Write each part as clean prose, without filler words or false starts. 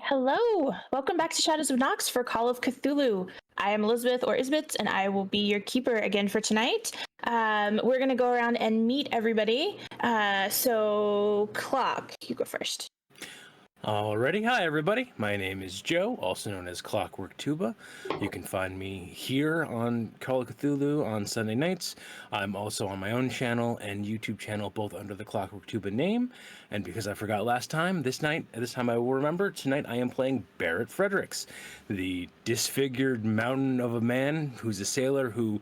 Hello, welcome back to Shadows of Nox for Call of Cthulhu. I am Elizabeth or Isbeth, and I will be your keeper again for tonight. We're going to go around and meet everybody. So, Clock, you go first. Alrighty, hi everybody. My name is Joe, also known as Clockwork Tuba. You can find me here on Call of Cthulhu on Sunday nights. I'm also on my own channel and YouTube channel, both under the Clockwork Tuba name. And because I forgot last time, this time I will remember. Tonight I am playing Barrett Fredericks, the disfigured mountain of a man who's a sailor who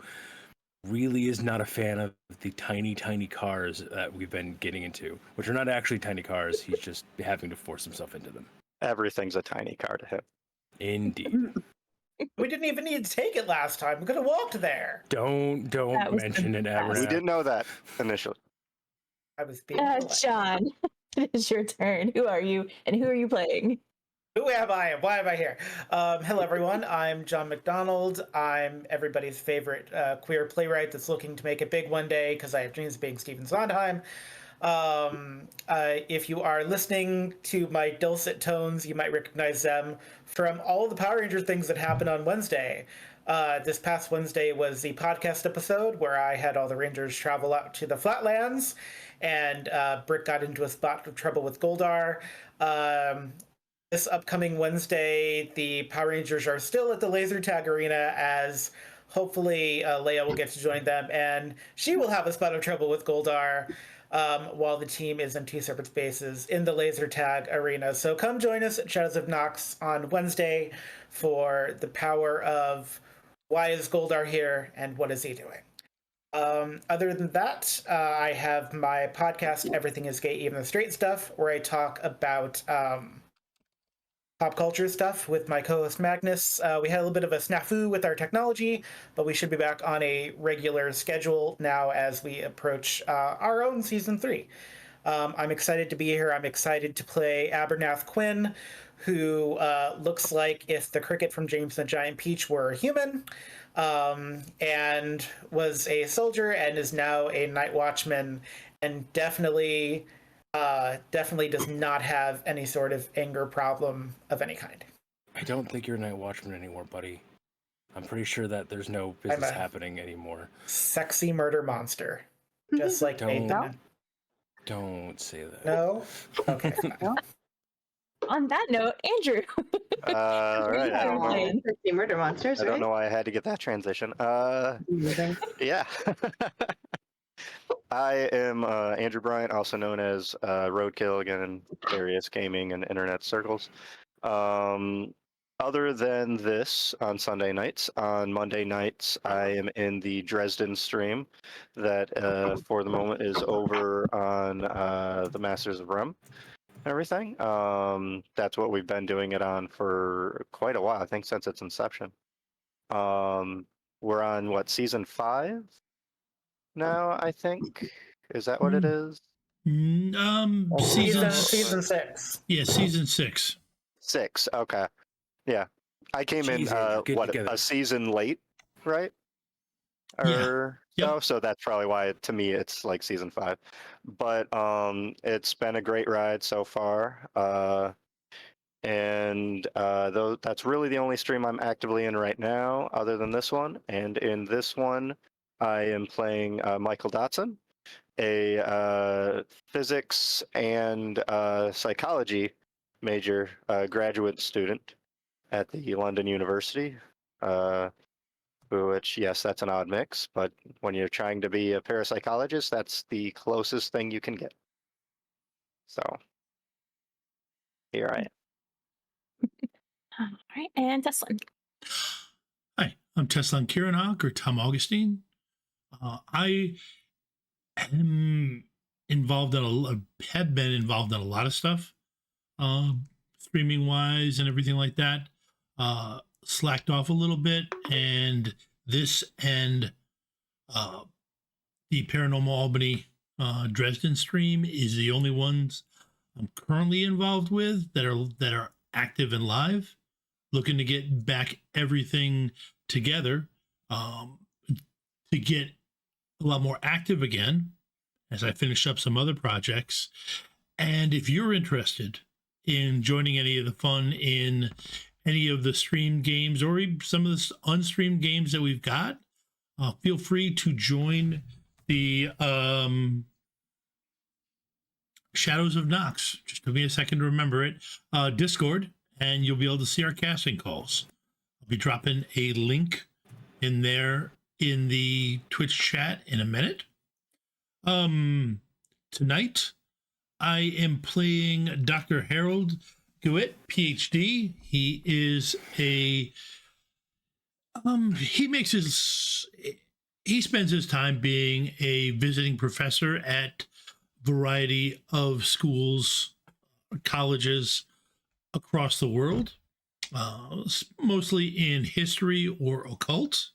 really is not a fan of the tiny cars that we've been getting into, which are not actually tiny cars. He's just having to force himself into them. Everything's a tiny car to him. Indeed. We didn't even need to take it last time. We could have walked there. Don't mention it, Abernath. We didn't know that initially. I was being John, it is your turn. Who are you, and who are you playing? Who am I, and why am I here? Hello, everyone. I'm John McDonald. I'm everybody's favorite queer playwright that's looking to make it big one day because I have dreams of being Stephen Sondheim. If you are listening to my dulcet tones, you might recognize them from all the Power Ranger things that happened on Wednesday. This past Wednesday was the podcast episode where I had all the Rangers travel out to the Flatlands, and Britt got into a spot of trouble with Goldar. This upcoming Wednesday, the Power Rangers are still at the laser tag arena, as hopefully Leia will get to join them, and she will have a spot of trouble with Goldar while the team is in two separate spaces in the laser tag arena. So come join us at Shadows of Nox on Wednesday for the power of why is Goldar here and what is he doing. Other than that, I have my podcast, Everything is Gay, Even the Straight Stuff, where I talk about pop culture stuff with my co-host Magnus. We had a little bit of a snafu with our technology, but we should be back on a regular schedule now as we approach our own season 3. I'm excited to be here. I'm excited to play Abernath Quinn, who looks like if the cricket from James and the Giant Peach were human, and was a soldier and is now a night watchman, and definitely does not have any sort of anger problem of any kind. I don't think you're a night watchman anymore, buddy. I'm pretty sure that there's no business happening anymore. Sexy murder monster. Just like Nathan. Don't say that. No? Okay. On that note, Andrew. All right. I don't know. Sexy murder monsters, I don't know why I had to get that transition. Yeah. I am Andrew Bryant, also known as Roadkill, again in various gaming and internet circles. Other than this, on Sunday nights, on Monday nights, I am in the Dresden stream that, for the moment, is over on the Masters of Rum and everything. That's what we've been doing it on for quite a while, I think since its inception. We're on, season 5? Now, I think. Is that what it is? Season 6. Yeah, season 6. 6, okay. Yeah. I came in, a season late, right? Or so that's probably why, to me, it's like season 5. But it's been a great ride so far. And that's really the only stream I'm actively in right now, other than this one. And in this one, I am playing Michael Dotson, a physics and psychology major graduate student at the London University, which, yes, that's an odd mix, but when you're trying to be a parapsychologist, that's the closest thing you can get. So, here I am. All right, and Teslan. Hi, I'm Teslan Kierinhawk, or Tom Augustine. I am involved in have been involved in a lot of stuff, streaming wise and everything like that. Slacked off a little bit, and this and the Paranormal Albany Dresden stream is the only ones I'm currently involved with that are active and live. Looking to get back everything together to get a lot more active again as I finish up some other projects. And if you're interested in joining any of the fun in any of the streamed games or even some of the unstreamed games that we've got, feel free to join the Shadows of Nox. Just give me a second to remember it. Discord, and you'll be able to see our casting calls. I'll be dropping a link in there in the Twitch chat in a minute. Tonight, I am playing Dr. Harold Gewitt, PhD. He is he spends his time being a visiting professor at variety of schools, colleges across the world, mostly in history or occult.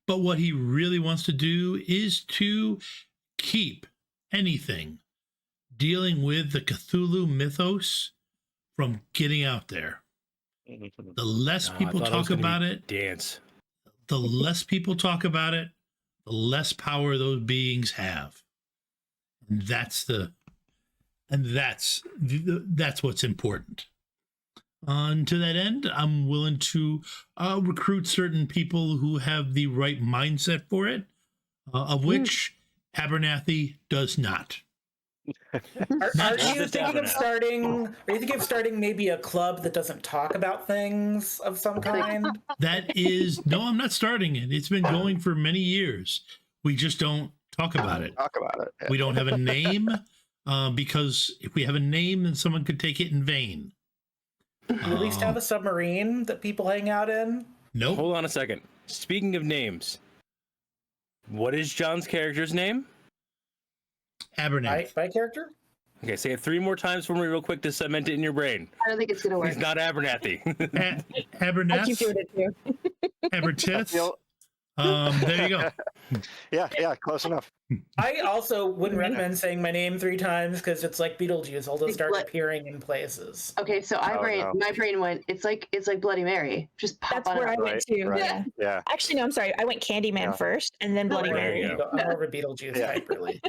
But what he really wants to do is to keep anything dealing with the Cthulhu mythos from getting out there. The less people talk about it, the less people talk about it, the less power those beings have. And that's what's important. To that end, I'm willing to recruit certain people who have the right mindset for it, of which Abernath does not. Are you thinking of starting maybe a club that doesn't talk about things of some kind? No, I'm not starting it. It's been going for many years. We just don't talk about it. Yeah. We don't have a name, because if we have a name, then someone could take it in vain. You at least have a submarine that people hang out in? Nope. Hold on a second. Speaking of names, what is John's character's name? Abernath. My character? Okay, say it 3 more times for me real quick to cement it in your brain. I don't think it's going to work. He's not Abernath. Abernath. I keep doing it too. Abertith. There you go. Yeah, close enough. I also wouldn't recommend saying my name 3 times because it's like Beetlejuice. I'll just start appearing in places. Okay, so my brain went. It's like Bloody Mary. Just pop That's on where up. I went to. Right. Yeah. Actually, no, I'm sorry. I went Candyman first, and then Bloody Mary. There you go. I'm more of a Beetlejuice type, really.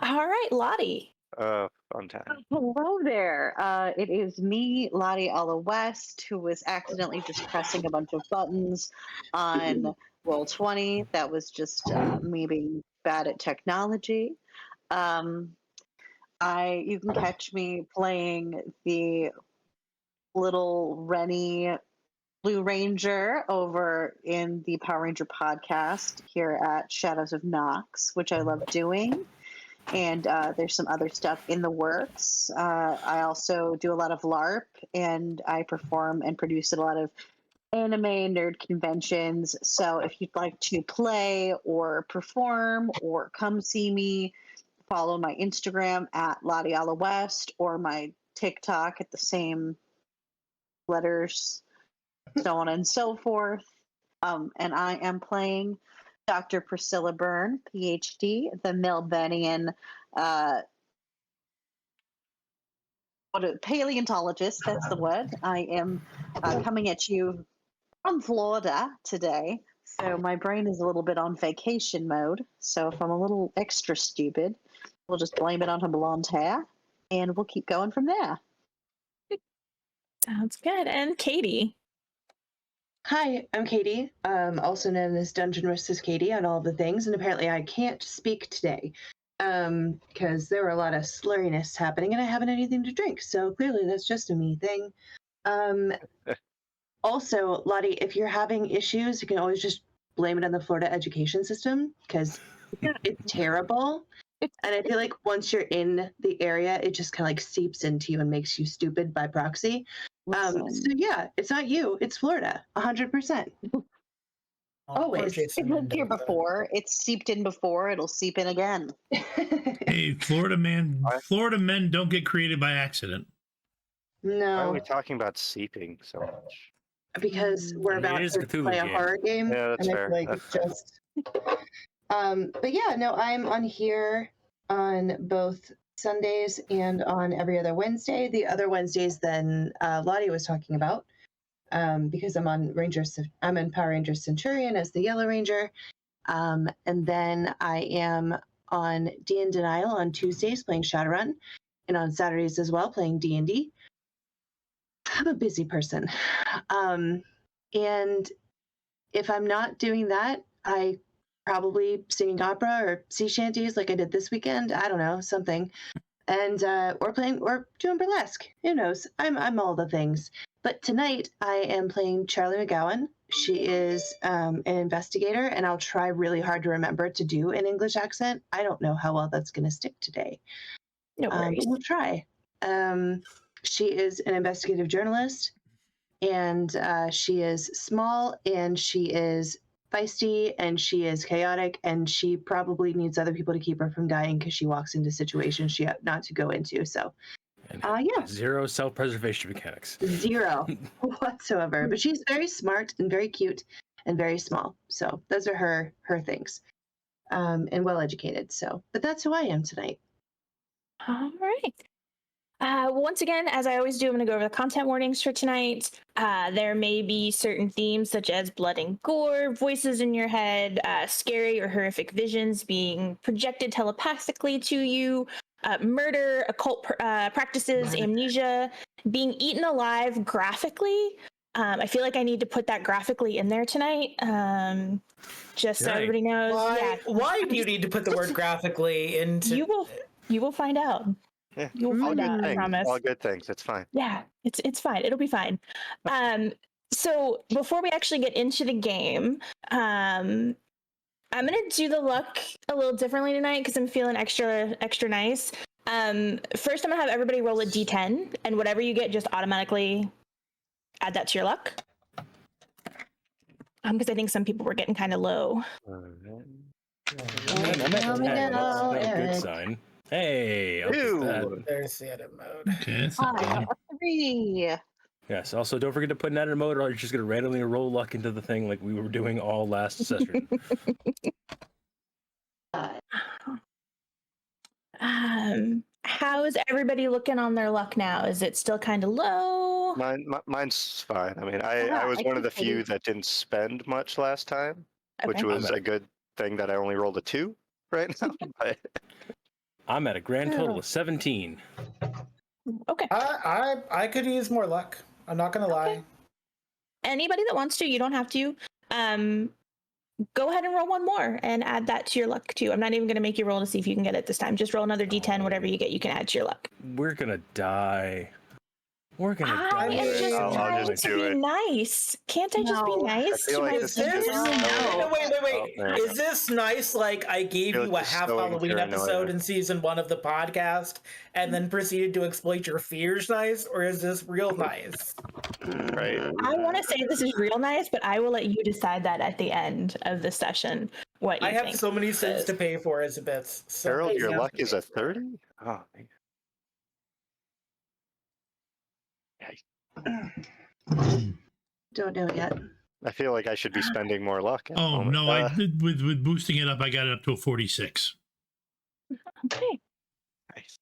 All right, Lottie. Fun time. Hello there. It is me, Lottie Alla West, who was accidentally just pressing a bunch of buttons on Roll20. That was just me being bad at technology. You can catch me playing the little Rennie Blue Ranger over in the Power Ranger podcast here at Shadows of Nox, which I love doing. And there's some other stuff in the works. I also do a lot of LARP, and I perform and produce at a lot of anime nerd conventions. So if you'd like to play or perform or come see me, follow my Instagram at Lottie Alla West or my TikTok at the same letters, so on and so forth. And I am playing Dr. Priscilla Byrne, PhD, the Melbournian paleontologist. That's the word. I am coming at you from Florida today, so my brain is a little bit on vacation mode. So if I'm a little extra stupid, we'll just blame it on her blonde hair, and we'll keep going from there. Sounds good. And Katie. Hi, I'm Katie, also known as Dungeon Roasters Katie on all the things, and apparently I can't speak today because there were a lot of slurriness happening and I haven't anything to drink, so clearly that's just a me thing. Also, Lottie, if you're having issues, you can always just blame it on the Florida education system because it's terrible. And I feel like once you're in the area, it just kind of like seeps into you and makes you stupid by proxy. So yeah, it's not you, it's Florida, 100%. Always. It lived here before. It's seeped in before. It'll seep in again. Hey, Florida men don't get created by accident. Why are we No, talking about seeping so much? because we're about It is to a Cthulhu play a game. horror game. Yeah, that's and fair. I feel like That's it's just. But yeah, no, I'm on here on both Sundays and on every other Wednesday. The other Wednesdays, then Lottie was talking about, because I'm in Power Ranger Centurion as the Yellow Ranger, and then I am on D and Denial on Tuesdays playing Shadowrun, and on Saturdays as well, playing D&D. I'm a busy person. And if I'm not doing that, I probably singing opera or sea shanties like I did this weekend. I don't know, something. And or doing burlesque. Who knows? I'm all the things. But tonight I am playing Charlie McGowan. She is an investigator, and I'll try really hard to remember to do an English accent. I don't know how well that's going to stick today. No worries. But we'll try. She is an investigative journalist, and she is small, and she is feisty, and she is chaotic, and she probably needs other people to keep her from dying because she walks into situations she ought not to go into. So, yeah. Zero self-preservation mechanics. Zero whatsoever. But she's very smart and very cute and very small. So those are her things. And well educated. So, but that's who I am tonight. All right. Once again, as I always do, I'm going to go over the content warnings for tonight. There may be certain themes such as blood and gore, voices in your head, scary or horrific visions being projected telepathically to you, murder, occult practices, amnesia, being eaten alive graphically. I feel like I need to put that graphically in there tonight, just so everybody knows. Why do you need to put the word graphically into? You will find out. Yeah, You'll find out, I promise. All good things. It's fine. Yeah, it's fine. It'll be fine. So before we actually get into the game, I'm gonna do the luck a little differently tonight because I'm feeling extra nice. First, I'm gonna have everybody roll a d10, and whatever you get, just automatically add that to your luck. Because I think some people were getting kind of low. That's a good sign. Hey, There's the edit mode. Okay, that's not bad. 3. Yes, also don't forget to put an edit mode or you're just going to randomly roll luck into the thing like we were doing all last session. How's everybody looking on their luck now? Is it still kind of low? Mine's fine. I mean, I was one of the few that didn't spend much last time, which was a good thing that I only rolled a 2 right now. But I'm at a grand total of 17. Okay. I could use more luck. I'm not gonna lie. Anybody that wants to, you don't have to. Go ahead and roll one more and add that to your luck too. I'm not even gonna make you roll to see if you can get it this time. Just roll another d10. Whatever you get, you can add to your luck. We're gonna die. We're gonna die. I am just trying just to do be it. nice. Can't I just be nice I feel to like my this Is this No. wait? there you Is this nice? Like I gave feel you like a this half so Halloween paranoia. episode in season 1 of the podcast, and then proceeded to exploit your fears, nice, or is this real nice? right. I want to say this is real nice, but I will let you decide that at the end of the session. What you I have think so many this sins is. to pay for, Isabeth. So Harold, many your sins luck to is pay a for. 30? Oh, man. Don't know yet. I feel like I should be spending more luck. At the Oh moment. no, I did with boosting it up. I got it up to a 46. Okay. Nice.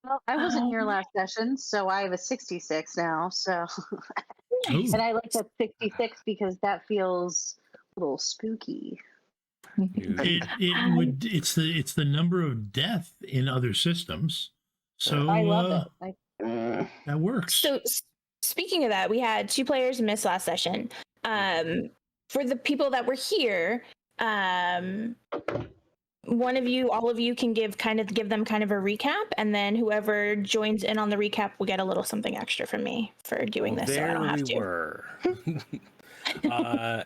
Well, I wasn't here last session, so I have a 66 now. So, Ooh. and I like that 66 because that feels a little spooky. It's the number of death in other systems. So I love it. that works. So speaking of that, we had 2 players miss last session. For the people that were here, one of you, all of you can give them kind of a recap, and then whoever joins in on the recap will get a little something extra from me for doing this. So I don't have to.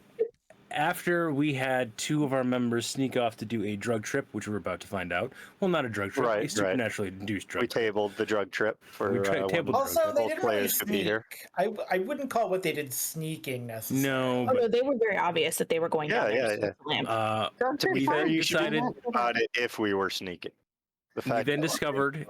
After we had 2 of our members sneak off to do a drug trip, which we're about to find out. Well, not a drug trip, a supernaturally induced drug trip. We tabled the drug trip for Also, they both didn't really players to be sneak. here. I wouldn't call what they did sneaking necessarily. No, Oh, but no, they were very obvious that they were going down there. Yeah. To the lamp. To be fair, you should decided think about it if we were sneaking. The we fact then that discovered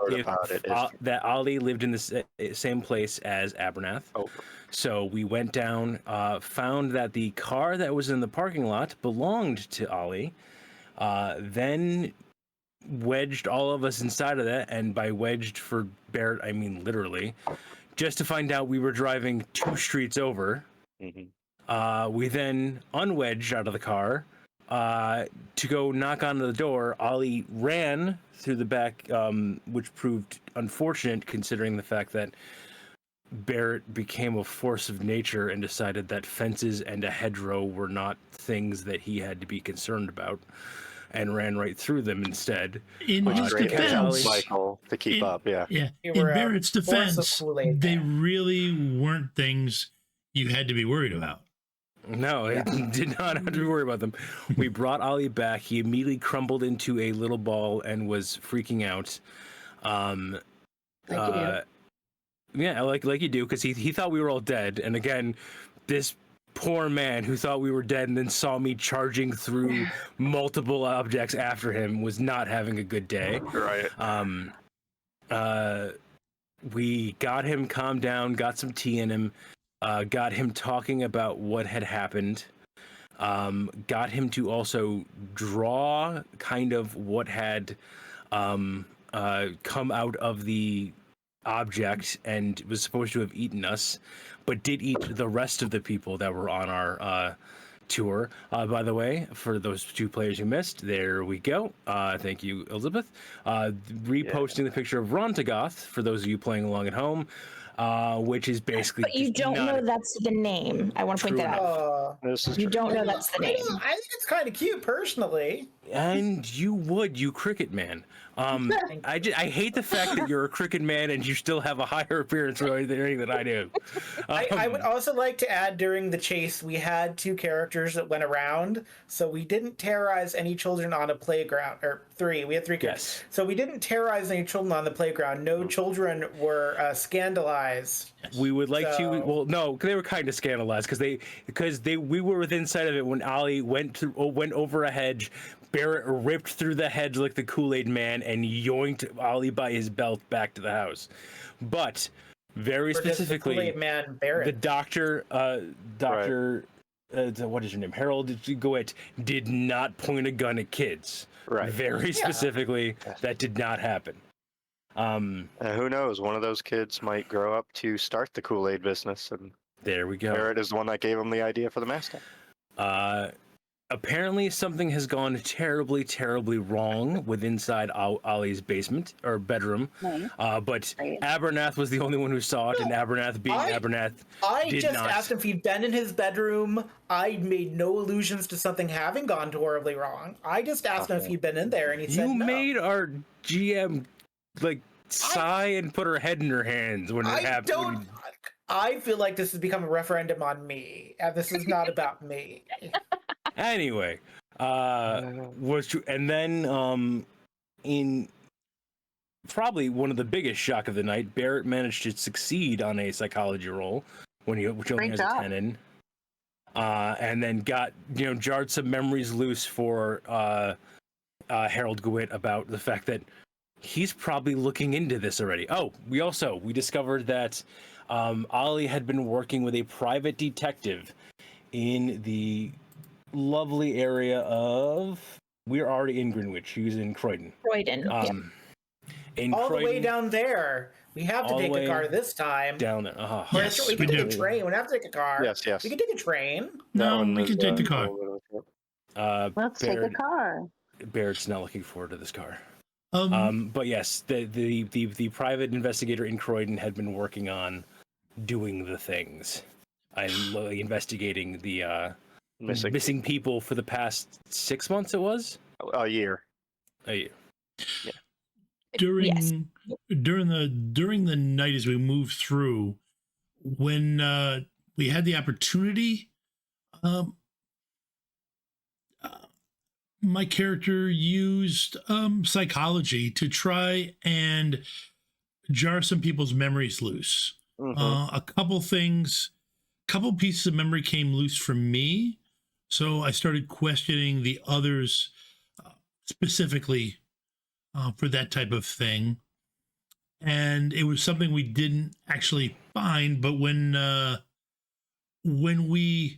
that Ali lived in the same place as Abernath. Oh. So we went down, found that the car that was in the parking lot belonged to Ali, then wedged all of us inside of that, and by wedged for Barrett, I mean literally, just to find out we were driving 2 streets over. Mm-hmm. We then unwedged out of the car, to go knock on the door, Ollie ran through the back, which proved unfortunate considering the fact that Barrett became a force of nature and decided that fences and a hedgerow were not things that he had to be concerned about, and ran right through them instead. In his Great defense, Michael to keep up, yeah. in were a Barrett's force of defense, Kool-Aid they Man. really weren't things you had to be worried about. No, it did not have to be worried about them. We brought Ollie back. He immediately crumbled into a little ball and was freaking out. Like you do. Yeah, like you do, because he thought we were all dead. And again, this poor man who thought we were dead and then saw me charging through multiple objects after him was not having a good day. Right. We got him calmed down, got some tea in him, got him talking about what had happened, got him to also draw kind of what had come out of the object and was supposed to have eaten us, but did eat the rest of the people that were on our tour. By the way, for those 2 players who missed, there we go. Thank you, Elizabeth. Reposting the picture of Rontagoth for those of you playing along at home, which is basically. But you don't know that's the name. I want to point that out. This is You true. don't know that's the name. I think it's kind of cute, personally. And you would, you cricket man. I hate the fact that you're a cricket man and you still have a higher appearance rating than I do. I would also like to add, during the chase, we had 2 characters that went around, so we didn't terrorize any children on a playground. Or 3, we had 3 characters. Yes. So we didn't terrorize any children on the playground. No children were scandalized. We would like to. So- Well, no, they were kind of scandalized because we were within sight of it when Ollie went over a hedge. Barrett ripped through the hedge like the Kool-Aid Man and yoinked Ollie by his belt back to the house. But very Or just the specifically, Kool-Aid Man Barrett. the doctor, what is your name? Harold Gewitt did not point a gun at kids. Right. Very specifically, that did not happen. Who knows? One of those kids might grow up to start the Kool-Aid business, and There we go. Barrett is the one that gave him the idea for the mascot. Apparently something has gone terribly, terribly wrong with inside Ollie's basement or bedroom. Nice. But Right. Abernath was the only one who saw it, and Abernath being Abernath I did just not. asked him if he'd been in his bedroom. I made no allusions to something having gone horribly wrong. I just asked him if he'd been in there, and he said You no. made our GM like sigh and put her head in her hands when it I happened. don't. I feel like this has become a referendum on me, and this is not about me. Anyway, was true, and then in probably one of the biggest shock of the night, Barrett managed to succeed on a psychology roll which only Great has job. a 10 in, and then got jarred some memories loose for Harold Gewitt about the fact that he's probably looking into this already. Oh, we discovered that Ollie had been working with a private detective in the lovely area of. We're already in Greenwich. He was in Croydon. Croydon. In All Croydon, the way down there. We have to All the take a way car this time. down there. Or Yes, we can we take a do. train. We don't have to take a car. Yes, yes. We can take a train. No, we can take the car. Let's take a car. Barrett's not looking forward to this car. But yes, the private investigator in Croydon had been working on doing the things and investigating the missing people for the past 6 months. It was A year. a year. during Yes. during the night as we moved through, when we had the opportunity, my character used psychology to try and jar some people's memories loose. Mhm. A couple pieces of memory came loose for me, so I started questioning the others specifically for that type of thing. And it was something we didn't actually find, but when we,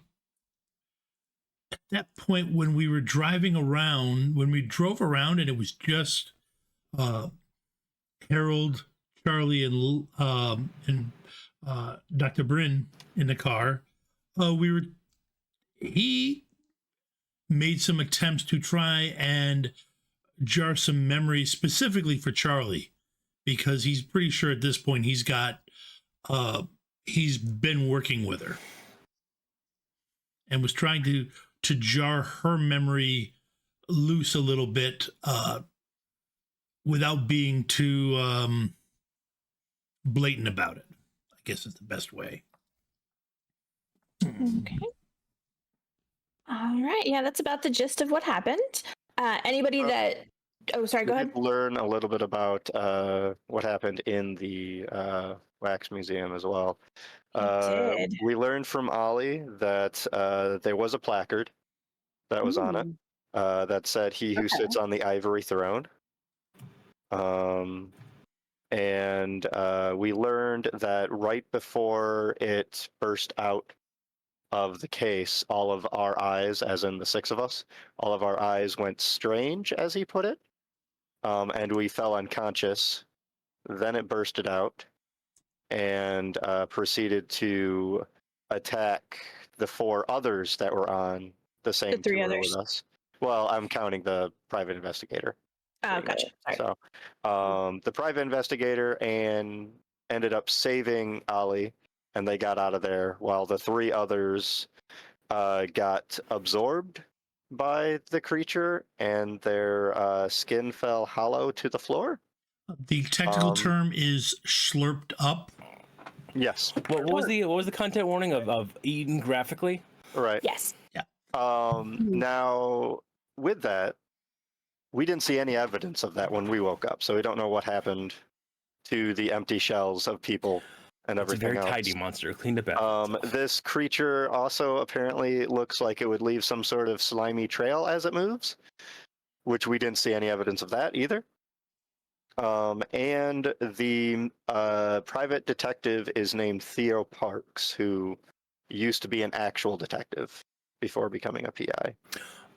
at that point, when we were driving around, when we drove around and it was just Harold, Charlie, and Dr. Byrne in the car, he made some attempts to try and jar some memories specifically for Charlie, because he's pretty sure at this point he's been working with her and was trying to jar her memory loose a little bit without being too blatant about it, I guess is the best way. Okay. All right. Yeah, that's about the gist of what happened. Anybody that... Oh, sorry, go ahead. Learn a little bit about what happened in the wax museum as well. Did. We learned from Ollie that there was a placard that was on it that said, "He who sits on the ivory throne." And we learned that right before it burst out of the case, all of our eyes, as in the six of us, all of our eyes went strange, as he put it, and we fell unconscious. Then it bursted out and proceeded to attack the four others that were on the same three tour others. with us. Well, I'm counting the private investigator. Oh, gotcha. Sorry. So the private investigator and ended up saving Ollie, and they got out of there, while the three others got absorbed by the creature, and their skin fell hollow to the floor. The technical term is slurped up. Yes. What was the content warning of eaten graphically? Right. Yes. Now, with that, we didn't see any evidence of that when we woke up, so we don't know what happened to the empty shells of people and It's a everything very else. tidy monster. Cleaned up after. This creature also apparently looks like it would leave some sort of slimy trail as it moves, which we didn't see any evidence of that either. And the private detective is named Theo Parks, who used to be an actual detective before becoming a PI.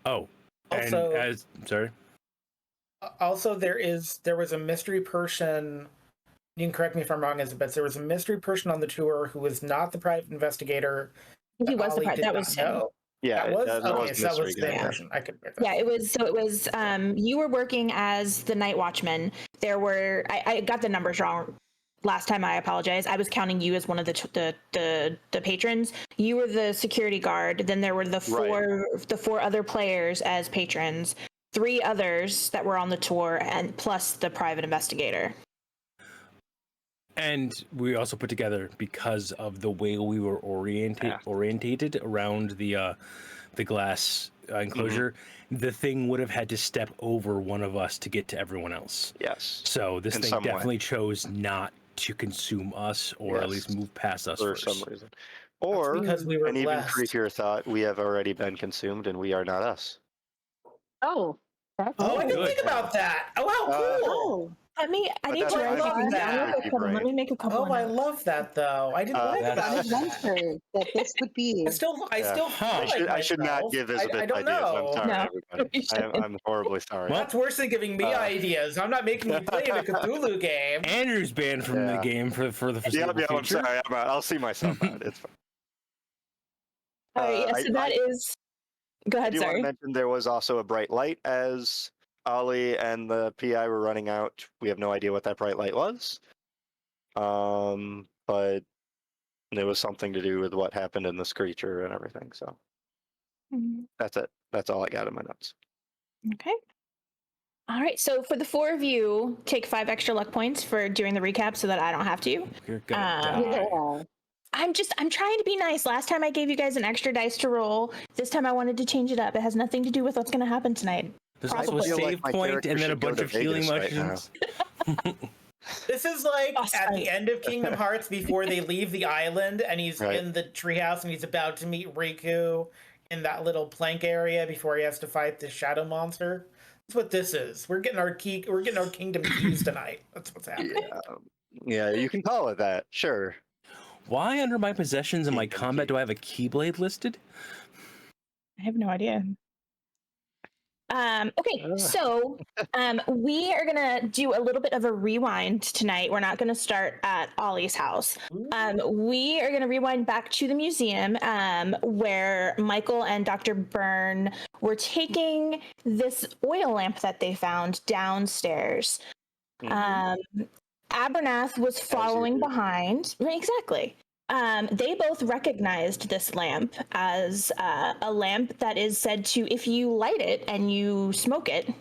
Oh, and Also- sorry. Also, there was a mystery person. You can correct me if I'm wrong, but there was a mystery person on the tour who was not the private investigator. He was the Ollie part did that not was him. know. Yeah, That was that okay. was So that was mystery the guy. person. I could. Yeah, it was you were working as the night watchman. There were I got the numbers wrong last time. I apologize. I was counting you as one of the patrons. You were the security guard. Then there were the four other players as patrons. 3 others that were on the tour, and plus the private investigator. And we also put together, because of the way we were orientated around the glass enclosure, the thing would have had to step over one of us to get to everyone else. Yes. So this In thing some way. definitely chose not to consume us, or at least move past us For first. some reason. Or because we were an even blessed. creepier thought, we have already been consumed and we are not us. Oh, that's Oh, I didn't good. think about that. Oh, how cool! Oh, I But need that's to why write I these love down. that. Let me make a couple. Oh, I notes. love that though. I didn't think that's- about an that. adventure that this would be. I still feel like I should not myself. give I Isabeth don't ideas. know. I'm sorry, No, everybody. you shouldn't. I'm horribly sorry. That's worse than giving me ideas. I'm not making you play in a Cthulhu game. Andrew's banned from the Yeah. game for the foreseeable I'm future. sorry. I'll see myself out. It's fine. All right, yeah, so that is. Go I ahead. do want Sorry. to mention there was also a bright light as Ollie and the PI were running out. We have no idea what that bright light was. But it was something to do with what happened in this creature and everything. So that's it. That's all I got in my notes. Okay. All right. So for the 4 of you, take 5 extra luck points for doing the recap, so that I don't have to. You're gonna die. Yeah. I'm trying to be nice. Last time I gave you guys an extra dice to roll. This time I wanted to change it up. It has nothing to do with what's going to happen tonight. There's Probably. also a feel like save my point character and then a should go bunch to of healing Vegas right now. motions. This is like Oh, at sorry. the end of Kingdom Hearts before they leave the island and he's Right. in the treehouse and he's about to meet Riku in that little plank area before he has to fight the shadow monster. That's what this is. We're getting our kingdom keys tonight. That's what's happening. Yeah, you can call it that. Sure. Why under my possessions and my combat do I have a Keyblade listed? I have no idea. Okay, so we are gonna do a little bit of a rewind tonight. We're not gonna start at Ollie's house. We are gonna rewind back to the museum where Michael and Dr. Byrne were taking this oil lamp that they found downstairs. Abernath was following behind. Exactly. They both recognized this lamp as a lamp that is said to, if you light it and you smoke it,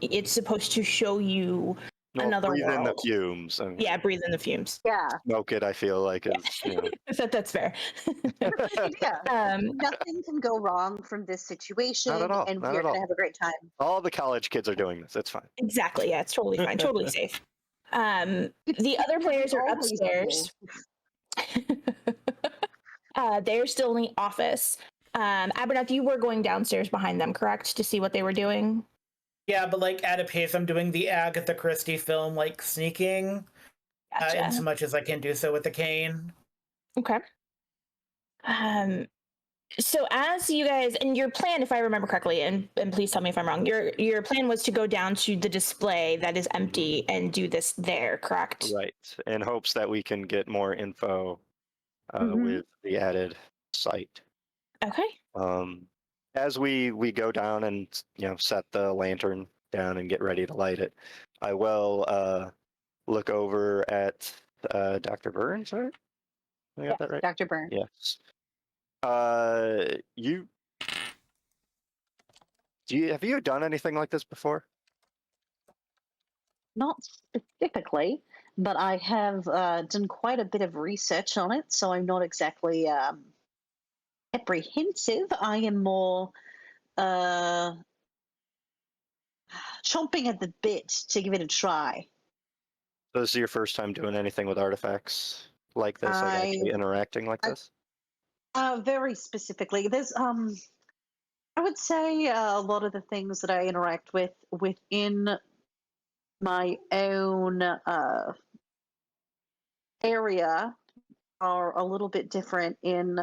it's supposed to show you another breathe world. in the fumes. Yeah, breathe in the fumes. Yeah. Smoke it, I feel like, is, you know. That's fair. Yeah. Nothing can go wrong from this situation, Not at all. and Not we're at all. going to have a great time. All the college kids are doing this. It's fine. Exactly. Yeah, it's totally fine. Totally safe. The other players are Always upstairs. They're still in the office. Abernath, you were going downstairs behind them, correct? To see what they were doing? Yeah, but like at a pace, I'm doing the Agatha Christie film, like sneaking, Gotcha. in so much as I can do so with the cane. Okay. So as you guys, and your plan, if I remember correctly, and please tell me if I'm wrong, your plan was to go down to the display that is empty and do this there, correct? Right. In hopes that we can get more info with the added site. Okay. As we go down and, you know, set the lantern down and get ready to light it, I will look over at Dr. Byrne, right? I got that right? Dr. Byrne. Yes. Have you done anything like this before? Not specifically, but I have done quite a bit of research on it, so I'm not exactly apprehensive. I am more chomping at the bit to give it a try. So this is your first time doing anything with artifacts like this, like actually interacting like this? Very specifically, there's I would say a lot of the things that I interact with within my own area are a little bit different in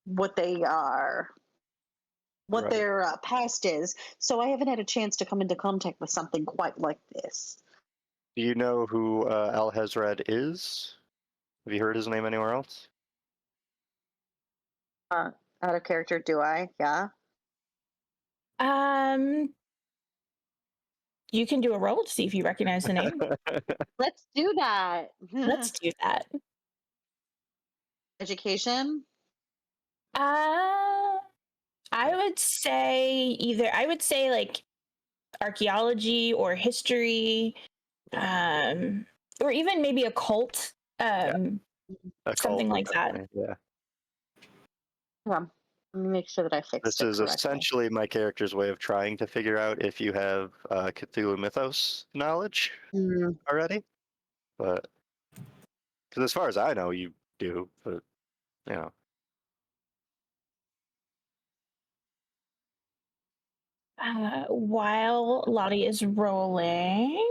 what they are, what their past is. So I haven't had a chance to come into contact with something quite like this. Do you know who Alhazred is? Have you heard his name anywhere else? Out of character, do I? Yeah. You can do a roll to see if you recognize the name. Let's do that. Let's do that. Education? I would say like archaeology or history, or even maybe occult, something like that. Yeah. Let me make sure that I fix This it is correctly. essentially my character's way of trying to figure out if you have Cthulhu mythos knowledge already. But because as far as I know, you do. But you know. While Lottie is rolling.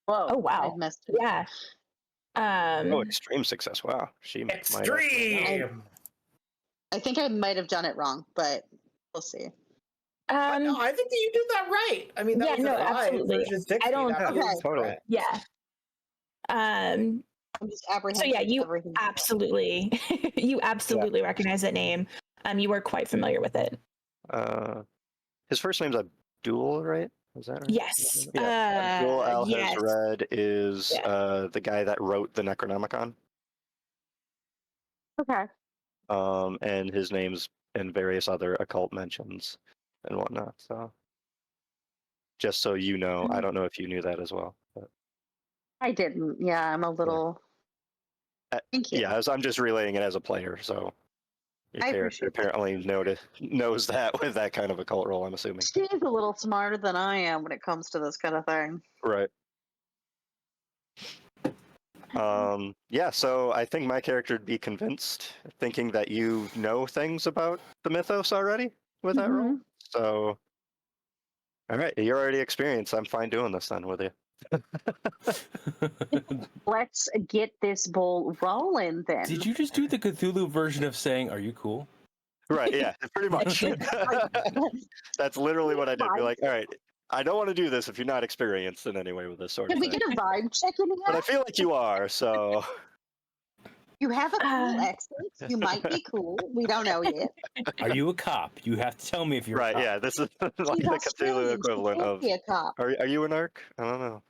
Whoa! Oh wow! I messed it. Yeah. Extreme success! Wow, she Extreme. I think I might have done it wrong, but we'll see. No, I think that you did that right. I mean, that was a 5 absolutely. versus 60. I don't. That feels totally. correct. Yeah. I'm just apprehensive. So yeah, you everything. absolutely, recognize that name. You were quite familiar with it. His first name's Abdul, right? Is that right? Yes. Yeah. Abdul Alhazred yes. is the guy that wrote the Necronomicon. Okay. And his name's in various other occult mentions and whatnot. So, just so you know, I don't know if you knew that as well. But... I didn't. Yeah, I'm a little. Thank you. Yeah, I'm just relaying it as a player, so your character apparently knows that with that kind of occult role, I'm assuming. She's a little smarter than I am when it comes to this kind of thing. Right. Yeah, so I think my character would be convinced, thinking that you know things about the mythos already with that role. So, all right, you're already experienced. I'm fine doing this then with you. Let's get this ball rolling then. Did you just do the Cthulhu version of saying, "Are you cool"? Right, yeah, pretty much. That's literally what I did. Be like, all right, I don't want to do this if you're not experienced in any way with this sort of Can we thing. get a vibe check in here? But I feel like you are, so... You have a cool accent. You might be cool. We don't know yet. Are you a cop? You have to tell me if you're a Right, cop. yeah, this is like She's the Cthulhu Australian. equivalent She can't of. be a cop. Are you an arc? I don't know.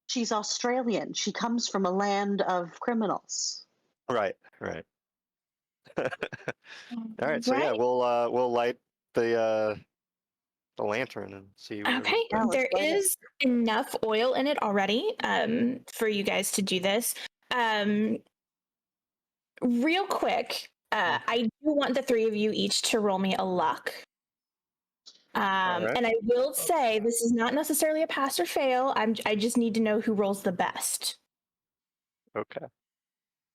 She's Australian. She comes from a land of criminals. Right. All right, so yeah, Right. we'll light the lantern and see. Where Okay, Yeah, let's there light it. is enough oil in it already for you guys to do this. Real quick, I do want the three of you each to roll me a luck. Alright. And I will say this is not necessarily a pass or fail. I just need to know who rolls the best. Okay.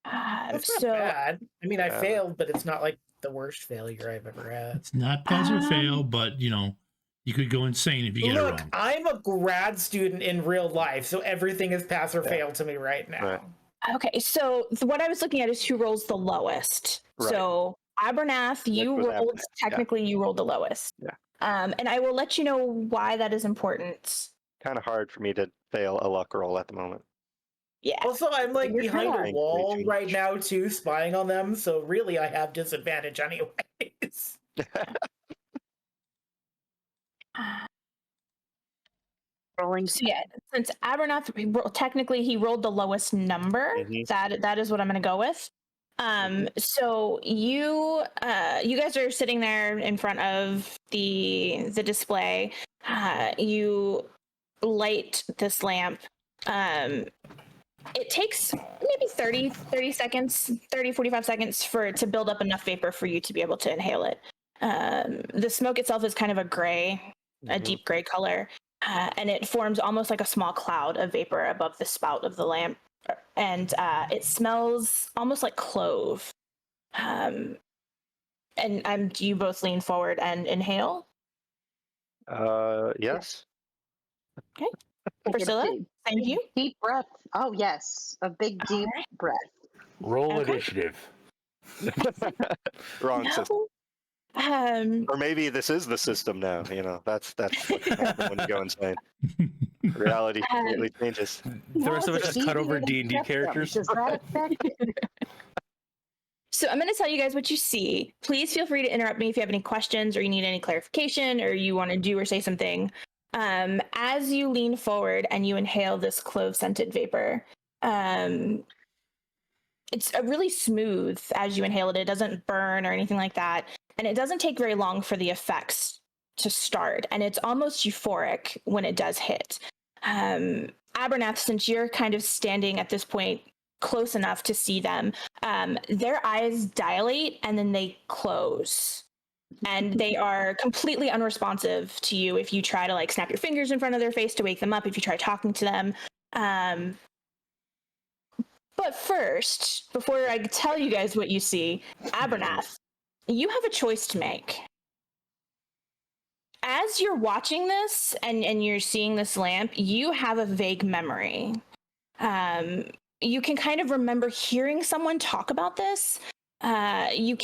That's not So bad. I mean, I Yeah. failed, but it's not like the worst failure I've ever had. It's not pass or fail, but you know, you could go insane if you get it Look, wrong. I'm a grad student in real life, so everything is pass or Yeah. fail to me right now. Right. okay, so what I was looking at is who rolls the lowest. Right. So Abernath, you was rolled Abernath, yeah. technically you rolled the lowest. Yeah. And I will let you know why that is important. Kind of hard for me to fail a luck roll at the moment. Yeah. Also, I'm like You're behind kinda- a wall Thankfully, right now too, spying on them. So really, I have disadvantage anyways. Rolling. So yeah, since Abernath technically he rolled the lowest number, Mhm. that is what I'm going to go with. So you guys are sitting there in front of the display. You light this lamp. It takes maybe 30 seconds, 45 seconds for it to build up enough vapor for you to be able to inhale it. The smoke itself is kind of a gray, a Mhm. deep gray color. And it forms almost like a small cloud of vapor above the spout of the lamp, and it smells almost like clove. And you both lean forward and inhale. Yes. Okay, Take a Priscilla, big, same to you. deep breath. Oh yes, a big deep Alright. breath. Roll Okay. initiative. Wrong system. No. Or maybe this is the system now. You know, that's what can happen when you go insane. Reality completely changes. The rest of us Yes, just cut over deviating D&D septum. characters. Does that affect it? So I'm going to tell you guys what you see. Please feel free to interrupt me if you have any questions or you need any clarification or you want to do or say something. As you lean forward and you inhale this clove-scented vapor, it's a really smooth as you inhale it. It doesn't burn or anything like that. And it doesn't take very long for the effects to start. And it's almost euphoric when it does hit. Abernath, since you're kind of standing at this point close enough to see them, their eyes dilate and then they close. And they are completely unresponsive to you if you try to like snap your fingers in front of their face to wake them up, if you try talking to them. But first, before I tell you guys what you see, Abernath, you have a choice to make. As you're watching this and you're seeing this lamp, you have a vague memory. You can kind of remember hearing someone talk about this. You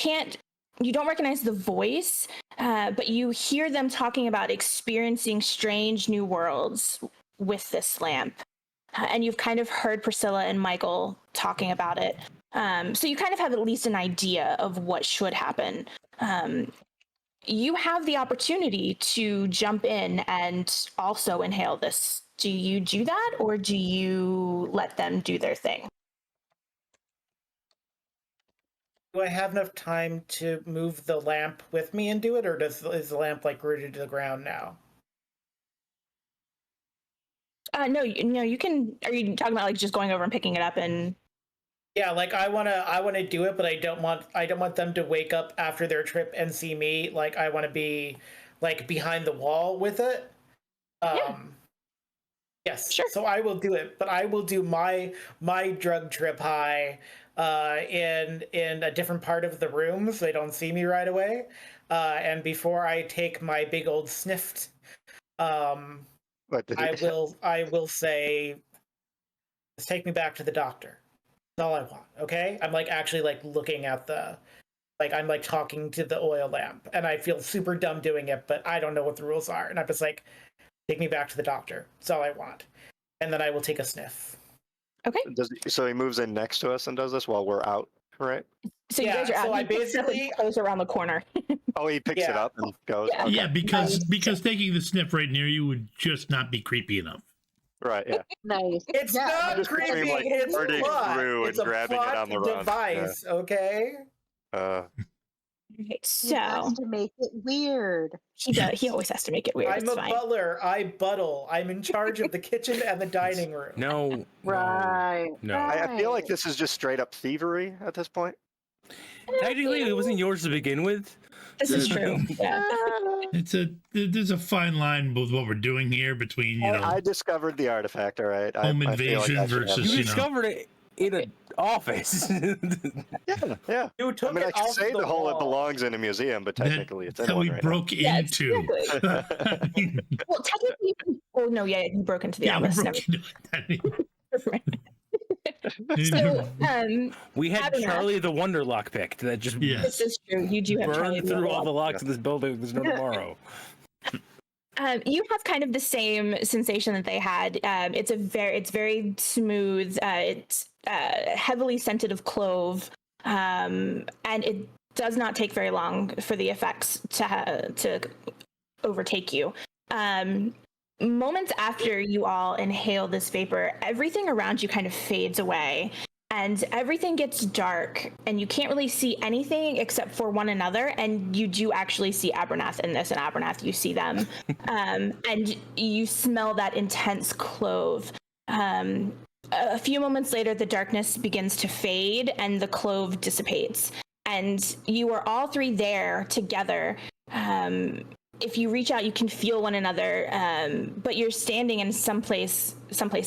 don't recognize the voice, but you hear them talking about experiencing strange new worlds with this lamp. And you've kind of heard Priscilla and Michael talking about it. So you kind of have at least an idea of what should happen. You have the opportunity to jump in and also inhale this. Do you do that, or do you let them do their thing? Do I have enough time to move the lamp with me and do it, or is the lamp like rooted to the ground now? No, you can. Are you talking about like just going over and picking it up and? Yeah, like I wanna do it, but I don't want them to wake up after their trip and see me. Like I want to be like behind the wall with it. Yes, Sure. so I will do it, but I will do my drug trip high in a different part of the room so they don't see me right away. And before I take my big old sniffed, But I will say, just take me back to the doctor. That's all I want. Okay, I'm like actually like looking at I'm like talking to the oil lamp, and I feel super dumb doing it, but I don't know what the rules are, and I'm just like, take me back to the doctor. That's all I want. And then I will take a sniff. Okay. so he moves in next to us and does this while we're out right? So you Yeah, guys are out. so I He picks it up and basically- goes around the corner. Oh, he picks it Yeah. up and goes. Yeah. Okay. Yeah, because taking the sniff right near you would just not be creepy enough. Right. Yeah. Nice. It's Yeah, not just creepy. picturing, like, It's burning plot. through It's and a grabbing it plot on the run. device. Okay. Uh, Okay, He so has to make it weird. he does. He always has to make it weird. I'm It's a fine. butler. I buttle. I'm in charge of the kitchen and the dining room. No. Right. No. I feel like Right. this is just straight up thievery at this point. Technically, it wasn't yours to begin with. This is true. Yeah. There's a fine line with what we're doing here between I discovered the artifact. All right. Home I feel like invasion I should have versus- You it. you know. discovered it in an office. Yeah. Yeah. You took I mean, I it could off say the the whole it wall. belongs in a museum, but technically it's in that one we right broke Yeah, into. exactly. Well, technically, oh no, yeah, you broke into the Yeah, we office. broke into it. So, We had Abernath. Charlie the Wonder lock picked that just Yes. this is true. You do have Charlie burned through all the Wonder locks of this building. There's no tomorrow. You have kind of the same sensation that they had. It's very smooth. It's heavily scented of clove, and it does not take very long for the effects to overtake you. Moments after you all inhale this vapor, everything around you kind of fades away. And everything gets dark, and you can't really see anything except for one another. And you do actually see Abernath in this, and Abernath, you see them. And you smell that intense clove. A few moments later, the darkness begins to fade, and the clove dissipates. And you are all three there together. If you reach out, you can feel one another, but you're standing in someplace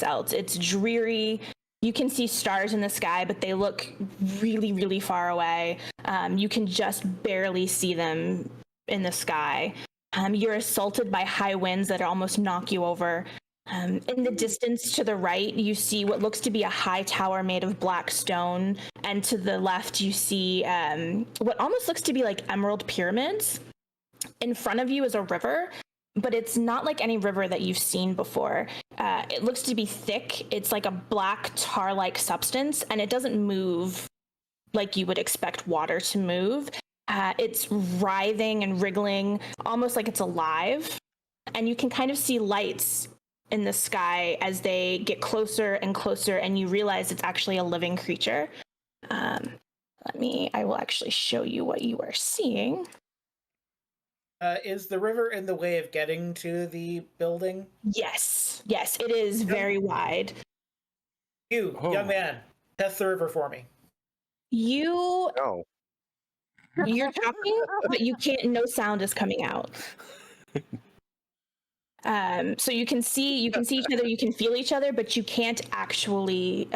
else. It's dreary. You can see stars in the sky, but they look really, really far away. You can just barely see them in the sky. You're assaulted by high winds that almost knock you over. In the distance to the right, you see what looks to be a high tower made of black stone. And to the left, you see what almost looks to be like emerald pyramids. In front of you is a river, but it's not like any river that you've seen before. It looks to be thick. It's like a black tar-like substance, and it doesn't move like you would expect water to move. It's writhing and wriggling, almost like it's alive. And you can kind of see lights in the sky as they get closer and closer, and you realize it's actually a living creature. I will actually show you what you are seeing. Is the river in the way of getting to the building? Yes, it is very wide. You, Oh. young man, test the river for me. You're No. talking, but you can't. No sound is coming out. So you can see each other, you can feel each other, but you can't actually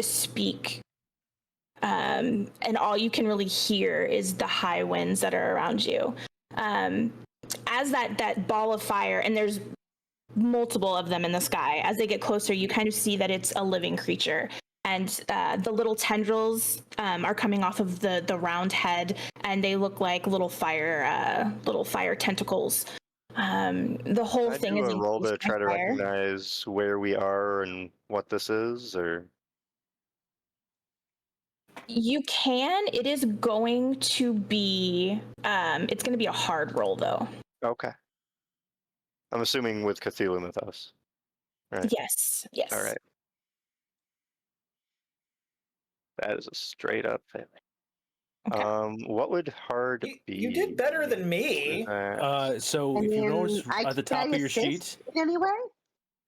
speak. And all you can really hear is the high winds that are around you. As that ball of fire, and there's multiple of them in the sky, as they get closer, you kind of see that it's a living creature. And the little tendrils are coming off of the round head, and they look like little fire tentacles. The whole I thing do is a roll to infused by try to fire. recognize where we are and what this is, or You can. It is going to be. It's going to be a hard roll, though. okay. I'm assuming with Cthulhu Mythos. Right. Yes. All right. That is a straight up failing. Okay. What would hard be? You did better than me. So I if you mean, notice at the can top I of your sheet, assist Anyway,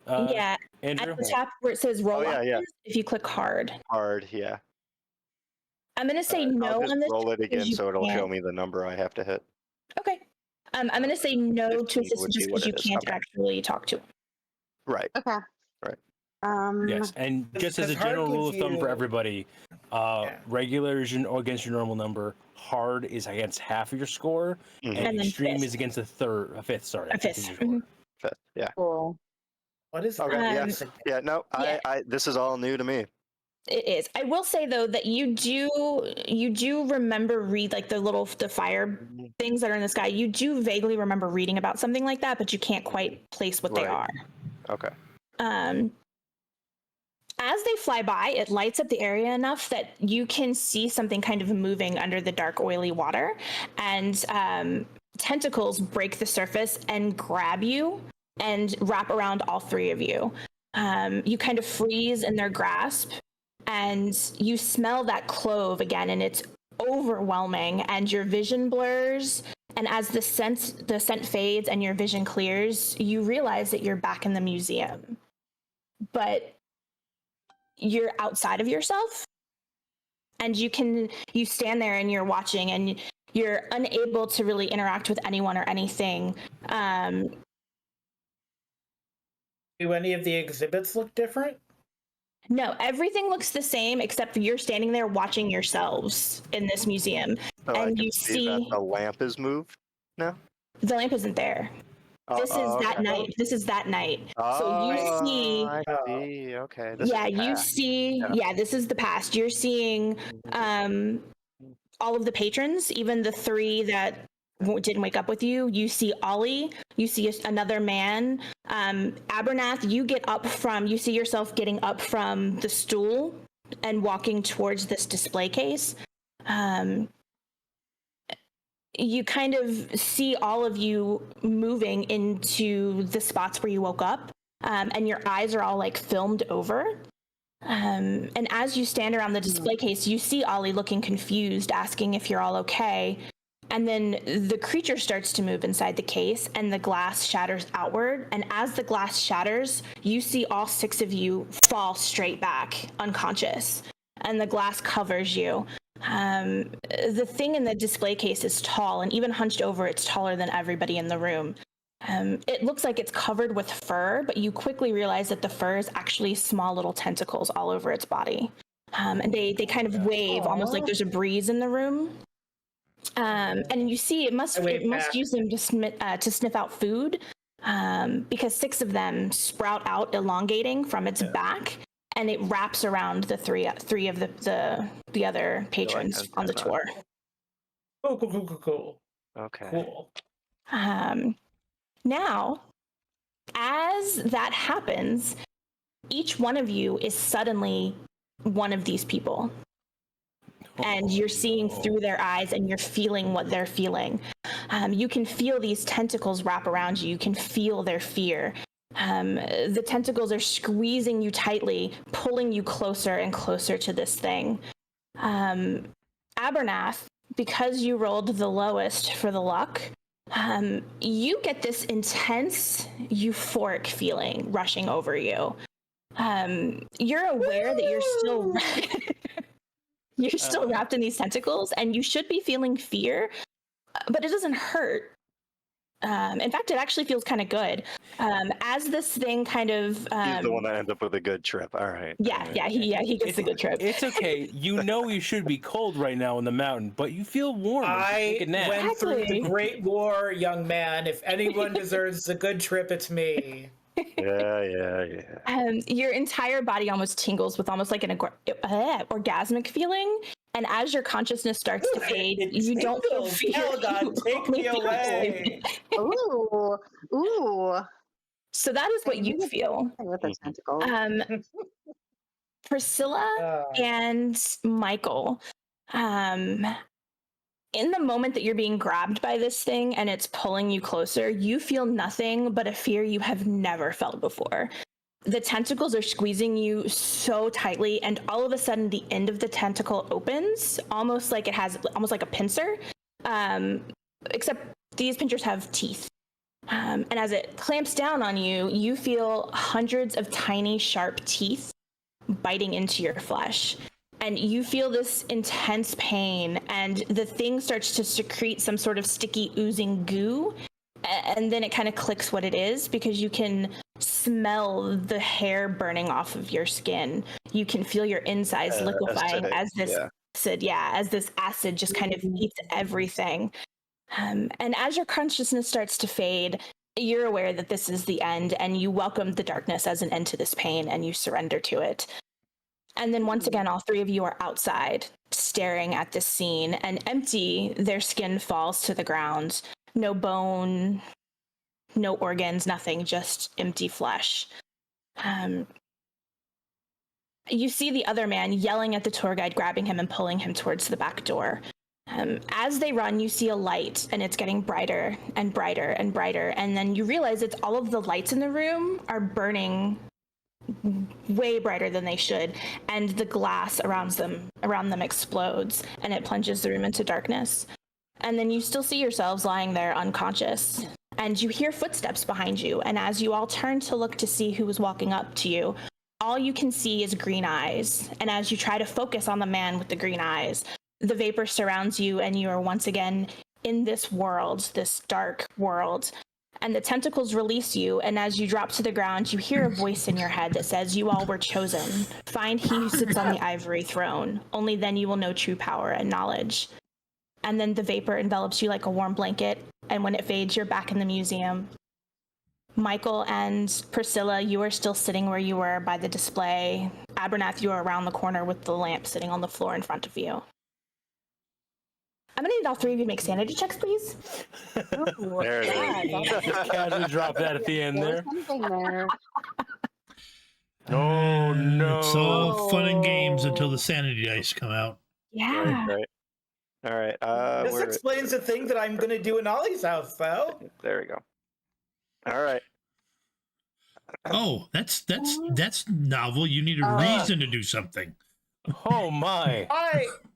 Yeah. Andrew, At the top where it says roll yeah, up, yeah. if you click hard, Hard, yeah. I'm going to say I'll no just on this. roll it because again you so it'll show can't- me the number I have to hit. Okay. I'm going to say no to 15 assist would just be what because you it is. can't Okay. actually talk to him. Right. okay. Right. yes, and just as a Because hard general rule of gives thumb for you- everybody, regular is against your normal number, hard is against half of your score, Mhm. and And then extreme fifth. is against a fifth. Sorry, A fifth. is your score. Mhm. Fifth, yeah. Cool. What is Okay, that? yeah. No, yeah. I this is all new to me. It is. I will say though that you do remember the fire things that are in the sky. You do vaguely remember reading about something like that, but you can't quite place what they Right. are. Okay. As they fly by, it lights up the area enough that you can see something kind of moving under the dark, oily water, and tentacles break the surface and grab you and wrap around all three of you. You kind of freeze in their grasp, and you smell that clove again, and it's overwhelming, and your vision blurs. And as the scent fades and your vision clears, you realize that you're back in the museum. But you're outside of yourself, and you stand there and you're watching, and you're unable to really interact with anyone or anything. Do any of the exhibits look different? No, everything looks the same except for you're standing there watching yourselves in this museum. So I And can you see that see the lamp is moved now. the lamp isn't there. This is that okay. night. This is that night. Oh, So you see, I see. Okay. This yeah, is you past. see, yeah, this is the past. You're seeing all of the patrons, even the three that didn't wake up with you. You see Ollie, you see another man. Abernath, you see yourself getting up from the stool and walking towards this display case. You kind of see all of you moving into the spots where you woke up, and your eyes are all like filmed over. And as you stand around the display case, you see Ollie looking confused, asking if you're all okay. And then the creature starts to move inside the case, and the glass shatters outward. And as the glass shatters, you see all six of you fall straight back, unconscious. And the glass covers you. The thing in the display case is tall, and even hunched over, it's taller than everybody in the room. It looks like it's covered with fur, but you quickly realize that the fur is actually small little tentacles all over its body. And they kind of wave, almost like there's a breeze in the room. And you see it must use them to sniff out food, because six of them sprout out, elongating from its back, and it wraps around the three of the other patrons on the tour. Oh, cool. Okay. Cool. Now, as that happens, each one of you is suddenly one of these people. And you're seeing through their eyes, and you're feeling what they're feeling. You can feel these tentacles wrap around you. You can feel their fear. The tentacles are squeezing you tightly, pulling you closer and closer to this thing. Abernath, because you rolled the lowest for the luck, you get this intense euphoric feeling rushing over you. You're aware that you're still... You're still wrapped in these tentacles, and you should be feeling fear, but it doesn't hurt. In fact, it actually feels kind of good. As this thing kind of... He's the one that ends up with a good trip. All right. He gets a good trip. It's okay. You know you should be cold right now in the mountain, but you feel warm. I went through the Exactly. Great War, young man. If anyone deserves a good trip, it's me. Yeah. Your entire body almost tingles with almost like an orgasmic feeling. And as your consciousness starts to fade, you don't feel fear. Oh God, take me away. Ooh. So that is what you feel. With a tentacle. Priscilla and Michael, in the moment that you're being grabbed by this thing and it's pulling you closer, you feel nothing but a fear you have never felt before. The tentacles are squeezing you so tightly, and all of a sudden the end of the tentacle opens, almost like a pincer, except these pincers have teeth. And as it clamps down on you, you feel hundreds of tiny, sharp teeth biting into your flesh. And you feel this intense pain, and the thing starts to secrete some sort of sticky, oozing goo. And then it kind of clicks what it is, because you can smell the hair burning off of your skin. You can feel your insides liquefying as this acid just kind of eats everything. And as your consciousness starts to fade, you're aware that this is the end, and you welcome the darkness as an end to this pain, and you surrender to it. And then once again, all three of you are outside, staring at this scene, and empty, their skin falls to the ground. No bone, no organs, nothing, just empty flesh. you see the other man yelling at the tour guide, grabbing him and pulling him towards the back door. As they run, you see a light, and it's getting brighter and brighter and brighter. And then you realize it's all of the lights in the room are burning way brighter than they should, and the glass around them explodes, and it plunges the room into darkness. And then you still see yourselves lying there unconscious, and you hear footsteps behind you. And as you all turn to look to see who was walking up to you, all you can see is green eyes. And as you try to focus on the man with the green eyes, the vapor surrounds you, and you are once again in this world, this dark world. And the tentacles release you, and as you drop to the ground, you hear a voice in your head that says, "You all were chosen. Find he who sits on the ivory throne. Only then you will know true power and knowledge." And then the vapor envelops you like a warm blanket, and when it fades, you're back in the museum. Michael and Priscilla, you are still sitting where you were by the display. Abernath, you are around the corner with the lamp sitting on the floor in front of you. I'm gonna need all three of you to make sanity checks, please. There it is. Just casually drop that at the end there. Something there. Oh no! It's all fun and games until the sanity dice come out. Yeah. Right. All right. This explains the thing that I'm going to do in Ollie's house, though. There we go. All right. Oh, that's novel. You need a reason to do something. Oh my!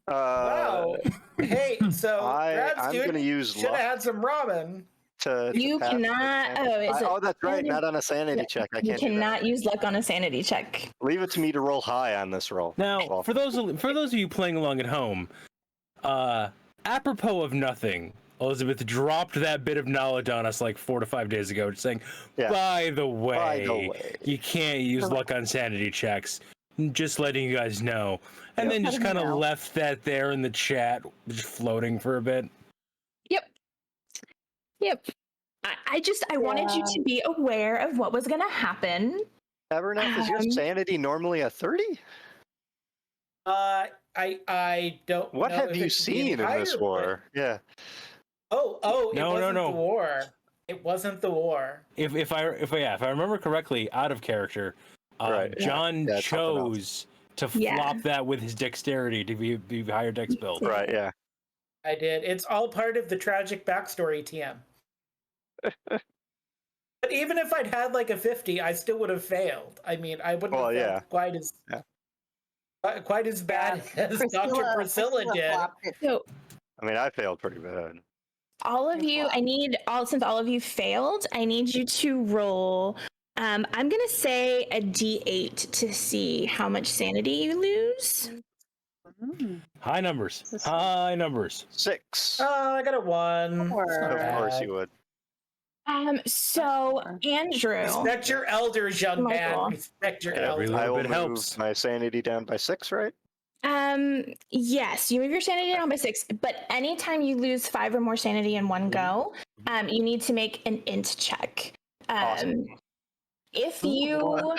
Wow. Hey, so I'm going to use should have luck had some ramen. to. You pass the cannot. sanity. Oh, That's right. Not on a sanity check. I You can't. do that. cannot use luck on a sanity check. Leave it to me to roll high on this roll. Now, Well, for those of you playing along at home, apropos of nothing, Elizabeth dropped that bit of knowledge on us like 4 to 5 days ago, just saying, Yeah. by the way, way. you can't use luck on sanity checks. Just letting you guys know. And then just kind of left that there in the chat, just floating for a bit. Yep. I wanted you to be aware of what was going to happen. Abernath, is your sanity normally a 30? I don't. What know have if you it could be seen in this higher, war? Yeah. Oh, it No, wasn't no. the war. It wasn't the war. If I remember correctly, out of character, Right. John Yeah, something else. chose to flop that with his dexterity to be higher dex build. Right. Yeah. I did. It's all part of the tragic backstory, TM. But even if I'd had like a 50, I still would have failed. I mean, I wouldn't have felt quite as bad as Dr. Priscilla did. So I mean, I failed pretty bad. all of you, since all of you failed, I need you to roll. I'm going to say a D8 to see how much sanity you lose. High numbers. High numbers. 6. Oh, I got a 1. Of course you would. So Andrew, Respect your elders, young Michael. man. Respect your Every elders. little I will bit move helps. my sanity down by 6, right? yes, you move your sanity down by 6, but anytime you lose 5 or more sanity in one go, you need to make an int check. Awesome. If you,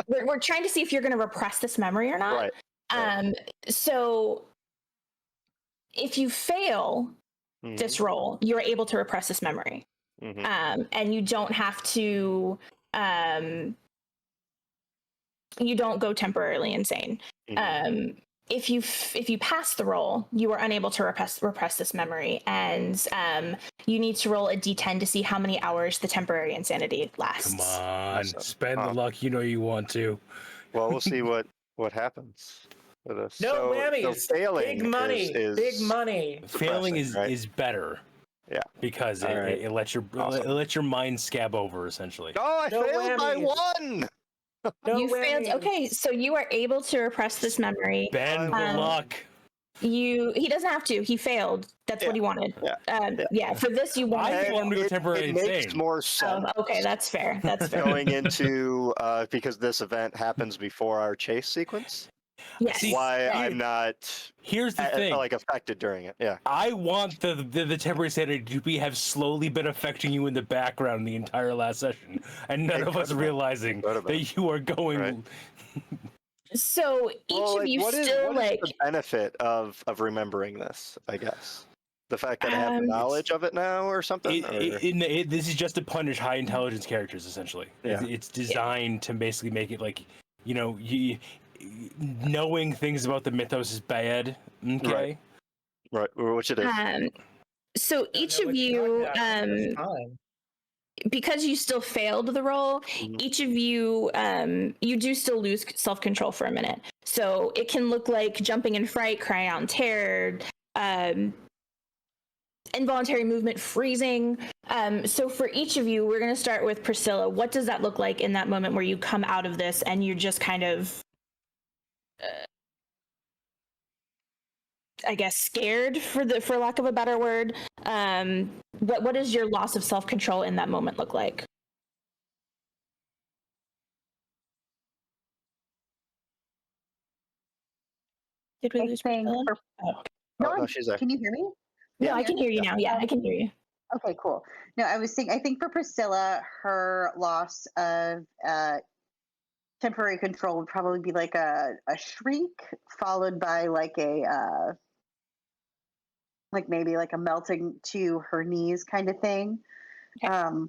we're trying to see if you're going to repress this memory or not. Right. So if you fail this roll, you're able to repress this memory. And you don't have to, you don't go temporarily insane. If you pass the roll, you are unable to repress this memory, and you need to roll a d10 to see how many hours the temporary insanity lasts. Come on, spend the luck you know you want to. Well, we'll see what happens with this. No so whammies. failing Big money. is Big money. Failing right? is better. Yeah. Because it lets your mind scab over essentially. Oh, I No failed by whammies. 1. No You failed. whammies. Okay, so you are able to repress this memory. Bend the luck. He doesn't have to. He failed. That's what he wanted. Yeah. For this, you wanted. I want him to go temporary it makes insane. more sense. Okay, that's fair. That's fair. Going into because this event happens before our chase sequence. Yes. See, Why I'm not Here's the thing. like affected during it. Yeah. I want the temporary sanity to have slowly been affecting you in the background the entire last session, and none of us realizing that you are going. Right. So each of you what is still the benefit of remembering this? I guess the fact that I have knowledge of it now, or something. This is just to punish high intelligence characters, essentially. Yeah. It's designed to basically make it like, knowing things about the mythos is bad. Okay. Right, which it is. So Don't each know of what you're you, talking about this time. because you still failed the roll, Mhm. each of you, you do still lose self-control for a minute. So it can look like jumping in fright, crying out in terror, involuntary movement, freezing. So for each of you, we're going to start with Priscilla. What does that look like in that moment where you come out of this and you're just kind of, I guess, scared, for lack of a better word? What does your loss of self-control in that moment look like? Did we I lose think Priscilla? for Oh. No, she's there. Can you hear me? No, Yeah. I can hear you now. Yeah, I can hear you. Okay, cool. No, I think for Priscilla, her loss of temporary control would probably be like a shriek, followed by like a like maybe like a melting to her knees kind of thing. Okay.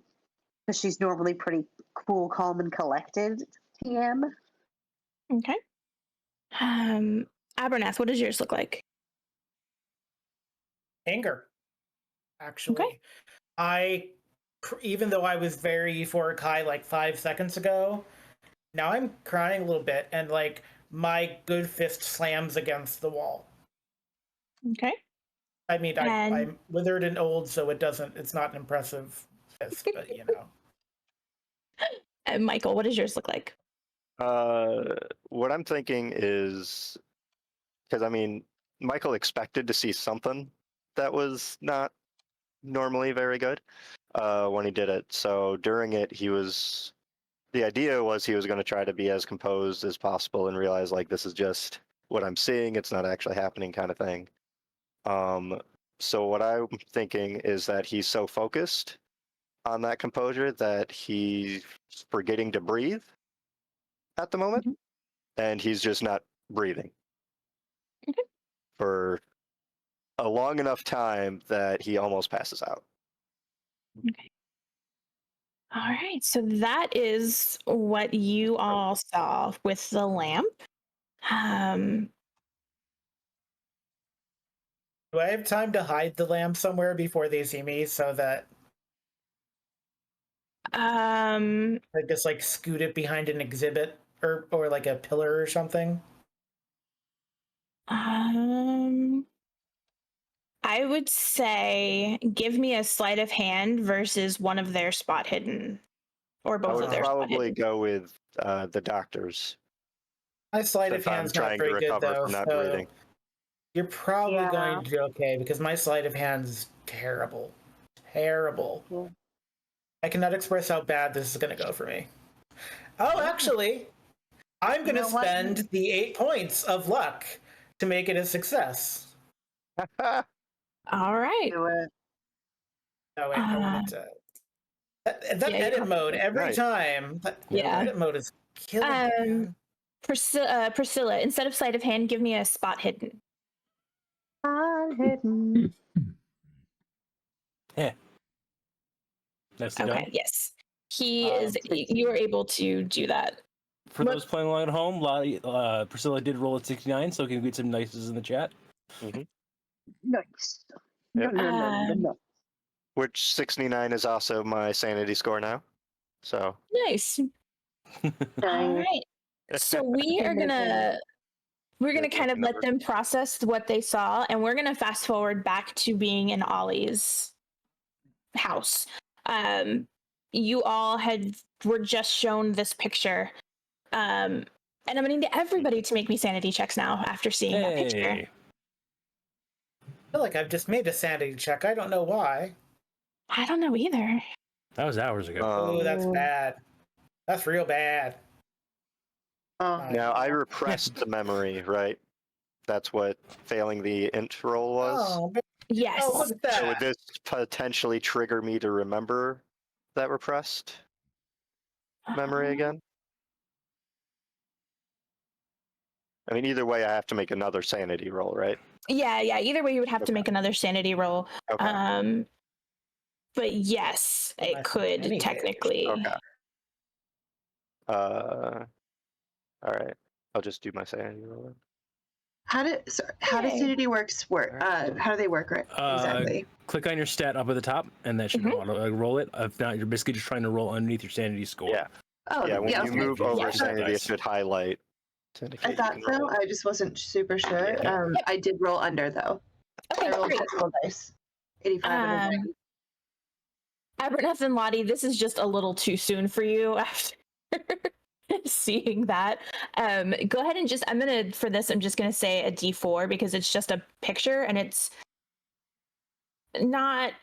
Because she's normally pretty cool, calm, and collected. TM. Okay. Abernath, what does yours look like? Anger, actually. Even though I was very euphoric high like 5 seconds ago, now I'm crying a little bit, and like my good fist slams against the wall. Okay. I mean, And- I'm withered and old, so it's not an impressive fist, but you know. And Michael, what does yours look like? What I'm thinking is, because I mean, Michael expected to see something that was not normally very good when he did it. So during it, the idea was he was going to try to be as composed as possible and realize like this is just what I'm seeing. It's not actually happening, kind of thing. So what I'm thinking is that he's so focused on that composure that he's forgetting to breathe at the moment, and he's just not breathing for a long enough time that he almost passes out. Okay. All right. So that is what you all saw with the lamp. Do I have time to hide the lamp somewhere before they see me, so that I just like scoot it behind an exhibit or like a pillar or something? I would say give me a sleight of hand versus one of their spot hidden, or I both would of their spot probably hidden. go with the doctors. My sleight of Since I'm hand's not trying to very good recover though, from not so breathing. you're probably Yeah. going to do okay because my sleight of hand is terrible. Terrible. Yeah. I cannot express how bad this is going to go for me. Oh, actually, I'm going to know what? spend the 8 points of luck to make it a success. All right. Do it. Oh, wait, I wanted to. That yeah, you edit have- mode every Right. time. That Yeah. edit mode is killing me, man. Priscilla, instead of sleight of hand, give me a spot hidden. Hidden. Yeah. That's the Okay. done. Yes. You were able to do that. For those playing along at home, Lottie, Priscilla did roll at 69, so can we get some nices in the chat? Nice. Yep. No. Which 69 is also my sanity score now. So Nice. All right. So we're gonna kind of let them process what they saw, and we're gonna fast forward back to being in Ollie's house. You all were just shown this picture, and I'm gonna need everybody to make me sanity checks now after seeing that picture. Hey. I feel like I've just made a sanity check. I don't know why. I don't know either. That was hours ago. Oh, that's bad. That's real bad. Now I repressed the memory, right? That's what failing the int roll was. Oh, Yes. oh, look at So would that. this potentially trigger me to remember that repressed memory again? I mean, either way, I have to make another sanity roll, right? Yeah. Either way, you would have to Okay. make another sanity roll. Okay. But yes, it Unless could anything. technically. Okay. All right. I'll just do my sanity roll then. How does sanity work? How do they work right exactly? Click on your stat up at the top, and that should roll it. If not, you're basically just trying to roll underneath your sanity score. Yeah. Oh, Yeah, when you okay. move over Yeah, sanity, it should highlight. To indicate I you thought can so. roll. I just wasn't super sure. Yeah. I did roll under though. Okay, I rolled great. technical dice. 85 and a 90. Abernath and Lottie, this is just a little too soon for you after seeing that. Go ahead and I'm just gonna say a D4 because it's just a picture and it's not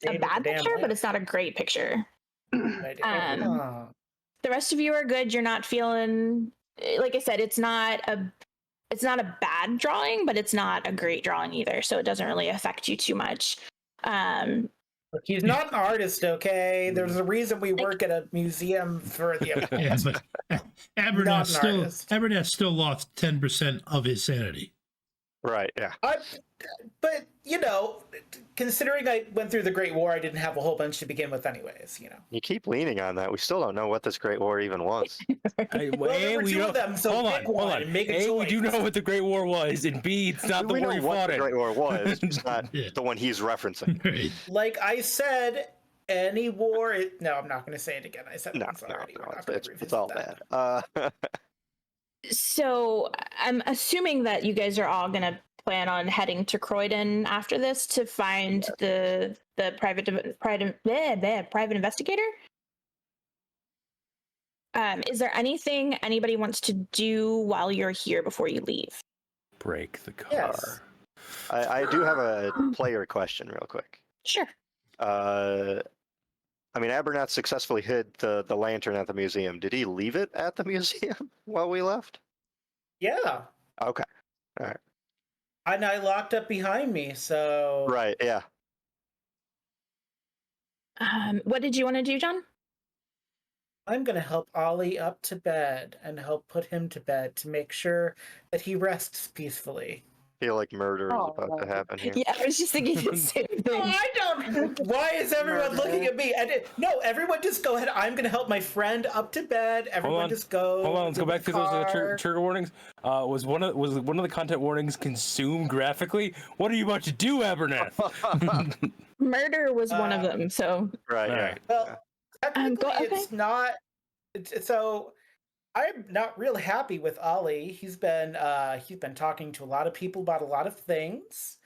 a bad picture, but it's not a great picture. The rest of you are good. You're not feeling, like I said, it's not a bad drawing, but it's not a great drawing either. So it doesn't really affect you too much. Look, he's not an artist, okay? There's a reason we work at a museum for the. Yeah, but Abernath still lost 10% of his sanity. Right. Yeah. But considering I went through the Great War, I didn't have a whole bunch to begin with, anyways. You keep leaning on that. We still don't know what this Great War even was. There were two of them, so pick one and make a choice. We do know what the Great War was, and B, it's not the war you fought in. The Great War was. It's not the one he's referencing. Right. Like I said, any war. No, I'm not going to say it again. I said it once already. It's all bad. So I'm assuming that you guys are all gonna plan on heading to Croydon after this to find the private investigator. Is there anything anybody wants to do while you're here before you leave? Break the car. Yes. I do have a player question real quick. Sure. I mean, Abernath successfully hid the lantern at the museum. Did he leave it at the museum while we left? Yeah. Okay. All right. And I locked up behind me, so. Right. Yeah. What did you want to do, John? I'm going to help Ollie up to bed and help put him to bed to make sure that he rests peacefully. I feel like murder is about to happen here. Yeah, I was just thinking the same thing. No, I don't. Why is everyone looking at me? No, everyone just go ahead. I'm going to help my friend up to bed. Everyone just go. Hold on, let's go back to those trigger warnings. Was one of the content warnings consumed graphically? What are you about to do, Abernath? Murder was one of them, so. Right. Well, technically, it's not. So I'm not real happy with Ollie. He's been talking to a lot of people about a lot of things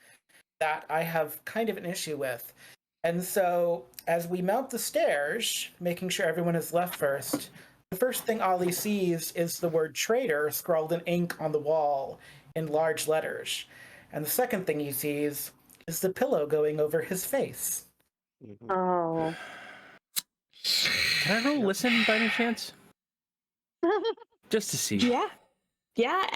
that I have kind of an issue with. And so as we mount the stairs, making sure everyone is left first, the first thing Ollie sees is the word traitor scrawled in ink on the wall in large letters. And the second thing he sees is the pillow going over his face. Mm-hmm. Oh. Can I roll listen by any chance? Just to see. Yeah.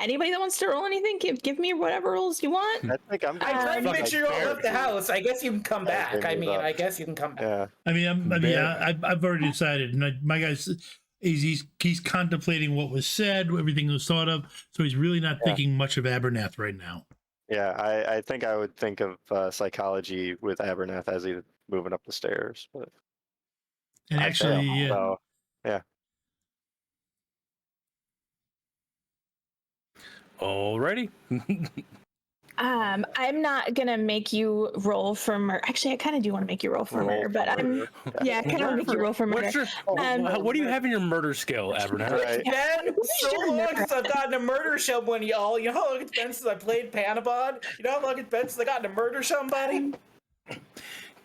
Anybody that wants to roll anything, give me whatever rolls you want. I think I'm. I tried to make sure you all Barrett. left the house. I guess you can come back. I guess you can come back. Yeah. I've already decided. And my guy's he's contemplating what was said, everything was thought of. So he's really not thinking much of Abernath right now. Yeah, I think I would think of psychology with Abernath as he's moving up the stairs. But And actually, so, yeah. Alrighty. I'm not gonna make you roll for murder. Actually, I kind of do want to make you roll for murder, but I kind of want to make you roll for murder. What do you have in your murder skill, Abernath? Right. It's been so long since I've gotten a murder show, y'all. You know how long it's been since I played Panabon? You know how long it's been since I got to murder somebody?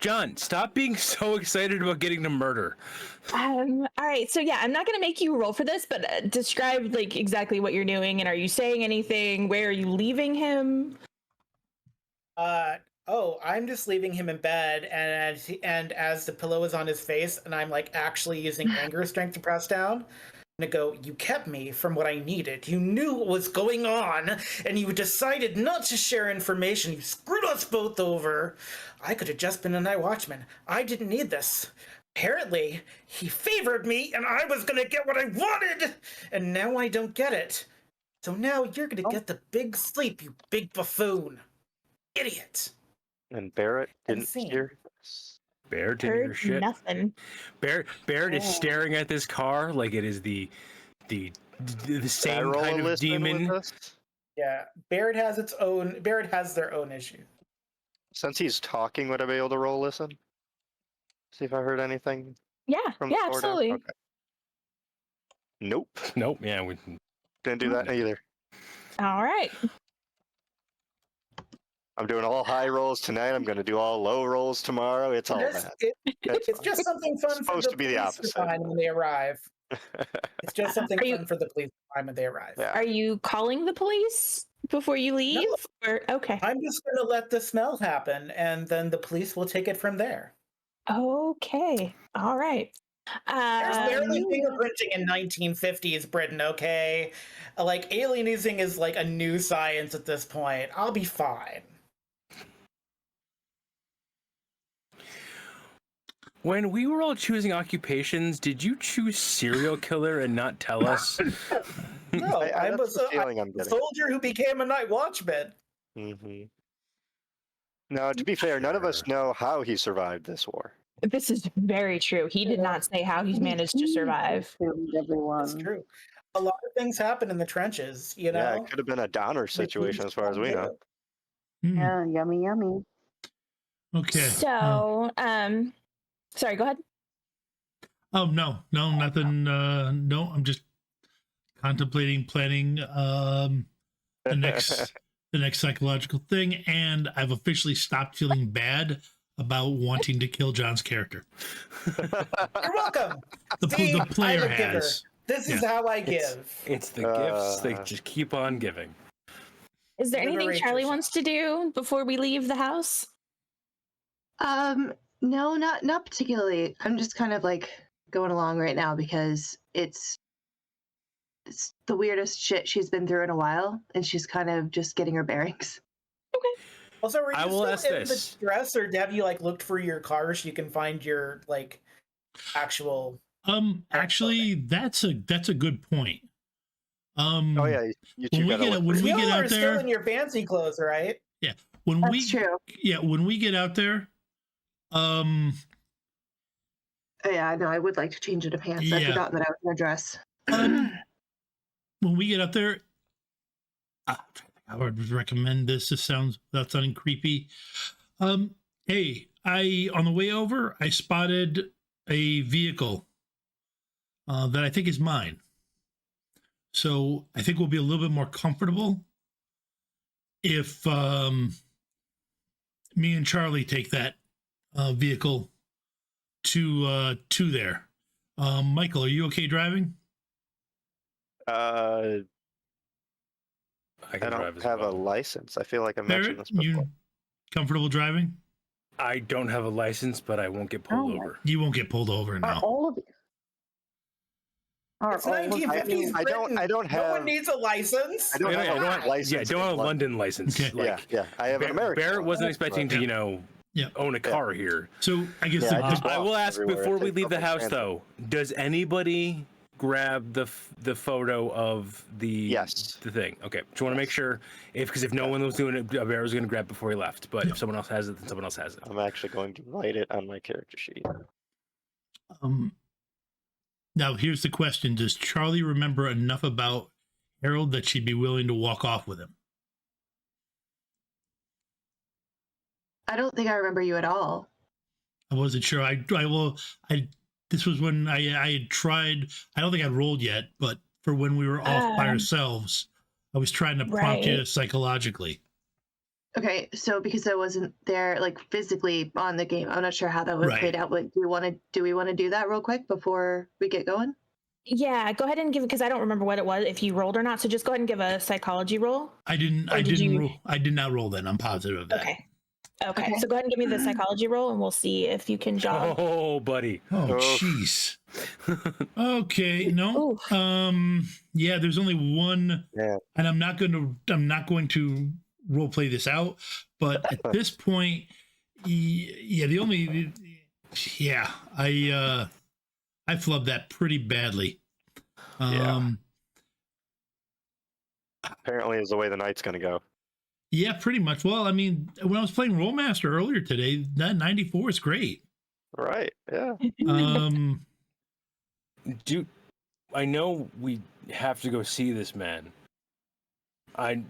John, stop being so excited about getting to murder. All right, so yeah, I'm not gonna make you roll for this, but describe like exactly what you're doing, and are you saying anything? Where are you leaving him? I'm just leaving him in bed, and as the pillow is on his face, and I'm like actually using anger strength to press down. To go, you kept me from what I needed. You knew what was going on, and you decided not to share information. You screwed us both over. I could have just been a night watchman. I didn't need this. Apparently, he favored me, and I was going to get what I wanted, and now I don't get it. So now you're going to get the big sleep, you big buffoon. Idiot. And Barrett didn't Insane. hear. Barrett didn't hear shit. Nothing. Barrett is staring at this car like it is the the Can I same roll kind a of list in with demon. this? Yeah, Barrett has their own issue. Since he's talking, would I be able to roll listen? See if I heard anything Yeah, from yeah, the floor down? absolutely. Okay. Nope. Nope. Yeah, we Didn't do that either. All right. I'm doing all high rolls tonight. I'm going to do all low rolls tomorrow. It's all Just- bad. it's fine. just something fun for supposed the to be the police to opposite. find when they arrive. It's just something Are you- fun for the police to find when they arrive. Yeah. Are you calling the police before you leave? Or okay. I'm just going to let the smell happen, and then the police will take it from there. Okay. All right. There's barely Um, fingerprinting in 1950s Britain, okay? Like, alienism is like a new science at this point. I'll be fine. When we were all choosing occupations, did you choose serial killer and not tell us? No, I'm that's the feeling I'm a getting. soldier who became a night watchman. Mm-hmm. No, to be fair, none of us know how he survived this war. this is very true. He did not say how he's managed to survive. Killed everyone. That's true. A lot of things happen in the trenches, you know? Yeah, it could have been a Donner situation as far as we know. Hmm, Yeah, yummy, yummy. okay. So, sorry, go ahead. Oh no, nothing. No, I'm just contemplating planning the next psychological thing, and I've officially stopped feeling bad about wanting to kill John's character. You're welcome. The See, player I'm a giver. has. This is how I give. It's the gifts. They just keep on giving. Is there anything Liberate Charlie yourself. wants to do before we leave the house? No, not particularly. I'm just kind of like going along right now because it's the weirdest shit she's been through in a while, and she's kind of just getting her bearings. Also, were you I will still ask in this. the dress, or have you like looked for your car so you can find your like actual? Actually, that's a good point. Oh yeah, you two when we gotta get look. when we You get are out still there, in your fancy clothes, right? when we That's true. when we get out there, Oh, yeah, I know. I would like to change it to pants. I Yeah. forgot that I was in a dress. when we get out there, I would recommend this. This sounds without sounding creepy. Hey, on the way over, I spotted a vehicle that I think is mine. So I think we'll be a little bit more comfortable if me and Charlie take that vehicle to there. Michael, are you okay driving? I I can drive don't as have a well. license. I feel like I mentioned Barrett, this before. you comfortable driving? I don't have a license, but I won't get pulled Oh. over. You won't get pulled over Are now. all of you? Are It's all of 1950s. I don't Britain. No have- one needs a license. I don't Yeah, have I a don't have- license. Yeah, I don't have a in London license. Okay. Yeah, yeah. I have an American. Barrett wasn't one, expecting but- to, own a car here. So I guess Yeah, I the, just- I will ask everywhere. before It's we like leave the public house, transit. though. Does anybody grab the photo of the Yes. the thing? Okay, just want to make sure because if no one was doing it, Barrett was going to grab it before he left. But if someone else has it, then someone else has it. I'm actually going to write it on my character sheet. now here's the question: does Charlie remember enough about Harold that she'd be willing to walk off with him? I don't think I remember you at all. I wasn't sure. This was when I had tried. I don't think I'd rolled yet, but for when we were off by ourselves, I was trying to prompt you Right. psychologically. Okay, so because I wasn't there, like physically on the game, I'm not sure how that would Right. played out. But do we want to do that real quick before we get going? Yeah, go ahead and give because I don't remember what it was if you rolled or not. So just go ahead and give a psychology roll. I didn't. Or I did didn't. you- Roll, I did not roll. Then I'm positive of that. Okay. Okay. Okay. So go ahead and give me the psychology roll, and we'll see if you can jog. Oh, buddy. Oh, Oh. jeez. Okay. No. Ooh. Yeah. There's only one, Yeah. and I'm not going to role play this out. But at this point, yeah, I flubbed that pretty badly. Yeah. Apparently, is the way the night's going to go. Yeah, pretty much. Well, I mean, when I was playing Rollmaster earlier today, that 94 is great. Right. Yeah. Um, Do I know we have to go see this man.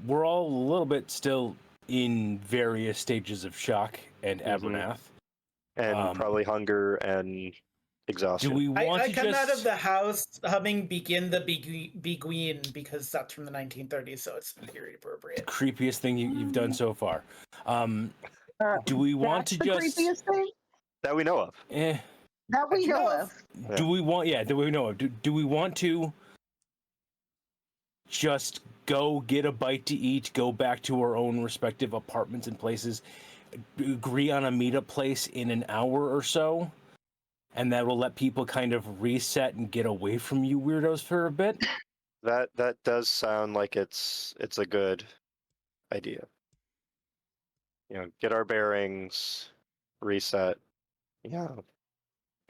We're all a little bit still in various stages of shock and Abernath. And probably hunger and exhaustion. Do we want I to come just... out of the house humming "Begin the Beguine" because that's from the 1930s, so it's period appropriate. Creepiest thing you've done so far. Do we want to That's just... the creepiest thing That we know of. that we know of. Do we want... Yeah, do we know of? Do we want to just go get a bite to eat, go back to our own respective apartments and places, agree on a meetup place in an hour or so, and that will let people kind of reset and get away from you weirdos for a bit? That does sound like it's a good idea. Get our bearings, reset. Yeah.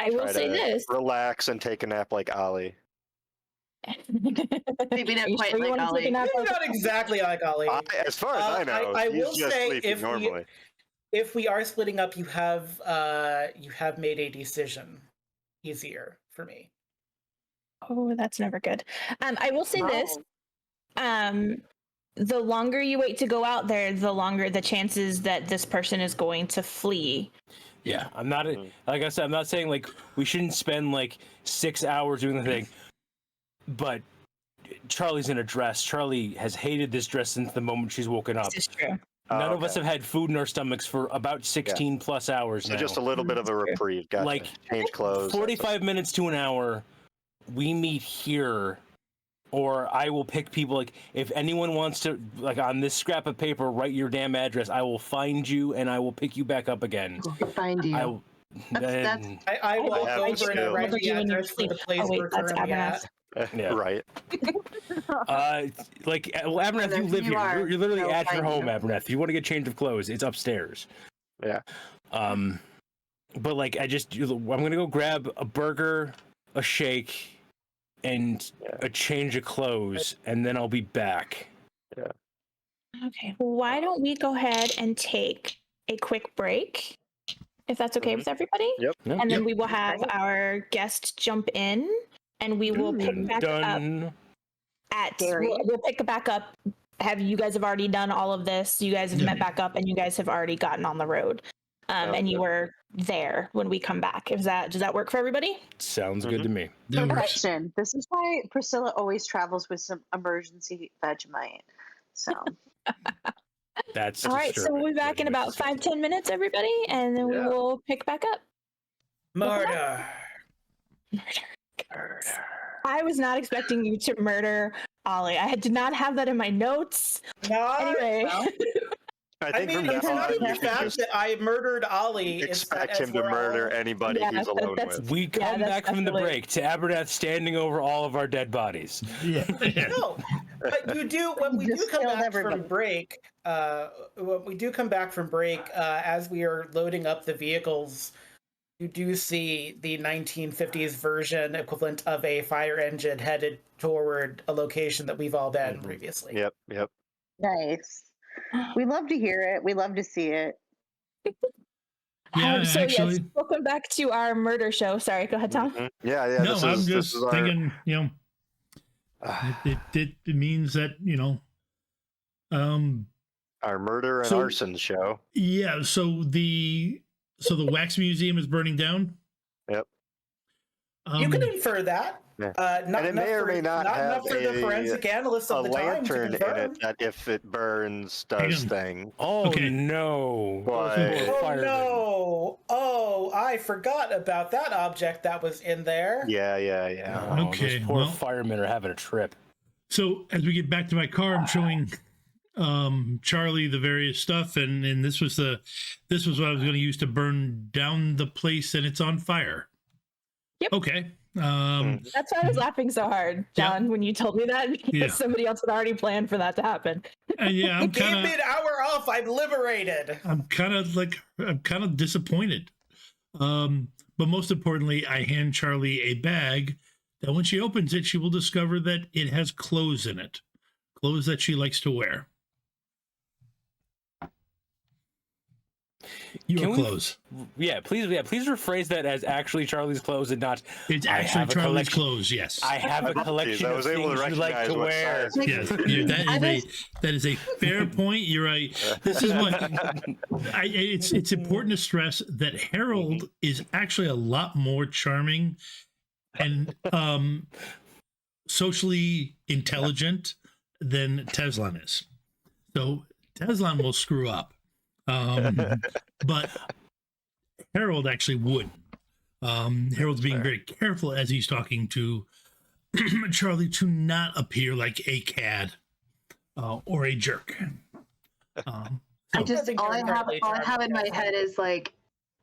I will say this. Relax and take a nap like Ollie. Maybe not Are you quite sure you like wanna take a Ollie. nap You're not exactly like Ollie. As far as I know, I he's will just say sleeping normally. if we are splitting up, you have made a decision easier for me. Oh, that's never good. I will say this. The longer you wait to go out there, the longer the chances that this person is going to flee. Yeah, I'm not... Like I said, I'm not saying, like, we shouldn't spend, like, 6 hours doing the thing, but Charlie's in a dress. Charlie has hated this dress since the moment she's woken up. This is true. None of us have had food in our stomachs for about 16 plus hours So now. just a little bit of a reprieve. Gotcha. Like, change clothes. 45 minutes to an hour, we meet here, or I will pick people. Like, if anyone wants to, like, on this scrap of paper, write your damn address, I will find you and I will pick you back up again. We'll find you. I walk have over and to. write the You when you address for sleep. the place Oh, wait, we're that's currently Abernath. at. Yeah. Right. Abernath, you live You here. are. You're literally They'll at your find home, you. Abernath. If you want to get change of clothes, it's upstairs. Yeah. But like, I'm gonna go grab a burger, a shake, and a change of clothes, and then I'll be back. Yeah. Okay. Why don't we go ahead and take a quick break, if that's okay with everybody? Yep. And then we will have our guest jump in, and we will pick back up at. We'll pick back up. You guys have already done all of this. You guys have met back up, and you guys have already gotten on the road. And you were there when we come back. Does that work for everybody? Sounds good to me. That works. Question. This is why Priscilla always travels with some emergency Vegemite. So That's all right. So we'll be back in about 5-10 minutes, everybody, and then we will pick back up. Murder. I was not expecting you to murder Ollie. I did not have that in my notes. No, Anyway. I think from it's now not on, even you the can fact just that I murdered Ollie. expect him to murder anybody Yeah, he's alone that's- with. We come that's back from the definitely- break to Abernath standing over all of our dead bodies. Yeah. No, but you do when we do Just come killed back everybody. from break. When we do come back from break, as we are loading up the vehicles, you do see the 1950s version equivalent of a fire engine headed toward a location that we've all been previously. Yep. nice. We love to hear it. We love to see it. Yeah, So actually, yes, welcome back to our murder show. Sorry, go ahead, Tom. Mhm. Yeah. no, This I'm is, just this is thinking, it means that, our murder and So- arson show. yeah, so the wax museum is burning down. Yep. You can infer that. Yeah. Not And it may enough or may not have enough for the a- forensic analysts A of the time to lantern in confirm. it that, if it burns, Hang does on. thing. Oh Okay. no! Why? Those poor Oh firemen. no! Oh, I forgot about that object that was in there. Yeah. Oh, Okay, those poor well- firemen are having a trip. So as we get back to my car, I'm showing Charlie the various stuff, and this was what I was going to use to burn down the place, and it's on fire. Yep. Okay. That's why I was laughing so hard, John, when you told me that, because Yeah. somebody else had already planned for that to happen. And yeah, I'm Keep kind it hour off. I'm liberated. of disappointed. But most importantly, I hand Charlie a bag that when she opens it, she will discover that it has clothes in it, clothes that she likes to wear. Your clothes. Please rephrase that as actually Charlie's clothes and not. It's actually Charlie's clothes. Yes. I have a collection of things you like to wear. Yes, that is a fair point. You're right. This is what it's important to stress that Harold is actually a lot more charming and socially intelligent than Teslan is. So Teslan will screw up. But Harold actually wouldn't. Harold's being very careful as he's talking to Charlie to not appear like a cad or a jerk. all I have in my head is like,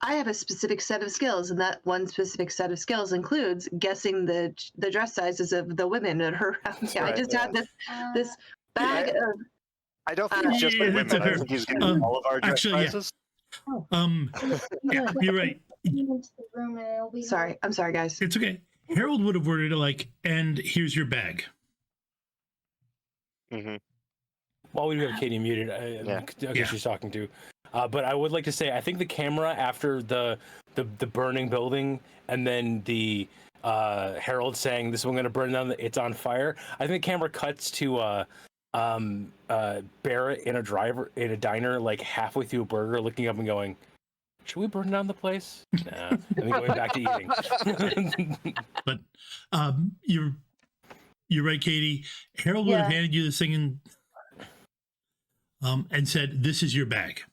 I have a specific set of skills, and that one specific set of skills includes guessing the dress sizes of the women that are around here. I just have this bag of. I don't think it's just the women. I think he's getting all of our dress sizes. Yeah, you're right. Sorry, I'm sorry, guys. It's okay. Harold would have worded it like, "And here's your bag." Mm-hmm. While we have Katie muted, she's talking to. But I would like to say, I think the camera after the burning building and then the Harold saying, "This one going to burn down. It's on fire." I think the camera cuts to Barrett in a diner, like halfway through a burger, looking up and going, "Should we burn down the place?" Nah. And then going back to eating. But you're right, Katie. Harold would have handed you this thing and said, "This is your bag,"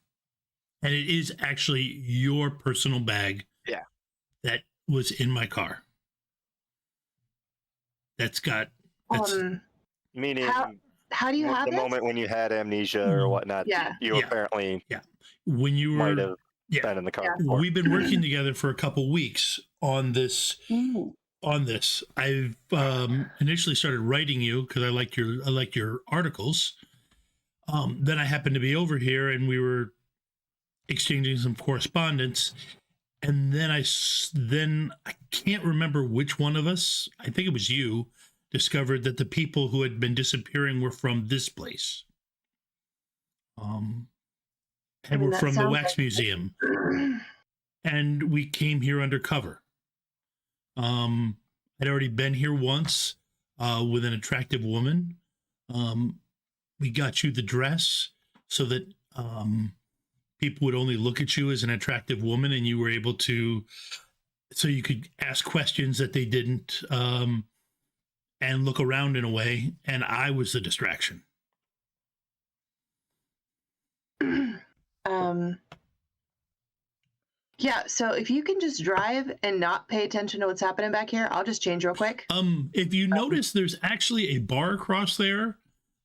and it is actually your personal bag. Yeah, that was in my car. Meaning. How do you have the this? moment when you had amnesia or whatnot? You apparently when you might have been in the car. Before. We've been working together for a couple weeks on this. I've initially started writing you because I like your articles. Then I happened to be over here and we were exchanging some correspondence, and then I can't remember which one of us. I think it was you. Discovered that the people who had been disappearing were from this place, and were from the wax museum, and we came here undercover. I'd already been here once with an attractive woman. We got you the dress so that people would only look at you as an attractive woman, and you were able to, so you could ask questions that they didn't. And look around in a way, and I was the distraction. Yeah, so if you can just drive and not pay attention to what's happening back here, I'll just change real quick. If you notice, there's actually a bar across there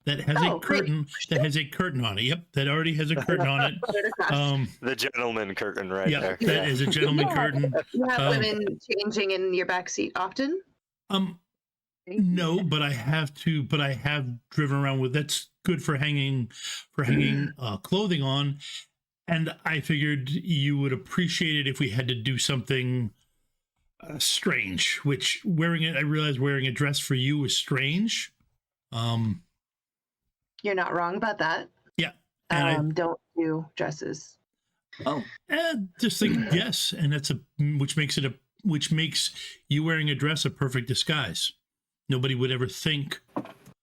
that has a curtain has a curtain on it. Yep, that already has a curtain on it. The gentleman curtain right there. That is a gentleman curtain. You have women changing in your backseat often? No, but I have driven around with, that's good for hanging clothing on. And I figured you would appreciate it if we had to do something strange, which I realized wearing a dress for you was strange. You're not wrong about that. Yeah. Don't do dresses. Oh, just think, yes. And which makes you wearing a dress a perfect disguise. Nobody would ever think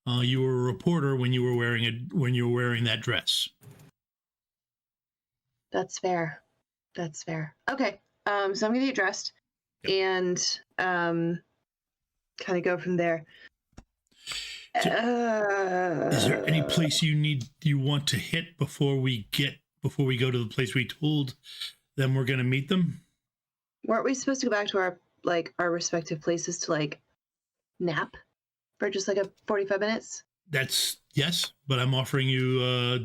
you were a reporter when you were wearing that dress. That's fair. Okay. So I'm gonna get dressed and kind of go from there. Is there any place you want to hit before we go to the place we told them we're gonna meet them? Weren't we supposed to go back to our respective places to nap for just a 45 minutes? Yes, but I'm offering you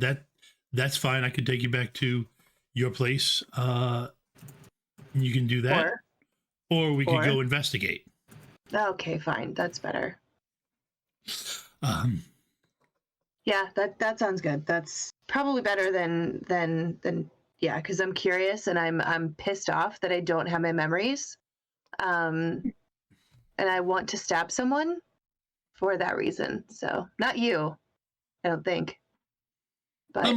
that's fine. I could take you back to your place. You can do that, or we could go investigate. Okay, fine. That's better. Yeah, that sounds good. That's probably better than yeah, because I'm curious and I'm pissed off that I don't have my memories. And I want to stab someone for that reason. So not you, I don't think. But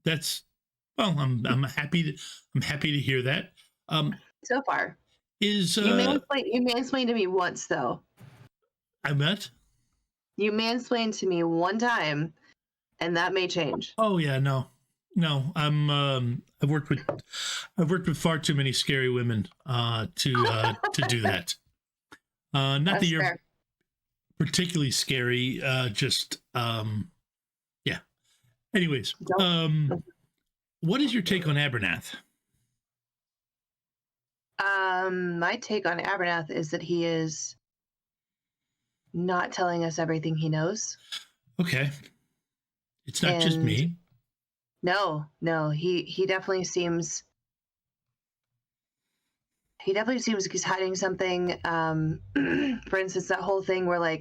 that's Well, I'm happy to hear that. So far, Is you mansplained to me once though. I met? You mansplained to me one time, and that may change. Oh yeah, no. I've worked with far too many scary women to do that. Not That's that you're fair. particularly scary. Yeah. Anyways, what is your take on Abernath? My take on Abernath is that he is not telling us everything he knows. Okay, it's not just me. No, he definitely seems. He definitely seems like he's hiding something. For instance, that whole thing where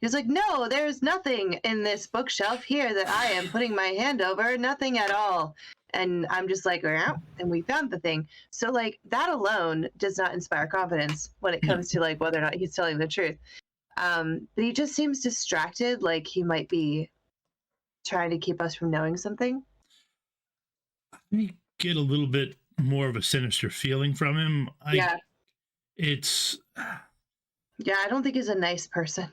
he's like, no, there's nothing in this bookshelf here that I am putting my hand over, nothing at all. And I'm just like, oh, and we found the thing. So that alone does not inspire confidence when it comes to whether or not he's telling the truth. But he just seems distracted, like he might be trying to keep us from knowing something. I get a little bit more of a sinister feeling from him. Yeah, I don't think he's a nice person.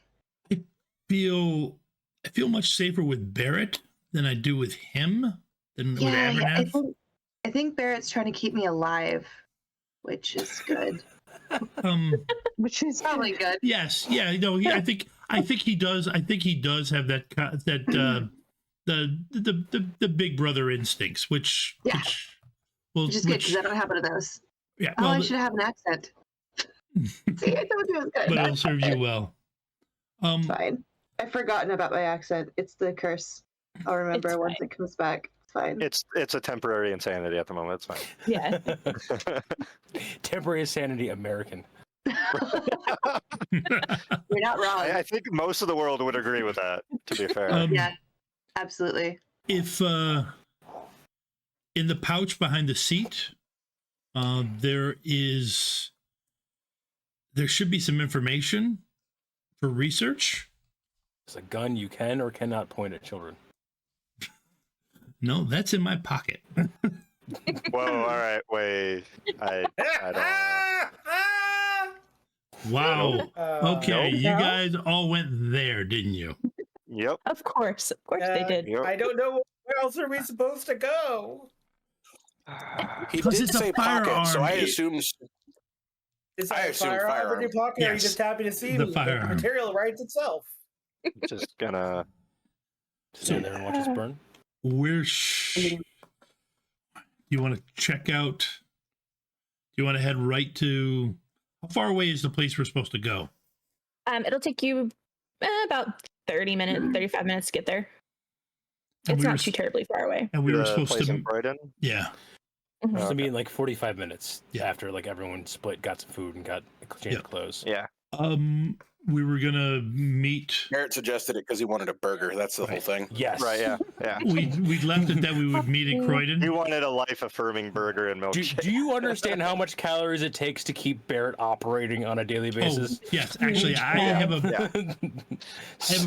I feel much safer with Barrett than I do with him than with Abernath. I think Barrett's trying to keep me alive, which is good. Which is Probably good. Yes, yeah, no, I think he does. I think he does have that the big brother instincts, which Yeah. Well, Which is good because I don't have one of those. Yeah, Oh, well, I should have an accent. See, I told you it was good. but it'll serve you well. Fine. I've forgotten about my accent. It's the curse. I'll remember It's once fine. it comes back. It's fine. It's a temporary insanity at the moment. It's fine. Yeah. Temporary insanity American. You're not wrong. I think most of the world would agree with that. To be fair. Yeah, absolutely. If in the pouch behind the seat, there should be some information for research. It's a gun you can or cannot point at children. No, that's in my pocket. Whoa! All right, wait. I don't. Wow. Okay, Nope. you guys all went there, didn't you? Yep. Of course they did. Yep. I don't know where else are we supposed to go. He Because did it's a say pocket, so I firearm. assumed. Is I that a assume firearm in your pocket, or are you Yes. just happy to see The me? firearm. The material writes itself. Just gonna. Sit there and watch us burn. You want to check out? Do you want to head right to? How far away is the place we're supposed to go? It'll take you about 35 minutes to get there. And It's we not were too terribly far away. And we were the supposed place in to. Brighton. Yeah. Mhm. So I mean, like 45 minutes after everyone split, got some food, and got a change of clothes. Yeah. We were gonna meet. Barrett suggested it because he wanted a burger. That's the whole thing. Yes. Right. Yeah. Yeah. We left it that we would meet at He Croydon. wanted a life-affirming burger and Do milkshake. you understand how much calories it takes to keep Barrett operating on a daily basis? Oh, yes, actually, I have a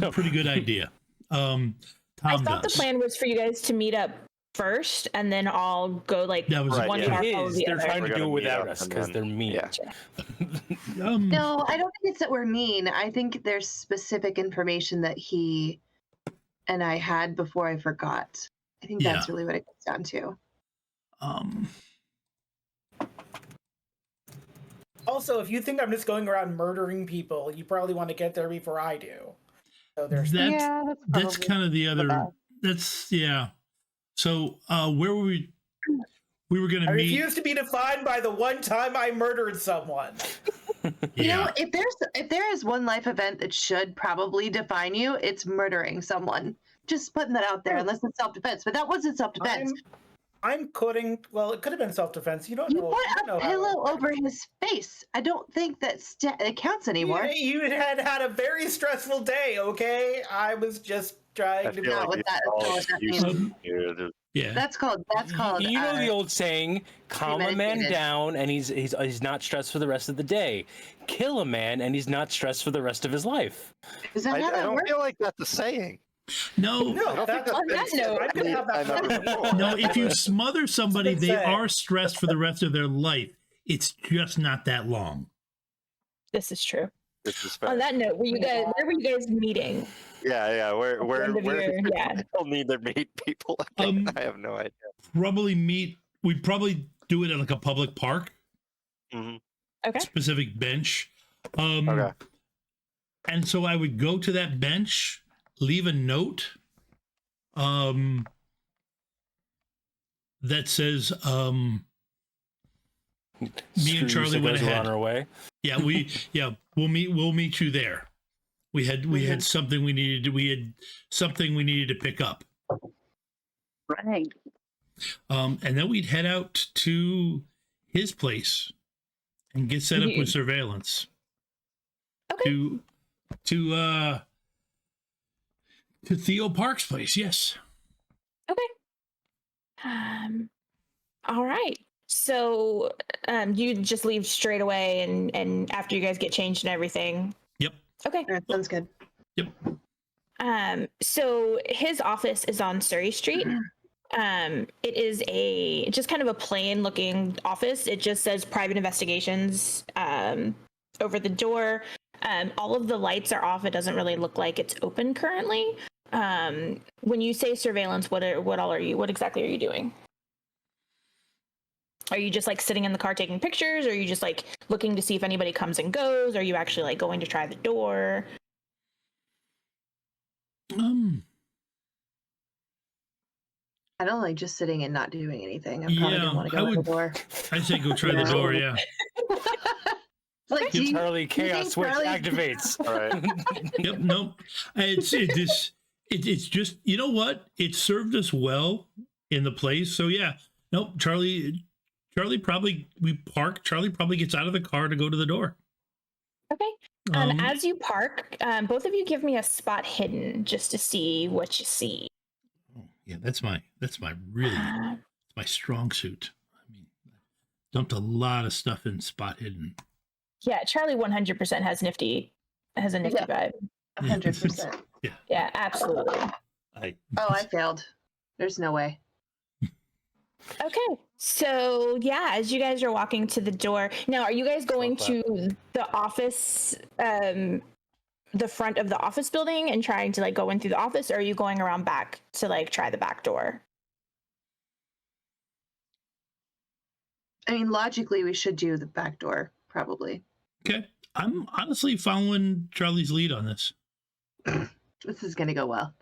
Yeah. pretty good idea. Tom I thought does. the plan was for you guys to meet up first, and then all go That was Right, one yeah. car It follow is. the They're other. trying We're to do gonna it meet without up us and because then- they're mean. yeah. No, I don't think it's that we're mean. I think there's specific information that he and I had before I forgot. I think that's Yeah. really what it comes down to. Also, if you think I'm just going around murdering people, you probably want to get there before I do. So there's That's kind of the other. That's yeah. So where were we? We were going I to meet. refuse to be defined by the one time I murdered someone. You know, Yeah. if there is one life event that should probably define you, it's murdering someone. Just putting that out there, unless it's self-defense. But that wasn't self-defense. I'm quitting. Well, it could have been self-defense. You don't You know. put you don't know a how it pillow works. over his face. I don't think that it counts anymore. You had a very stressful day. Okay, I was just trying I to. feel not like what these that- are all not what that excuses means. here. Yeah. That's called. You know the old saying, calm a man Premeditated. down and he's not stressed for the rest of the day. Kill a man and he's not stressed for the rest of his life. Is that how I that don't works? feel like that's a saying. No, No, I don't think that's on that note, I'm gonna have that I know conversation. before. no. If you smother somebody, That's what they I'm saying. are stressed for the rest of their life. It's just not that long. This is true. This is fair. On that note, where were you guys meeting? Yeah. Where end of your- yeah. people need to meet people? I have no idea. We'd probably do it at like a public park, Okay. specific bench. Okay. And so I would go to that bench, leave a note that says me and Charlie went ahead. On our way. Yeah, we'll meet you there. We had something we needed to pick up. Right. And then we'd head out to his place and get set up with surveillance. Okay. To Theo Park's place, yes. Okay. All right. So you just leave straight away and after you guys get changed and everything. Yep. Okay. All right, sounds good. Yep. So his office is on Surrey Street. It is just kind of a plain looking office. It just says private investigations over the door. All of the lights are off. It doesn't really look like it's open currently. When you say surveillance, what exactly are you doing? Are you just like sitting in the car taking pictures? Or are you just like looking to see if anybody comes and goes? Are you actually like going to try the door? I don't like just sitting and not doing anything. I'm probably gonna want to go to the door. I'd say go try the door, yeah. Like, do you- Charlie, do you chaos think switch Charlie- activates. All right. Yep, no. It's just, you know what? It served us well in the place. So yeah. Nope, Charlie probably gets out of the car to go to the door. Okay. As you park, both of you give me a spot hidden just to see what you see. Yeah, that's my my strong suit. I mean, dumped a lot of stuff in spot hidden. Yeah, Charlie 100% has a nifty vibe. 100%. Yeah, absolutely. I failed. There's no way. Okay, so yeah, as you guys are walking to the door, now are you guys going to the office, the front of the office building and trying to like go in through the office, or are you going around back to like try the back door? I mean, logically, we should do the back door, probably. Okay. I'm honestly following Charlie's lead on this. This is gonna go well.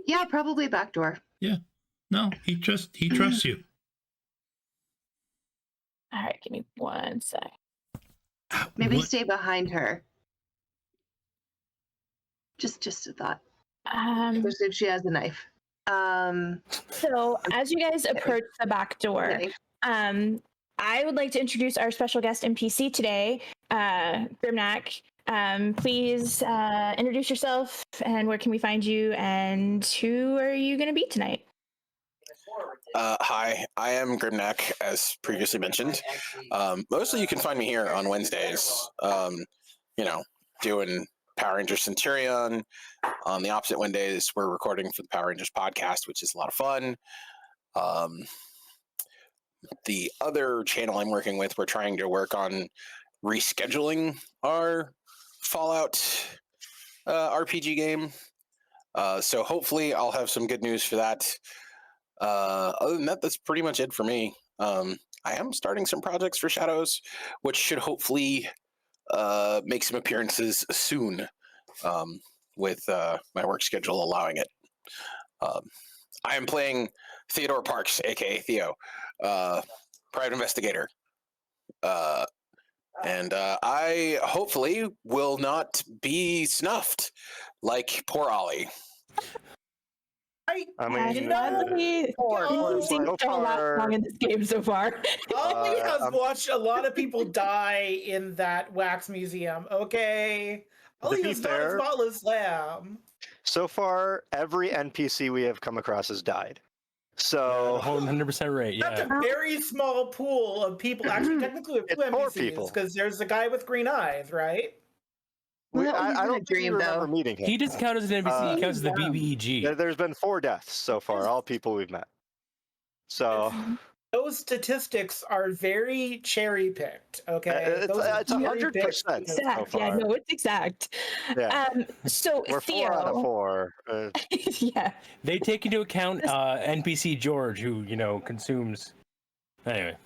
Yeah, probably back door. Yeah. No, he trusts you. All right, give me 1 sec. Maybe What- stay behind her. Just a thought. Especially if she has a knife. So as you guys approach the back door, Okay. I would like to introduce our special guest NPC today, Grimnack. Please introduce yourself and where can we find you and who are you going to be tonight? Hi, I am Grimnack, as previously mentioned. Mostly you can find me here on Wednesdays, doing Power Rangers Centurion. On the opposite Wednesdays, we're recording for the Power Rangers podcast, which is a lot of fun. The other channel I'm working with, we're trying to work on rescheduling our Fallout RPG game. So hopefully I'll have some good news for that. Other than that, that's pretty much it for me. I am starting some projects for Shadows, which should hopefully make some appearances soon, with my work schedule allowing it. I am playing Theodore Parks, aka Theo, private investigator. And I hopefully will not be snuffed like poor Ollie. I mean, so long in this game so far. Ollie has watched a lot of people die in that wax museum. Okay, Ollie be is not a fair- spotless lamb. so far, every NPC we have come across has died. So 100% right. That's Yeah. a very small pool of people. Actually, technically, a few It's more NPCs people. because there's a guy with green eyes, right? Well, that was I in a don't think you dream, remember though. meeting him. He doesn't count as an NPC. He counts as the BBEG. There's been 4 deaths so far, all people we've met. So Those statistics are very cherry picked. Okay, it's Those are 100% so Exact. Yeah, far. no, it's exact. Yeah. So We're Theo. 4 out of 4. Yeah. They take into account NPC George, who consumes. Anyway,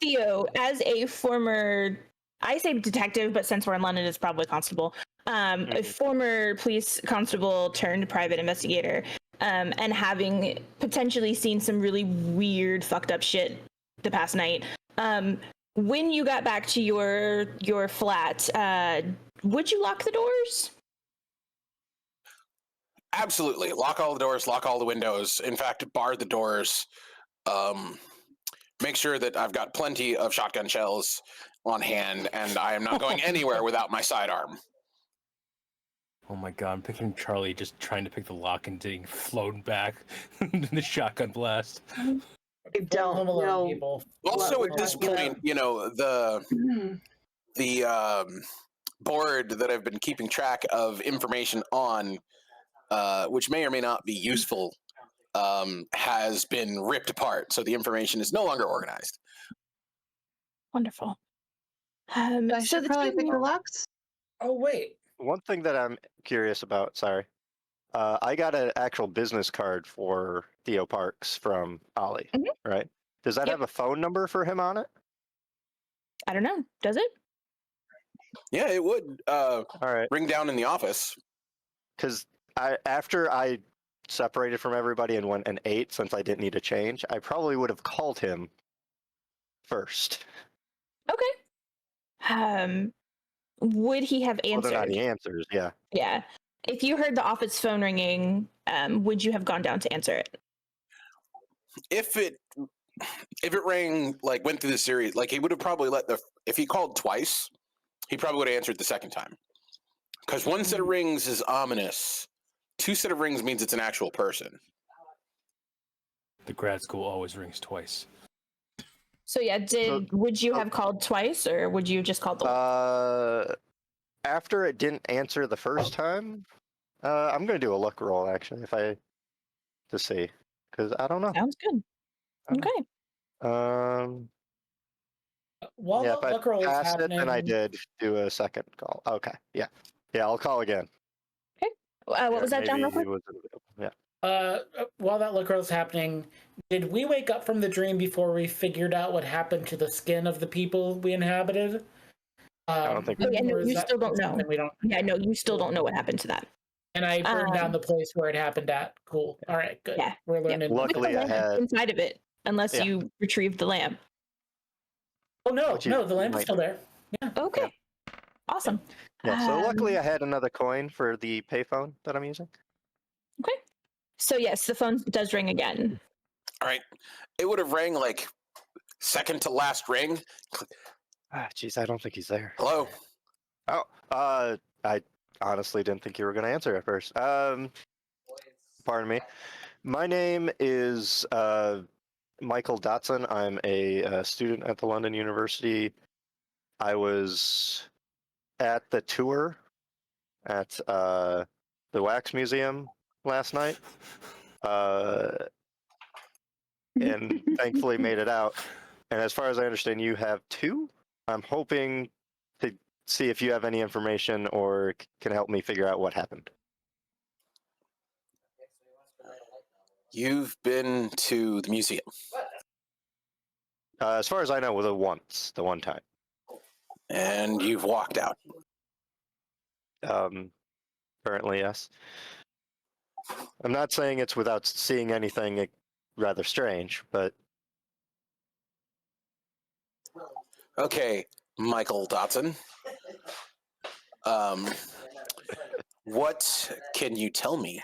Theo, as a former, I say detective, but since we're in London, it's probably constable. A former police constable turned private investigator, and having potentially seen some really weird, fucked up shit the past night. When you got back to your flat, would you lock the doors? Absolutely. Lock all the doors, lock all the windows. In fact, bar the doors. Make sure that I've got plenty of shotgun shells on hand, and I am not going anywhere without my sidearm. oh my god, I'm picturing Charlie just trying to pick the lock and getting flown back in the shotgun blast. I Home don't Alone know. people. Also, What at this we're point, the board that I've been keeping track of information on, which may or may not be useful, has been ripped apart. So the information is no longer organized. Wonderful. I So should the probably two pick of the you- locks. Oh wait, One thing that I'm curious about, sorry. I got an actual business card for Theo Parks from Ollie, Mhm. right? Does that Yep. have a phone number for him on it? I don't know. Does it? Yeah, it would All right. ring down in the office. Because after I separated from everybody and went and ate, since I didn't need a change, I probably would have called him first. Okay. Would he have Whether or not answered? he answers, yeah. Yeah. If you heard the office phone ringing, would you have gone down to answer it? If it rang, like went through the series, like he would have probably if he called twice, he probably would have answered the second time. Because one set of rings is ominous. 2 set of rings means it's an actual person. The grad school always rings twice. So yeah, would you have called twice, or would you just call the? After it didn't answer the first time, I'm gonna do a luck roll actually, to see, because I don't know. Sounds good. Okay. while Yeah, the if I luck roll is passed it, happening, then I did do a second call. Okay, yeah, I'll call again. What was that, John? Real Maybe quick? he wasn't available. Yeah. While that luck roll is happening, did we wake up from the dream before we figured out what happened to the skin of the people we inhabited? I don't think. Oh, yeah, no, or is you that still don't know. something We don't. Yeah, no, you still don't know what happened to that. And I burned down the place where it happened at. Cool. All right, good. Yeah, We're yeah. learning. Luckily, With I the lamp had. inside of it, unless Yeah. you retrieved the lamp. Oh no, Which you no, the lamp is might- still there. Okay. Awesome. Yeah. So luckily, Um, I had another coin for the payphone that I'm using. Okay. So yes, the phone does ring again. All right. It would have rang like second to last ring. Jeez, I don't think he's there. Hello. Oh, I honestly didn't think you were going to answer at first. Pardon me. My name is Michael Dotson. I'm a student at the London University. I was at the tour at the Wax Museum last night, and thankfully made it out. And as far as I understand, you have 2. I'm hoping to see if you have any information or can help me figure out what happened. You've been to the museum. As far as I know, the one time. And you've walked out. Currently, yes. I'm not saying it's without seeing anything rather strange, but Okay, Michael Dotson. What can you tell me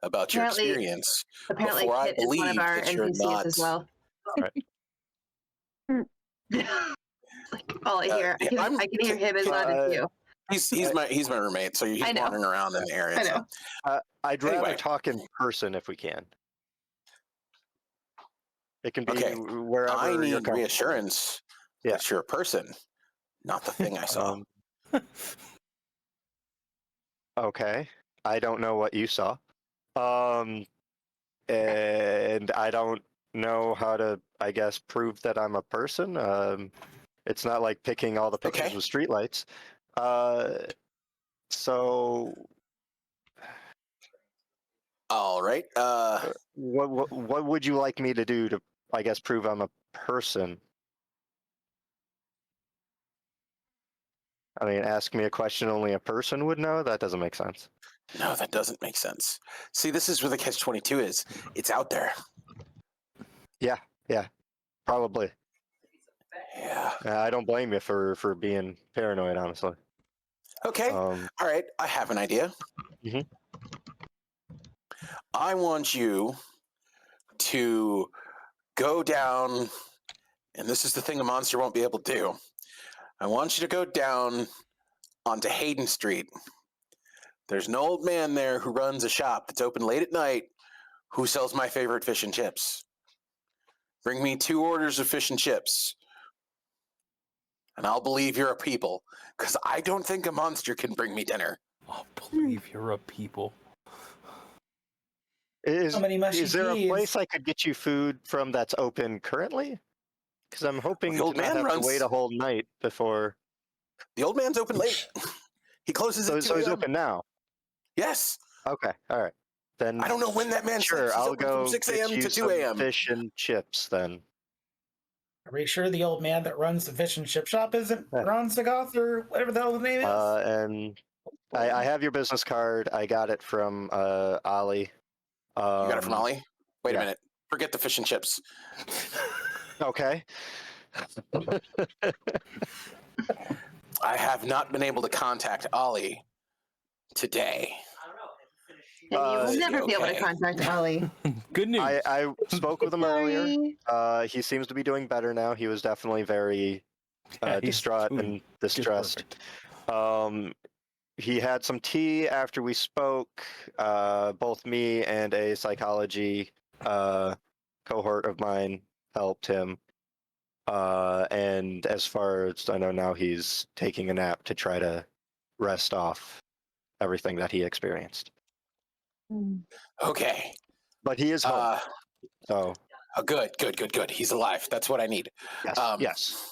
about your Apparently- experience Apparently, before I Kit is one believe of our that you're NPCs not? as well. Right. Like all I hear, yeah, I can hear him as loud as you. He's my roommate, so he's I know. wandering around in the area. I know. I'd rather Anyway. talk in person if we can. It can be Okay, wherever I you're need comfortable. reassurance Yeah. that you're a person, not the thing I saw. Okay. I don't know what you saw. And I don't know how to, I guess, prove that I'm a person. It's not like picking all the pictures Okay. with streetlights. So All right. what would you like me to do to, I guess, prove I'm a person? I mean, ask me a question only a person would know? That doesn't make sense. No, that doesn't make sense. See, this is where the catch-22 is. It's out there. Yeah, probably. Yeah. I don't blame you for being paranoid, honestly. Okay. All right. I have an idea. Mhm. I want you to go down, and this is the thing a monster won't be able to do. I want you to go down onto Hayden Street. There's an old man there who runs a shop that's open late at night who sells my favorite fish and chips. Bring me 2 orders of fish and chips, and I'll believe you're a people, because I don't think a monster can bring me dinner. I'll believe you're a people. Is How many mushy is there a peas? place I could get you food from that's open currently? Because I'm hoping The to old not man have runs- to wait a whole night before. The old man's open late. He closes at 2 So he's a.m. open now. Yes. Okay, all right. Then I don't know when that man sure, sleeps. He's I'll open go from 6 get a.m. you to 2 some a.m. fish and chips then. Are we sure the old man that runs the fish and chip shop isn't Ron Zagoth or whatever the hell his name is? And I have your business card. I got it from Ollie. You got it from Ollie? Wait yeah. a minute. Forget the fish and chips. Okay. I have not been able to contact Ollie today. And you will never be able to okay. contact Ollie. Good news. I spoke with him earlier. Sorry. He seems to be doing better now. He was definitely very Yeah, he's distraught doing and distressed. perfect. He had some tea after we spoke. Both me and a psychology cohort of mine helped him. And as far as I know now, he's taking a nap to try to rest off everything that he experienced. Okay. But he is home. So Oh, good. He's alive. That's what I need. yes, yes.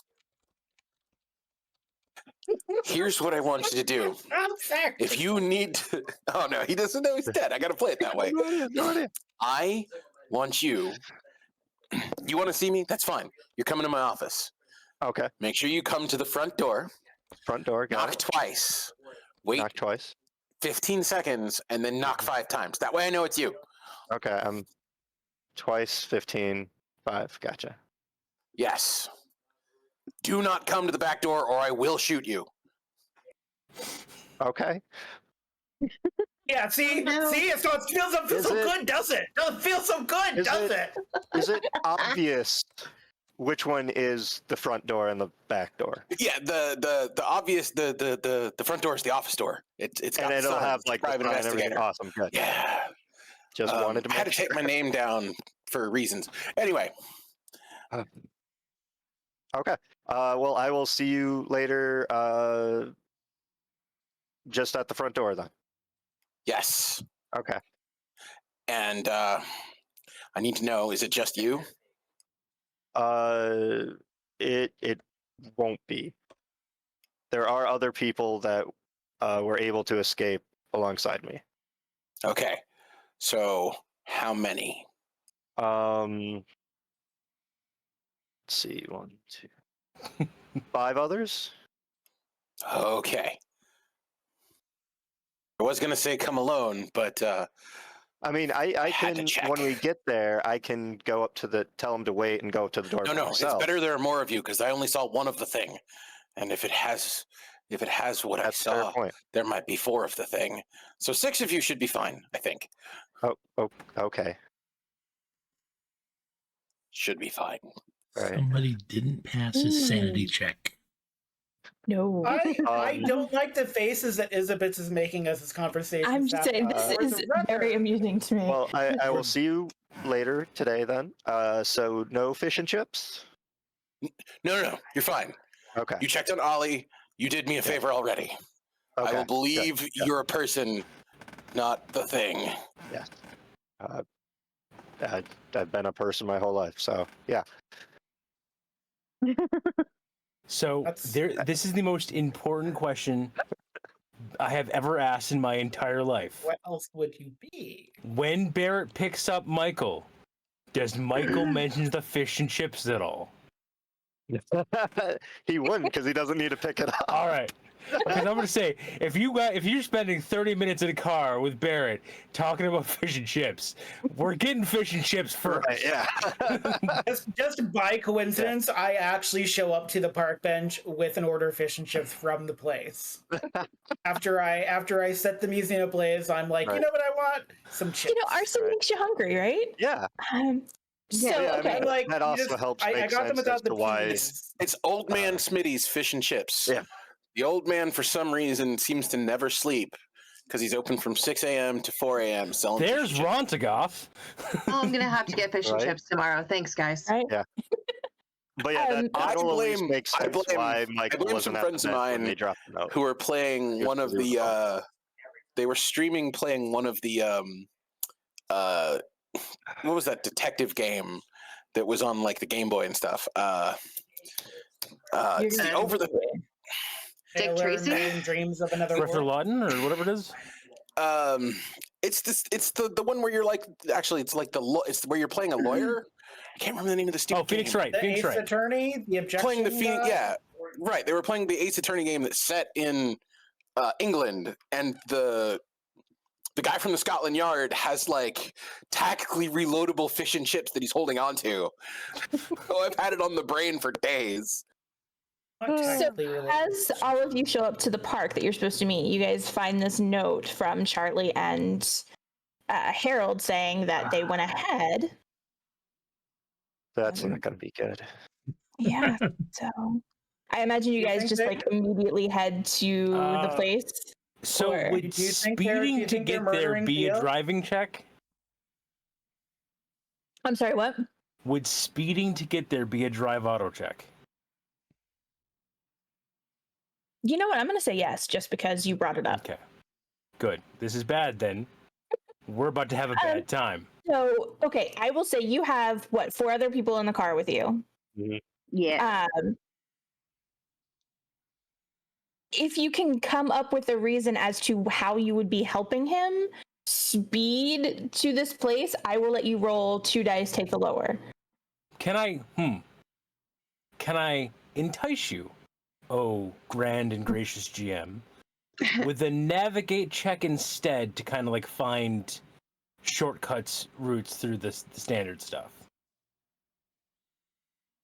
Here's what I want you to do. If you need to... Oh, no, he doesn't know he's dead. I got to play it that way. No idea. I want you... You want to see me? That's fine. You're coming to my office. Okay. Make sure you come to the front door. Front door. Got Knock it. twice. Wait Knock twice. 15 seconds, and then knock 5 times. That way I know it's you. Okay. Twice 15. 5. Gotcha. Yes. Do not come to the back door, or I will shoot you. Okay. Yeah, see, No. see, it feels Is so it- good, does it? Doesn't feel so good, Is does it- it? Is it obvious which one is the front door and the back door? Yeah, the obvious the front door is the office door. It's got And the it'll sign, have it's like the private sign and everything. investigator. Awesome. Good. Yeah. Just wanted to I had make to take sure. my name down for reasons. Anyway, Okay. Well, I will see you later. Just at the front door then. yes. Okay. And I need to know, is it just you? It won't be. There are other people that were able to escape alongside me. Okay. So how many? Let's see, 1, 2, 5 others. Okay. I was gonna say come alone, but I mean, I had to can check. when we get there, I can go up to tell them to wait and go up to the door. no, by it's myself. better there are more of you because I only saw one of the thing, and if it has what That's I a fair saw, point. there might be 4 of the thing. So 6 of you should be fine. I think Oh, okay. should be fine. Right. Somebody didn't pass his sanity check. No. I don't like the faces that Isabitz is making as this conversation. I'm just saying, this is very amusing to me. Well, I will see you later today then. So no fish and chips? No, you're fine. Okay. You checked on Ollie. You did me a favor already. I will Okay, believe good. you're a person, not the thing. Yes. I've been a person my whole life, so yeah. So this is the most important question I have ever asked in my entire life. What else would you be? When Barrett picks up Michael, does Michael mention the fish and chips at all? He wouldn't because he doesn't need to pick it up. All right. Because I'm gonna say, if you're spending 30 minutes in a car with Barrett talking about fish and chips, we're getting fish and chips first. Right, yeah. Just by coincidence, I actually show up to the park bench with an order of fish and chips from the place. After I set the museum ablaze, I'm like, Right. you know what I want? Some chips. Arson makes you hungry, right? Yeah. So Yeah, okay. I mean, like, that you also just- helps I make got them sense without as the to why. peas. It's old man Smitty's fish and chips. Yeah. The old man, for some reason, seems to never sleep because he's open from 6 a.m. to 4 a.m. selling. There's fish and chips. Rontagoff. Well, I'm gonna have to get fish and Right. chips tomorrow. Thanks, guys. Right? But yeah, that I will at least blame- make I sense blame- why I Michael blame wasn't some at the friends of event when mine they dropped the note. who were playing Good one for of you. the. They were playing one of the. What was that detective game that was on like the Game Boy and stuff? It's the over the. Dick Taylor Tracy? Maine dreams of another Griffith world. Lawton or whatever it is. It's the one where you're like it's like it's where you're playing a lawyer. I can't remember the name of the stupid Oh, Phoenix game. Wright. The Phoenix Ace Wright. Attorney, the objection. Playing the Phoenix, guy? yeah, right. They were playing the Ace Attorney game that's set in England, and the guy from the Scotland Yard has like tactically reloadable fish and chips that he's holding on to. So I've had it on the brain for days. Not So technically related. as all of you show up to the park that you're supposed to meet, you guys find this note from Charlie and Harold saying that they went ahead. That's not going to be good. Yeah. So I imagine you You guys think just they- like immediately head to the place. So Or- would Do you think they're- do speeding you to think they're get there murdering be a Theo? driving check? I'm sorry, what? Would speeding to get there be a drive auto check? You know what? I'm going to say yes, just because you brought it up. Okay. Good. This is bad then. We're about to have a bad time. So, okay, I will say you have, what, 4 other people in the car with you? Yeah. If you can come up with a reason as to how you would be helping him speed to this place, I will let you roll 2 dice, take the lower. Can I entice you, oh grand and gracious GM, with a navigate check instead to kind of like find shortcuts routes through the standard stuff?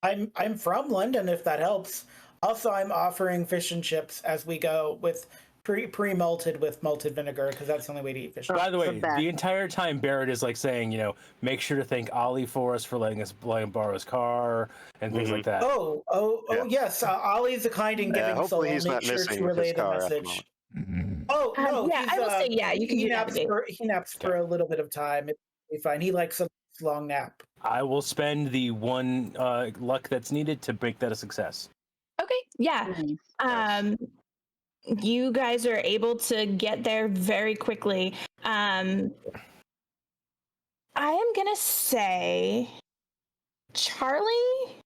I'm from London, if that helps. Also, I'm offering fish and chips as we go with pre-malted with malted vinegar because that's the only way to eat fish. By the way, so bad. the entire time Barrett is like saying, make sure to thank Ollie for us for letting him borrow his car and things like that. Oh, Yeah. yes. Ollie's a kind and giving soul. hopefully he's Make not sure missing to with his relay the car after message. Mhm. Oh no, yeah, I will say yeah. You can he do naps navigate. he naps for a little bit of time. It'll be fine. He likes a long nap. I will spend the one luck that's needed to make that a success. Okay, yeah. Nice. You guys are able to get there very quickly. I am gonna say Charlie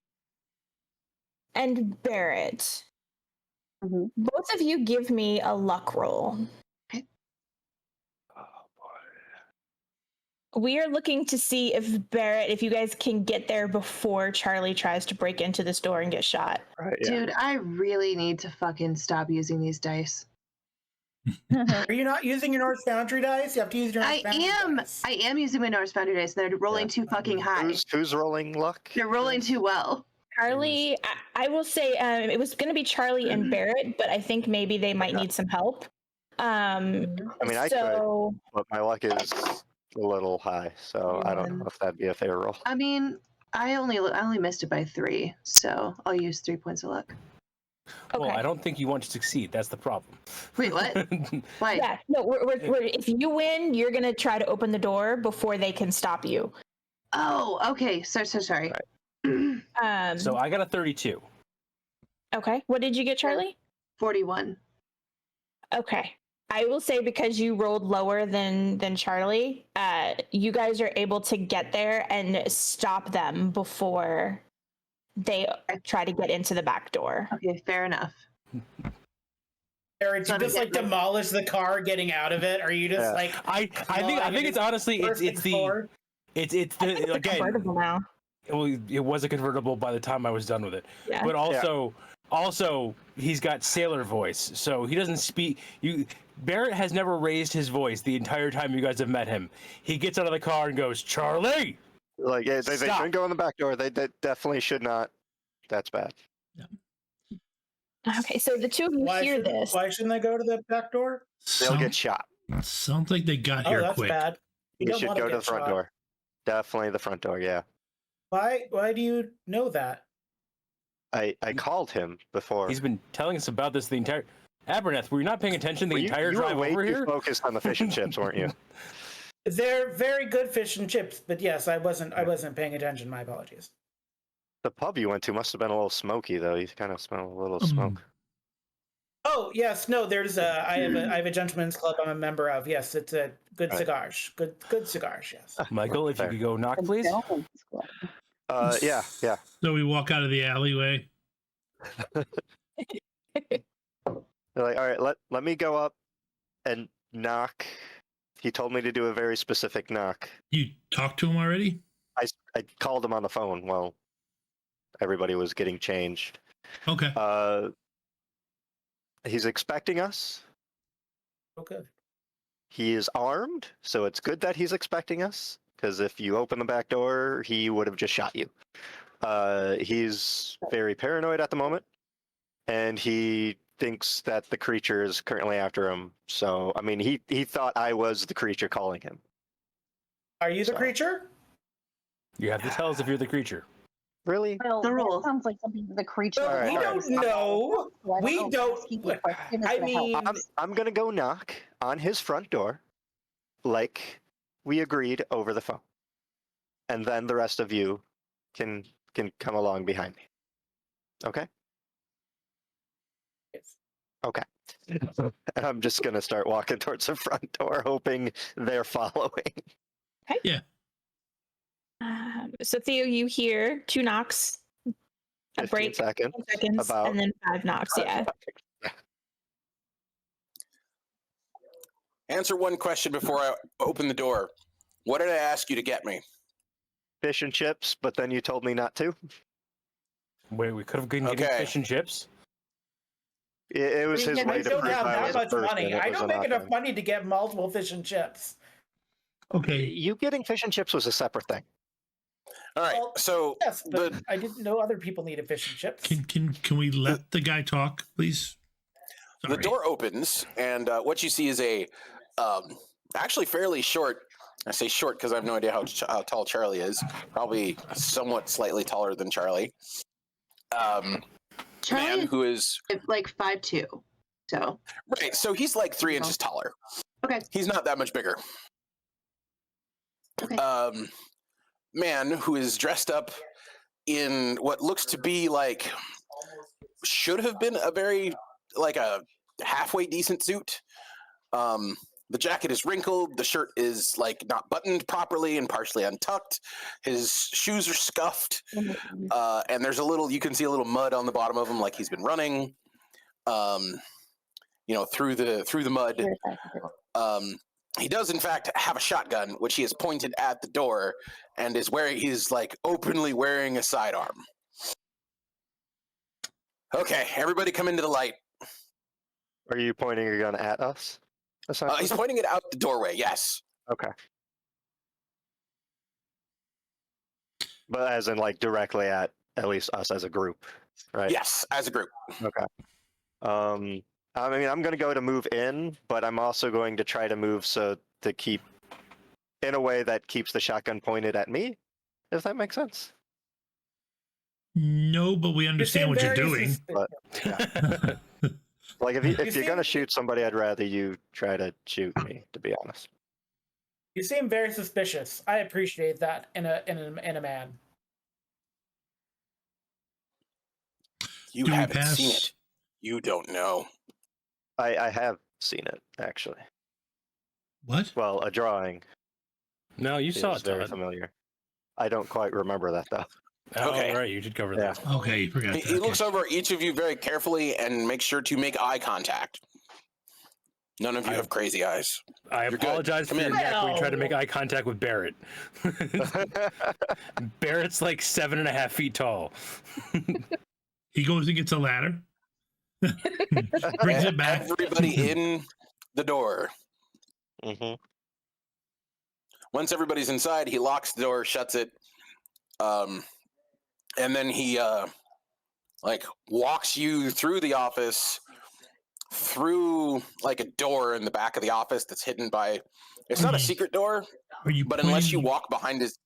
and Barrett. Mhm. Both of you give me a luck roll. We are looking to see if you guys can get there before Charlie tries to break into this door and get shot. Right, yeah. Dude, I really need to fucking stop using these dice. Are you not using your North Foundry dice? You have to use your North I Foundry am. dice. I am using my Norse Foundry dice. They're rolling too fucking high. Who's rolling luck? They're rolling too well. Charlie, I will say it was going to be Charlie and Barrett, but I think maybe they might need some help. I mean, I could, but my luck is a little high, so I don't know if that'd be a fair roll. I mean, I only missed it by 3, so I'll use 3 points of luck. Well, Okay. I don't think you want to succeed. That's the problem. Wait, what? Why? Yeah, no, we're, if you win, you're going to try to open the door before they can stop you. Oh, okay. So sorry. So I got a 32. Okay, what did you get, Charlie? 41. Okay. I will say because you rolled lower than Charlie, you guys are able to get there and stop them before they try to get into the back door. Okay, fair enough. Barrett, do you just like demolish the car getting out of it? Are you just like? I think it's honestly it's the again. Convertible now. It was a convertible by the time I was done with it. Yeah. But also he's got sailor voice, so he doesn't speak. Barrett has never raised his voice the entire time you guys have met him. He gets out of the car and goes, "Charlie!" Like they shouldn't go in the back door. They definitely should not. That's bad. Yeah. Okay, so the two of you hear this. Why shouldn't they go to the back door? They'll get shot. Sounds like they got Oh, here that's quick. bad. You should go to the front door. Definitely the front door. Yeah. Why do you know that? I called him before. He's been telling us about this the entire. Abernath, were you not paying attention the entire drive were over way too here? focused on the fish and chips, weren't you? They're very good fish and chips, but yes, I wasn't paying attention. My apologies. The pub you went to must have been a little smoky, though. You kind of smell a little smoke. Oh yes, no. There's I have a gentleman's club I'm a member of. Yes, it's a good cigars. Good cigars. Yes. Michael, if you could go knock, please. Yeah. So we walk out of the alleyway. They're like, all right, let me go up and knock. He told me to do a very specific knock. You talked to him already? I called him on the phone while everybody was getting changed. Okay. He's expecting us. Okay. He is armed, so it's good that he's expecting us, because if you open the back door, he would have just shot you. He's very paranoid at the moment, and he thinks that the creature is currently after him. So, I mean, he thought I was the creature calling him. Are you the creature? You have to tell us if you're the creature. Really? Well, The rule. that sounds like something the creature. But we don't know. We don't. I mean, I'm gonna go knock on his front door, like we agreed over the phone, and then the rest of you can come along behind me. Okay? Yes. Okay. And I'm just gonna start walking towards the front door, hoping they're following. Yeah. So Theo, you hear 2 knocks, a 15 break, seconds. 10 seconds, About. and then 5 knocks. Yeah. Answer one question before I open the door. What did I ask you to get me? Fish and chips, but then you told me not to. Wait, we could have been getting Okay. fish and chips. It was his I way to don't prove have I that was a much person. money. It I was don't an make enough offense. money to get multiple fish and chips. Okay. You getting fish and chips was a separate thing. All right, Well, so Yes, but the I didn't know other people needed fish and chips. Can we let the guy talk, please? the door opens, and what you see is a actually fairly short. I say short because I have no idea how tall Charlie is. Probably somewhat slightly taller than Charlie. Man Charlie who is is like 5'2". So right. So he's like 3 inches taller. okay. He's not that much bigger. Okay. Man who is dressed up in what looks to be like should have been a very like a halfway decent suit. The jacket is wrinkled, the shirt is like not buttoned properly and partially untucked. His shoes are scuffed, and there's you can see a little mud on the bottom of him, like he's been running, through the mud. He does in fact have a shotgun, which he has pointed at the door, and he's like openly wearing a sidearm. Okay, everybody come into the light. Are you pointing your gun at us? He's pointing it out the doorway, yes. Okay. But as in like directly at least us as a group, right? Yes, as a group. Okay. I mean, I'm going to go to move in, but I'm also going to try to move to keep in a way that keeps the shotgun pointed at me, if that makes sense. No, but we understand what you're doing. But, yeah. Like if you're going to shoot somebody, I'd rather you try to shoot me, to be honest. You seem very suspicious. I appreciate that in a man. You Do we haven't pass- seen it. You don't know. I have seen it actually. What? Well, a drawing No, you saw is it, very Todd. familiar. I don't quite remember that though. Oh, Okay. right. You did cover Yeah. that. Okay, you forgot that. He looks Okay. over at each of you very carefully and makes sure to make eye contact. None of you have crazy eyes. I You're good. apologize for Come your in. neck when you tried to Well. make eye contact with Barrett. Barrett's like 7.5 feet tall. He goes and gets a ladder. Brings it back. Everybody in the door. hmm Once everybody's inside, he locks the door, shuts it, and then he like walks you through the office, through like a door in the back of the office that's hidden by. It's not a secret door, Are you but unless you pointing- walk behind his.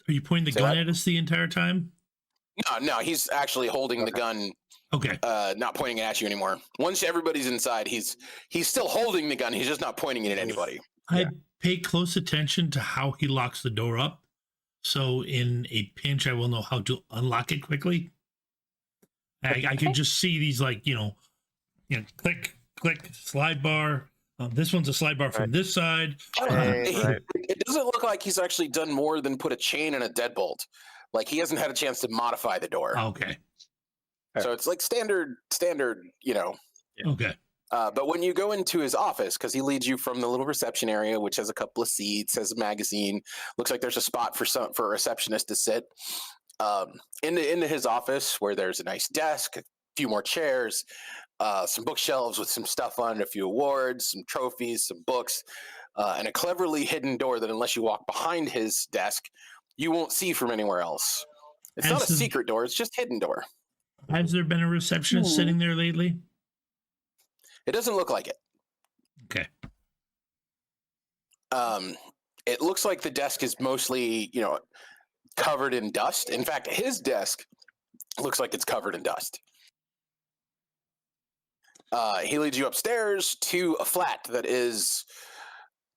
Are you pointing the Say gun what? at us the entire time? No, he's actually holding the gun, Okay. not pointing it at you anymore. Once everybody's inside, he's still holding the gun. He's just not pointing it at anybody. I pay close attention to how he locks the door up. So in a pinch, I will know how to unlock it quickly. I can just see these like, click, click, slide bar. This one's a slide bar from this side. Right. It doesn't look like he's actually done more than put a chain and a deadbolt. Like he hasn't had a chance to modify the door. Okay. So it's like standard, Okay. But when you go into his office, because he leads you from the little reception area, which has a couple of seats, has a magazine, looks like there's a spot for a receptionist to sit. Into his office, where there's a nice desk, a few more chairs, some bookshelves with some stuff on it, a few awards, some trophies, some books, and a cleverly hidden door that, unless you walk behind his desk, you won't see from anywhere else. It's not a secret door; it's just hidden door. Has there been a receptionist sitting there lately? It doesn't look like it. Okay. It looks like the desk is mostly, covered in dust. In fact, his desk looks like it's covered in dust. He leads you upstairs to a flat that is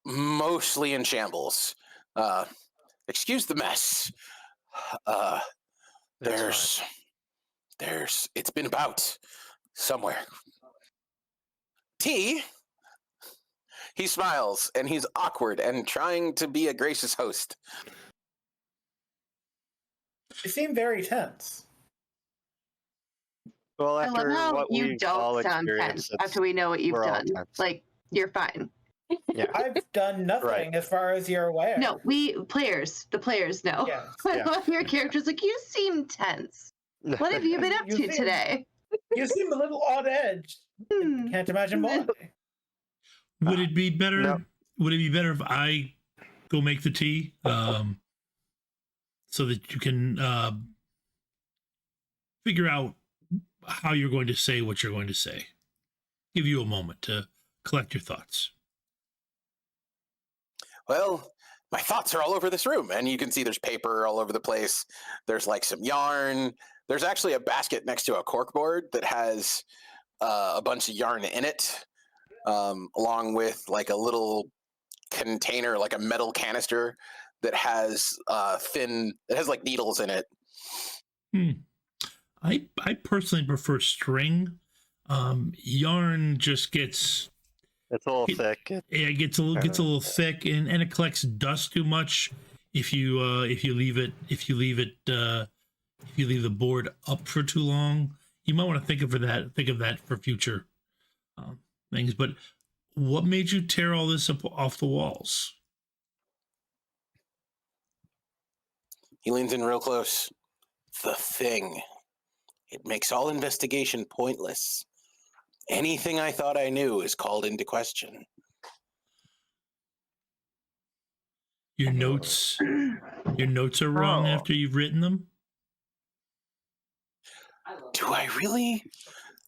mostly in shambles. Excuse the mess. It's been about somewhere. Tea? He smiles, and he's awkward and trying to be a gracious host. You seem very tense. Well, I love after how what you we've all don't sound experienced, tense after we know what you've we're all done. tense. Like, you're fine. Yeah. I've done nothing Right. as far as you're aware. No, the players know. Yes. Yeah. Your character's like, you seem tense. What have you been up You to seem- today? You seem a little odd-edged. Hmm. Can't imagine why. Would it be better? No. Would it be better if I go make the tea, so that you can figure out how you're going to say what you're going to say? Give you a moment to collect your thoughts. Well, my thoughts are all over this room, and you can see there's paper all over the place. There's like some yarn. There's actually a basket next to a corkboard that has a bunch of yarn in it, along with like a little container, like a metal canister that has like needles in it. I personally prefer string. Yarn just gets It's a little thick. it gets a little thick and it collects dust too much if you leave the board up for too long. You might want to think of that for future things. But what made you tear all this up off the walls? He leans in real close. The thing. It makes all investigation pointless. Anything I thought I knew is called into question. Your notes are wrong Oh. after you've written them. Do I really?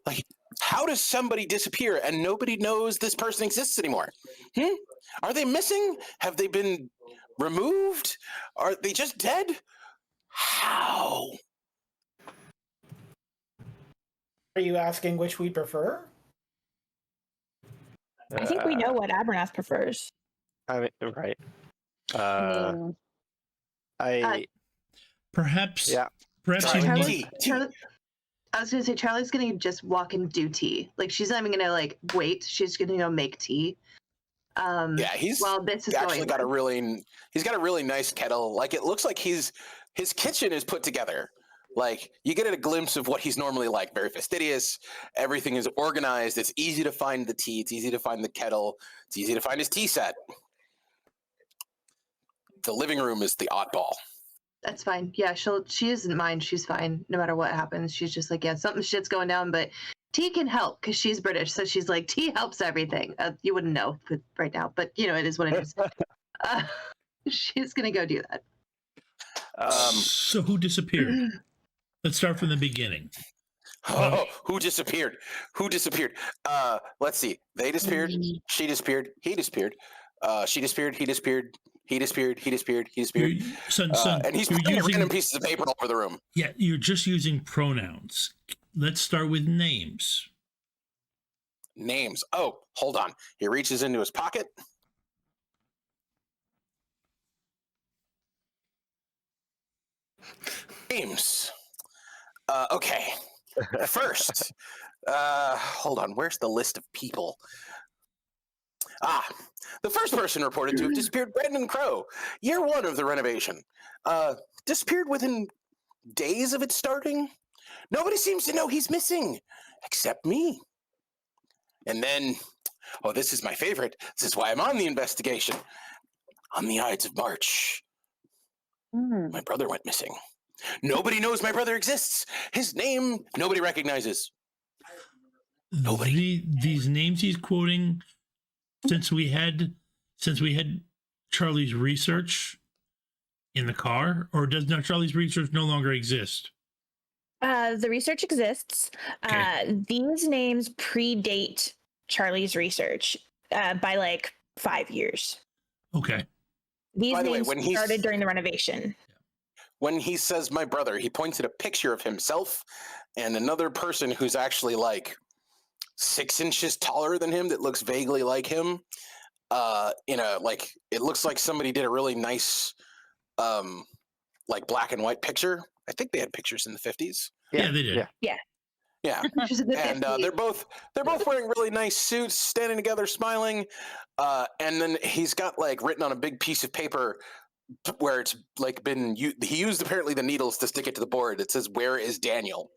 Like, how does somebody disappear and nobody knows this person exists anymore? Are they missing? Have they been removed? Are they just dead? How? Are you asking which we prefer? I think we know what Abernath prefers. I mean, right. Hmm. I Perhaps yeah. perhaps Sorry, you Charlie. might, Tea. Charlie, I was gonna say Charlie's gonna just walk and do tea. Like she's not even gonna like wait. She's gonna go make tea. Yeah, he's while this is actually going got on. he's got a really nice kettle. Like it looks like his kitchen is put together. Like you get a glimpse of what he's normally like, very fastidious. Everything is organized. It's easy to find the tea. It's easy to find the kettle. It's easy to find his tea set. The living room is the oddball. That's fine. Yeah, she doesn't mind. She's fine no matter what happens. She's just like, yeah, something shit's going down, but tea can help because she's British. So she's like, tea helps everything. You wouldn't know right now, but you know, it is what it is. She's going to go do that. So who disappeared? Let's start from the beginning. Oh, who disappeared? Who disappeared? Let's see. They disappeared. She disappeared. He disappeared. She disappeared. He disappeared. He disappeared. He disappeared. He disappeared. Son, and he's putting random pieces of paper all over the room. Yeah, you're just using pronouns. Let's start with names. Names. Oh, hold on. He reaches into his pocket. Names. Okay. First, hold on. Where's the list of people? The first person reported to have disappeared, Brandon Crow, year 1 of the renovation. Disappeared within days of it starting. Nobody seems to know he's missing, except me. And then, this is my favorite. This is why I'm on the investigation. On the Ides of March, my brother went missing. Nobody knows my brother exists. His name, nobody recognizes. Nobody. These names he's quoting, since we had Charlie's research in the car, or does not Charlie's research no longer exist? The research exists. Okay. These names predate Charlie's research by like 5 years. Okay. These By the way, names when he's- started during the renovation. When he says my brother, he points at a picture of himself and another person who's actually like 6 inches taller than him that looks vaguely like him. It looks like somebody did a really nice, like black and white picture. I think they had pictures in the 50s. Yeah, they did. Yeah. Pictures of the And 50s. they're both wearing really nice suits, standing together, smiling. And then he's got like written on a big piece of paper where it's like he used apparently the needles to stick it to the board. It says, "Where is Daniel?"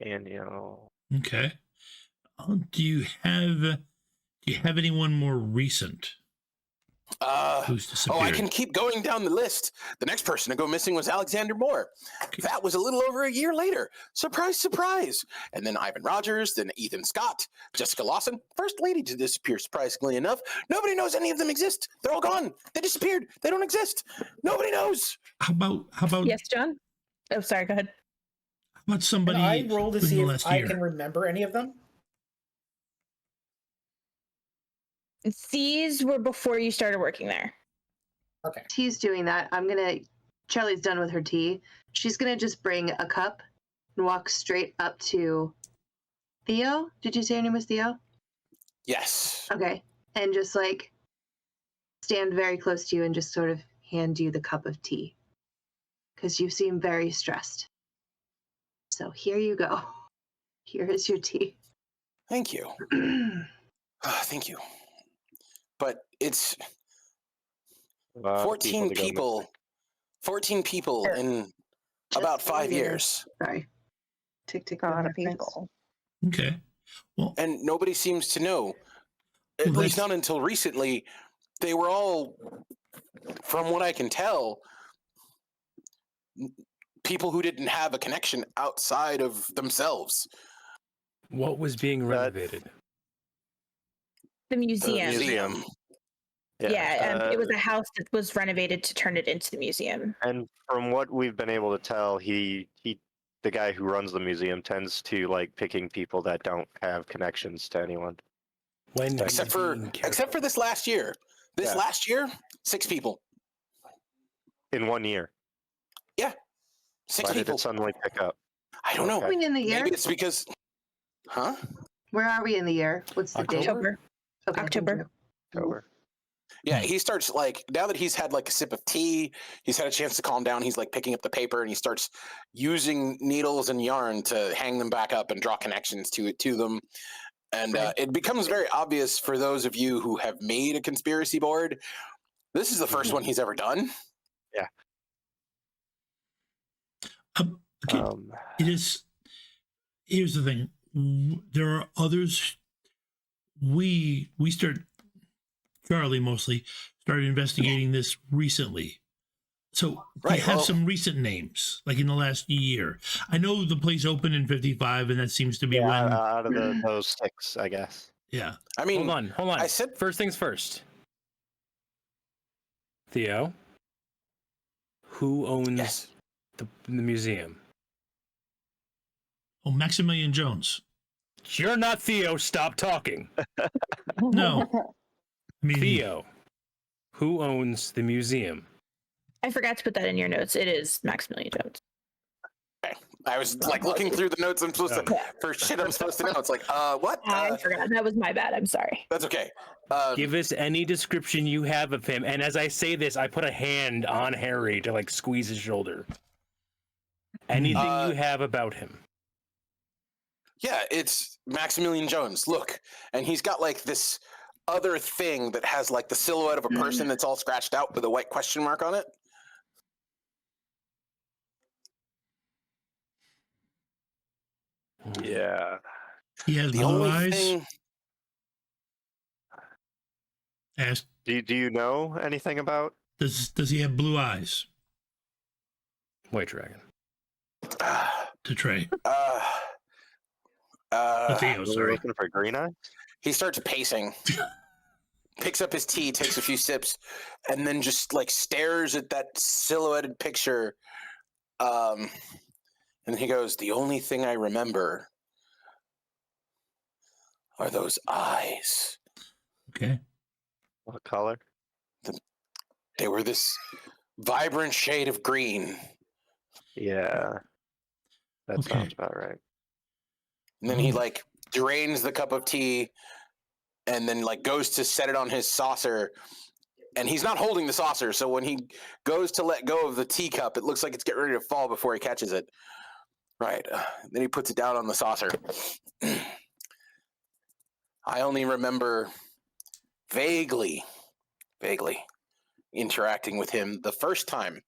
Daniel. Okay. Do you have anyone more recent who's disappeared? I can keep going down the list. The next person to go missing was Alexander Moore. Okay. That was a little over a year later. Surprise, surprise. And then Ivan Rogers, then Ethan Scott, Jessica Lawson, first lady to disappear, surprisingly enough. Nobody knows any of them exist. They're all gone. They disappeared. They don't exist. Nobody knows. How about Yes, John? Oh, sorry, go ahead. how about somebody Can I roll to within see the if last I year? can remember any of them? These were before you started working there. Okay. Tea's doing that. Charlie's done with her tea. She's gonna just bring a cup and walk straight up to Theo. Did you say your name was Theo? Yes. Okay. And just like stand very close to you and just sort of hand you the cup of tea. Because you seem very stressed. So here you go. Here is your tea. Thank you. Thank you. But it's 14 people. 14 people in about 5 years. Sorry. Tick, A lot of reference. people. Okay. Well, And nobody seems to know. At Well, least that's- not until recently. They were all, from what I can tell, people who didn't have a connection outside of themselves. What was being renovated? The museum. Museum. It was a house that was renovated to turn it into the museum. And from what we've been able to tell, the guy who runs the museum tends to like picking people that don't have connections to anyone. When Except for this last year. This Yeah. last year, 6 people. In 1 year. 6 Why did people. it suddenly pick up? I don't know. Where are we in the year? Maybe it's because, huh? Where are we in the year? What's the date? October. Okay, October. thank you. October. Yeah, he starts like, now that he's had like a sip of tea, he's had a chance to calm down. He's like picking up the paper and he starts using needles and yarn to hang them back up and draw connections to them. And it becomes very obvious for those of you who have made a conspiracy board. This is the first one he's ever done. Yeah. Okay. It is. Here's the thing. There are others. We Charlie mostly started investigating this recently. So we have some recent names, like in the last year. I know the place opened in 55, and that seems to be when out of those 6, I guess. Yeah. I mean, hold on. I said first things first. Theo, who owns the museum? Oh, Maximilian Jones. You're not Theo. Stop talking. No. I mean, Theo, who owns the museum? I forgot to put that in your notes. It is Maximilian Jones. I was like looking through the notes I'm supposed to, for shit I'm supposed to know. It's like, what? I forgot. That was my bad. I'm sorry. That's okay. Give us any description you have of him. And as I say this, I put a hand on Harry to like squeeze his shoulder. Anything you have about him. Yeah, it's Maximilian Jones. Look, and he's got like this other thing that has like the silhouette of a person that's all scratched out with a white question mark on it. Yeah. he has The blue only eyes. thing, Ask, Do you know anything about? does he have blue eyes? White dragon. To Trey. Theo, We're sorry. looking for green eye. he starts pacing, picks up his tea, takes a few sips, and then just like stares at that silhouetted picture. And he goes, "The only thing I remember are those eyes. Okay. What color? They were this vibrant shade of green." Yeah. That Okay. sounds about right. And then he like drains the cup of tea and then like goes to set it on his saucer. And he's not holding the saucer, so when he goes to let go of the teacup, it looks like it's getting ready to fall before he catches it. Right. Then he puts it down on the saucer. I only remember vaguely interacting with him the first time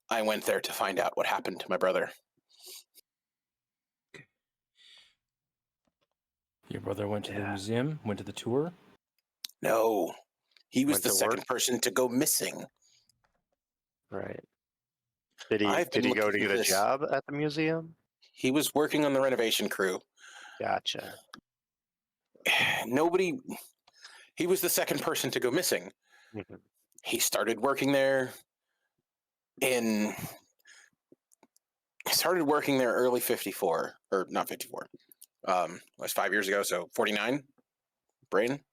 I went there to find out what happened to my brother. Your brother went to the museum, went to the tour? No, he was Went the to second work? person to go missing. Right. Did he I've been go to looking get at a this. job at the museum? He was working on the renovation crew. Gotcha. He was the second person to go missing. Mhm. He started working there early 54, or not 54. It was 5 years ago, so 49. Brain?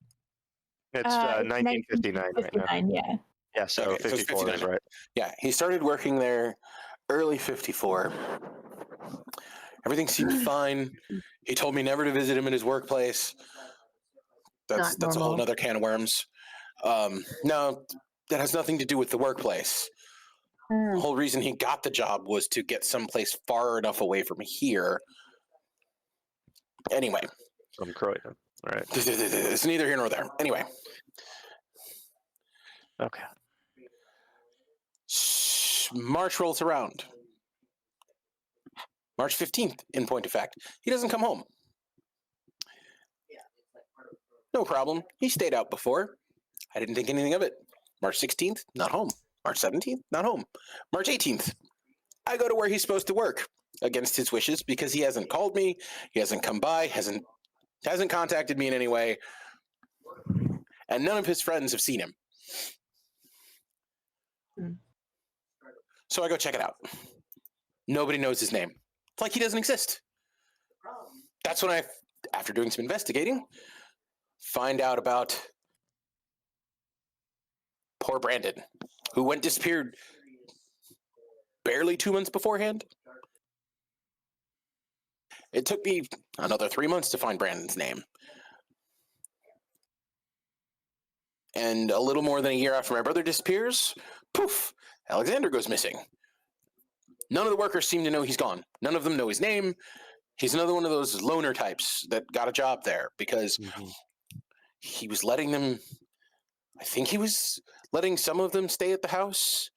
It's 1959 right now. 59, yeah. Yeah, so Okay, so it's 54 is 59. right. Yeah, he started working there early 54. Everything seemed fine. He told me never to visit him in his workplace. That's a whole normal. other can of worms. No, that has nothing to do with the workplace. The whole reason he got the job was to get someplace far enough away from here. Anyway, From Croydon. All right. it's neither here nor there. Anyway, Okay. March rolls around. March 15th, in point of fact. He doesn't come home. No problem. He stayed out before. I didn't think anything of it. March 16th, not home. March 17th, not home. March 18th, I go to where he's supposed to work against his wishes because he hasn't called me. He hasn't come by, hasn't contacted me in any way. And none of his friends have seen him. So I go check it out. Nobody knows his name. It's like he doesn't exist. That's when after doing some investigating, find out about poor Brandon, who went disappeared barely 2 months beforehand. It took me another 3 months to find Brandon's name. And a little more than a year after my brother disappears, poof, Alexander goes missing. None of the workers seem to know he's gone. None of them know his name. He's another one of those loner types that got a job there because he was letting them, I think he was letting some of them stay at the house.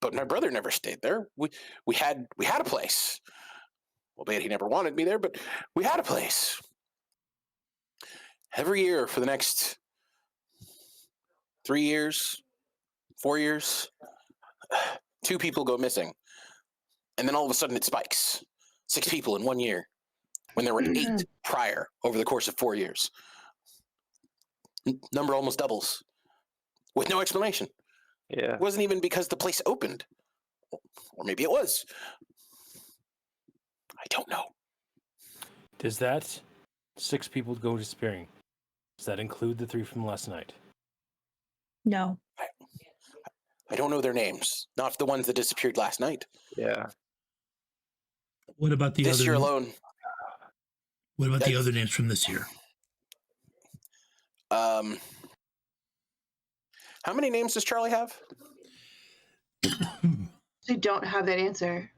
But my brother never stayed there. We had a place. Albeit he never wanted me there, but we had a place. Every year for the next 3 years, 4 years, 2 people go missing. And then all of a sudden it spikes. 6 people in 1 year, when there were 8 prior over the course of 4 years. Number almost doubles with no explanation. Yeah. It wasn't even because the place opened. Or maybe it was. I don't know. Does that 6 people go disappearing? Does that include the 3 from last night? No. I don't know their names. Not the ones that disappeared last night. Yeah. What about the This other year alone. What about the other names from this year? How many names does Charlie have? I don't have that answer.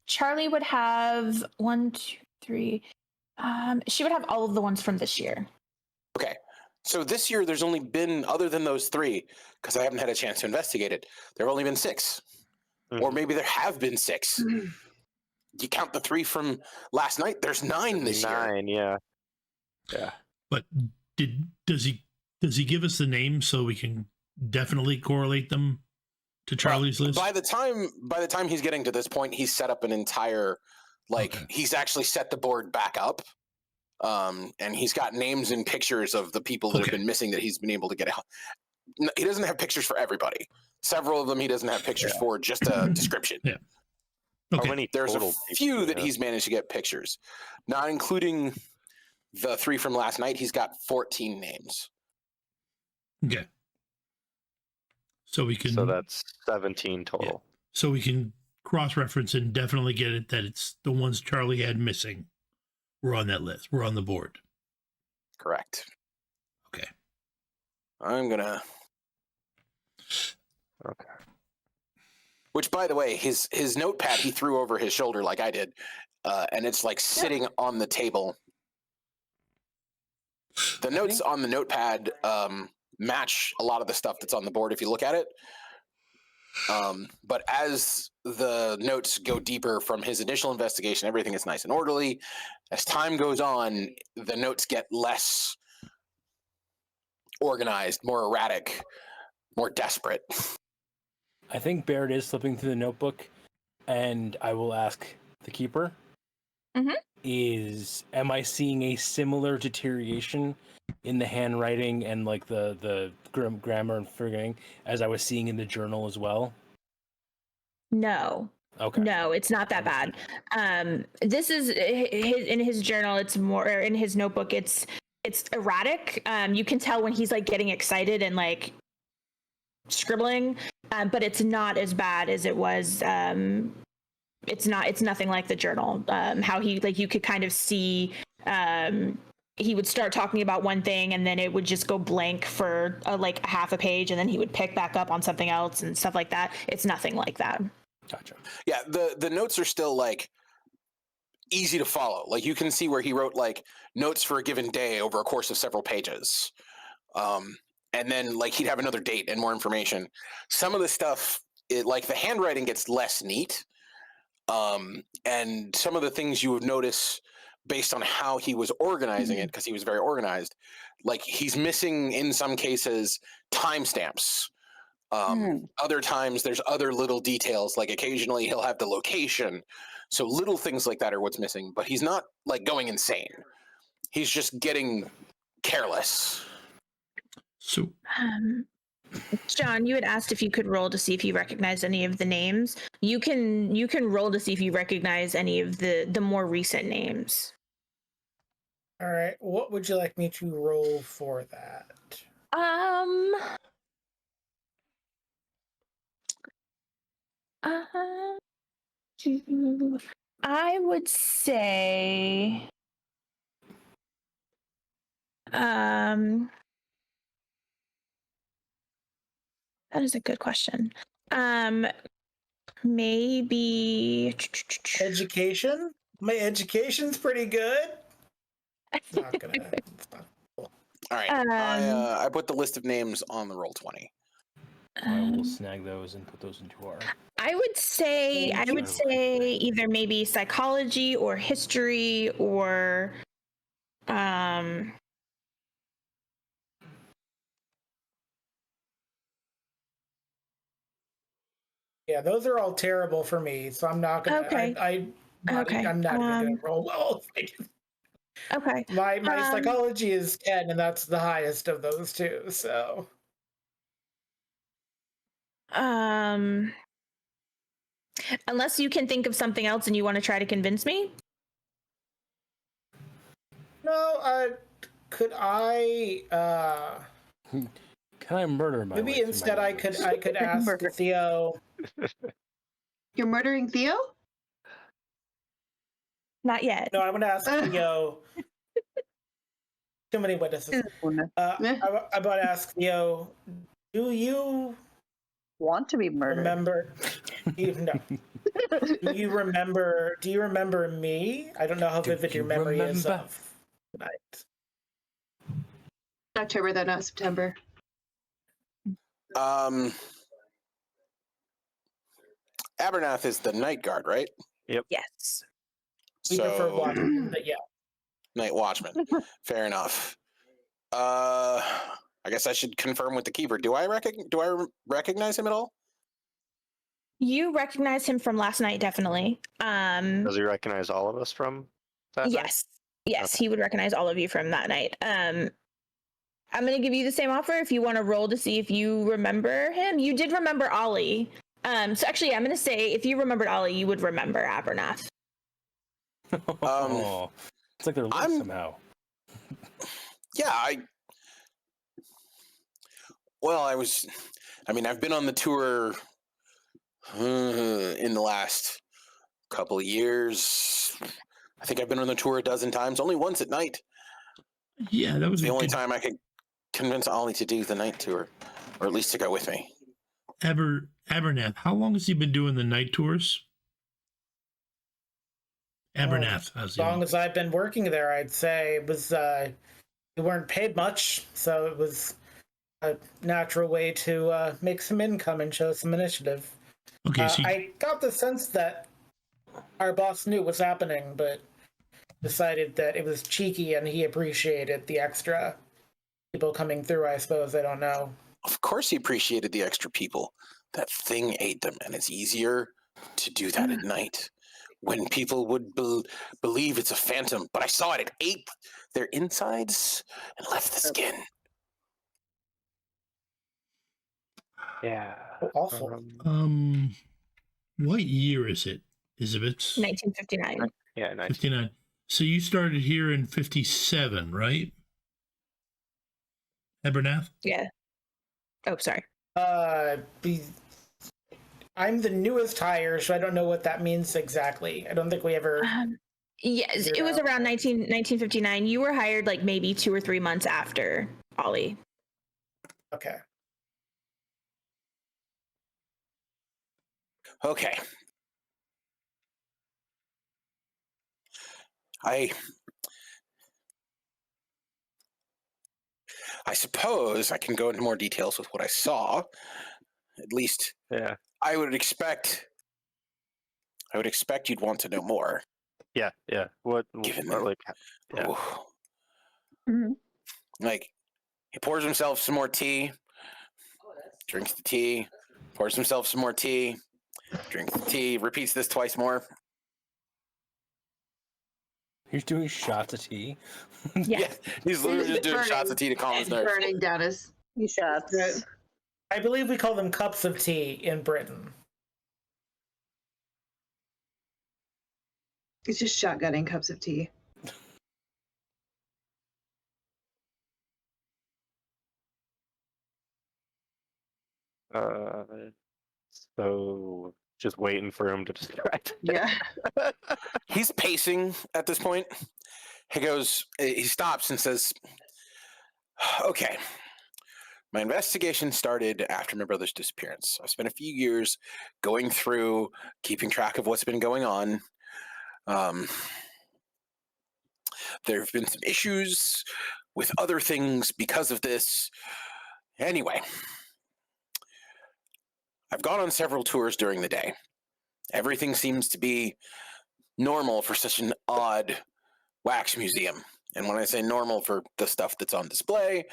Charlie would have 1, 2, 3. She would have all of the ones from this year. Okay. So this year there's only been, other than those 3, because I haven't had a chance to investigate it, there have only been 6. Or maybe there have been 6. You count the 3 from last night, there's 9 this year. 9, yeah. Yeah. But does he give us the names so we can definitely correlate them to Charlie's list? By the time he's getting to this point, he's set up an entire, he's actually set the board back up. And he's got names and pictures of the people that have been missing that he's been able to get out. He doesn't have pictures for everybody. Several of them he doesn't have pictures for, just a description. Yeah. Okay. How many There's a total few people, that he's managed to get pictures. Not including the 3 from last night, he's got 14 names. Okay. So we can. So that's 17 total. Yeah. So we can cross-reference and definitely get it that it's the ones Charlie had missing. We're on that list. We're on the board. Correct. Okay. I'm gonna. Okay. Which, by the way, his notepad he threw over his shoulder like I did, and it's like sitting on the table. The notes on the notepad match a lot of the stuff that's on the board if you look at it. But as the notes go deeper from his initial investigation, everything is nice and orderly. As time goes on, the notes get less organized, more erratic, more desperate. I think Barrett is flipping through the notebook, and I will ask the keeper. Am I seeing a similar deterioration in the handwriting and like the grammar and figuring as I was seeing in the journal as well? No. Okay. No, it's not that bad. This is in his journal. It's more, or in his notebook. It's erratic. You can tell when he's like getting excited and like scribbling, but it's not as bad as it was. It's nothing like the journal. How he, like, you could kind of see. He would start talking about one thing and then it would just go blank for like half a page, and then he would pick back up on something else and stuff like that. It's nothing like that. Gotcha. Yeah, the notes are still like easy to follow. Like you can see where he wrote like notes for a given day over a course of several pages. And then like he'd have another date and more information. Some of the stuff, like the handwriting gets less neat. And some of the things you would notice based on how he was organizing it, because he was very organized, like he's missing in some cases timestamps. Other times there's other little details, like occasionally he'll have the location. So little things like that are what's missing, but he's not like going insane. He's just getting careless. So, John, you had asked if you could roll to see if you recognize any of the names. You can roll to see if you recognize any of the more recent names. All right. What would you like me to roll for that? I would say That is a good question. Maybe Education? My education's pretty good. It's not gonna. It's not. All right. I put the list of names on the Roll20. I will snag those and put those into our. I would say either maybe psychology or history or Yeah, those are all terrible for me, so I'm not gonna. Okay. I'm not even gonna roll well. Okay. My psychology is 10, and that's the highest of those two. So. Unless you can think of something else and you want to try to convince me. No, could I? Can I murder my? Maybe instead I could ask Theo. You're murdering Theo? Not yet. No, I'm gonna ask Theo. Too many witnesses. I'm about to ask Theo. Do you want to be murdered? Remember? No. Do you remember me? I don't know how vivid your memory is of tonight. October, though, not September. Abernath is the night guard, right? Yep. Yes. We prefer watchman, but yeah. Night watchman. Fair enough. I guess I should confirm with the keeper. Do I recognize him at all? You recognize him from last night, definitely. Does he recognize all of us from that night? Yes, okay. He would recognize all of you from that night. I'm going to give you the same offer if you want to roll to see if you remember him. You did remember Ollie. So actually, I'm going to say if you remembered Ollie, you would remember Abernath. It's like they're linked somehow. Yeah, I've been on the tour in the last couple of years. I think I've been on the tour a dozen times, only once at night. Yeah, that was the only time I could convince Ollie to do the night tour, or at least to go with me. Abernath, how long has he been doing the night tours? Abernath. As long as I've been working there, I'd say. It was we weren't paid much, so it was a natural way to make some income and show some initiative. Okay, I got the sense that our boss knew what was happening, but decided that it was cheeky and he appreciated the extra people coming through, I suppose. I don't know. Of course he appreciated the extra people. That thing ate them, and it's easier to do that at night when people would believe it's a phantom. But I saw it. It ate their insides and left the skin. Yeah. Awful. What year is it, Isabeth? 1959. Yeah, 59. So you started here in 57, right? Abernath? Yeah. Oh, sorry. I'm the newest hire, so I don't know what that means exactly. I don't think we ever... Yes, it was around 1959. You were hired like maybe 2 or 3 months after Ollie. Okay. Okay. I suppose I can go into more details with what I saw. At least, yeah. I would expect you'd want to know more. Yeah. What? Like, yeah. Mm-hmm. Like, he pours himself some more tea, drinks the tea, pours himself some more tea, drinks the tea, repeats this twice more. He's doing shots of tea. Yeah, he's literally just doing shots of tea to calm his nerves. Burning down his shots. I believe we call them cups of tea in Britain. It's just shotgunning cups of tea. So just waiting for him to distract. Yeah. He's pacing at this point. He stops and says, Okay. My investigation started after my brother's disappearance. I've spent a few years going through, keeping track of what's been going on. There have been some issues with other things because of this. Anyway, I've gone on several tours during the day. Everything seems to be normal for such an odd wax museum. And when I say normal for the stuff that's on display,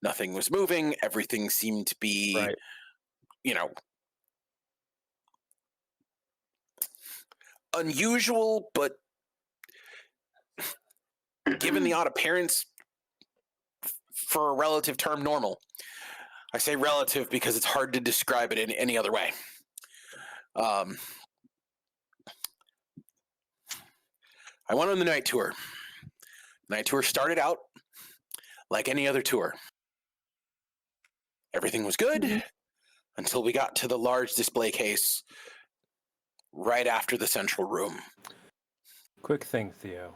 nothing was moving. Everything seemed to be, Right. Unusual, but given the odd appearance, for a relative term, normal. I say relative because it's hard to describe it in any other way. I went on the night tour. The night tour started out like any other tour. Everything was good until we got to the large display case right after the central room. Quick thing, Theo.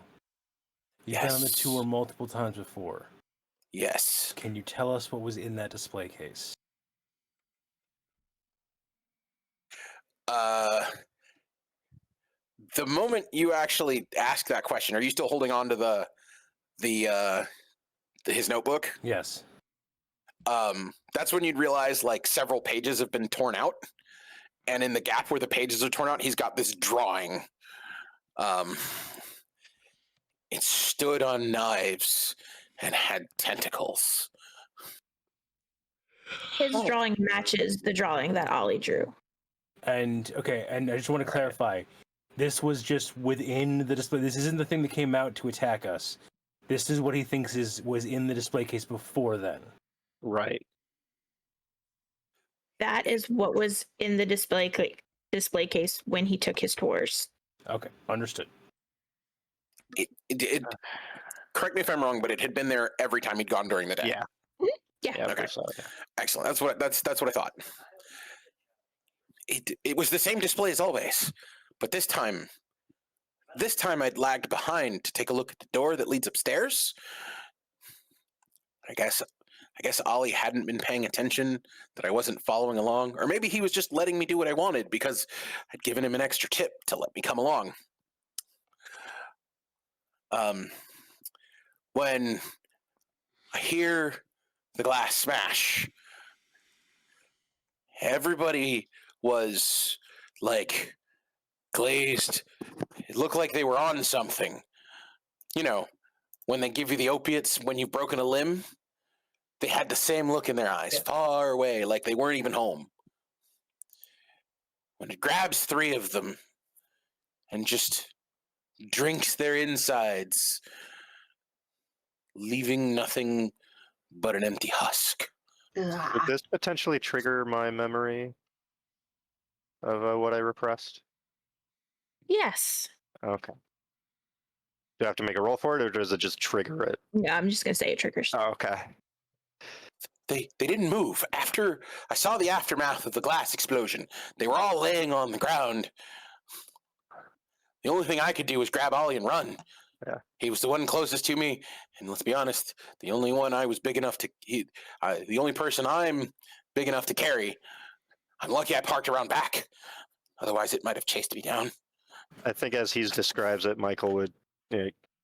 You've been on the tour multiple times before. Yes. Can you tell us what was in that display case? The moment you actually ask that question, are you still holding on to his notebook? Yes. That's when you'd realize like several pages have been torn out, and in the gap where the pages are torn out, he's got this drawing. It stood on knives and had tentacles. His drawing matches the drawing that Ollie drew. And and I just want to clarify, this was just within the display. This isn't the thing that came out to attack us. This is what he thinks was in the display case before then. Right. That is what was in the display case when he took his tours. Okay, understood. It correct me if I'm wrong, but it had been there every time he'd gone during the day. Yeah. Yeah. Okay. So, yeah. Excellent. That's what I thought. It was the same display as always, but this time I'd lagged behind to take a look at the door that leads upstairs. I guess Ollie hadn't been paying attention, that I wasn't following along, or maybe he was just letting me do what I wanted because I'd given him an extra tip to let me come along. When I hear the glass smash, everybody was like glazed. It looked like they were on something. You know, when they give you the opiates when you've broken a limb, they had the same look in their eyes, far away, like they weren't even home. When it grabs three of them and just drinks their insides, leaving nothing but an empty husk. Would this potentially trigger my memory of what I repressed? Yes. Okay. Do I have to make a roll for it, or does it just trigger it? No, I'm just gonna say it triggers. Oh, okay. They didn't move. After I saw the aftermath of the glass explosion, they were all laying on the ground. The only thing I could do was grab Ollie and run. Yeah. He was the one closest to me, and let's be honest, the only one I was big enough to. The only person I'm big enough to carry. I'm lucky I parked around back. Otherwise, it might have chased me down. I think as he describes it, Michael would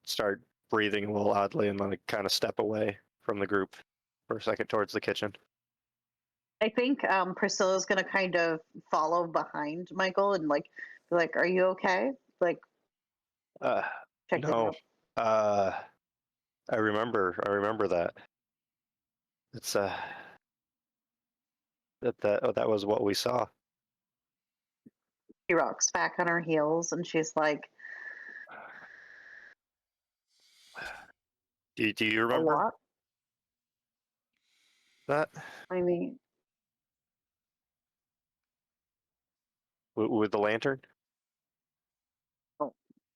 start breathing a little oddly and then kind of step away from the group for a second towards the kitchen. I think Priscilla's gonna kind of follow behind Michael and be like, "Are you okay?" Like, check No. I remember that. It's that was what we saw. She rocks back on her heels and she's like, Do you "A remember lot." that I mean, with the lantern?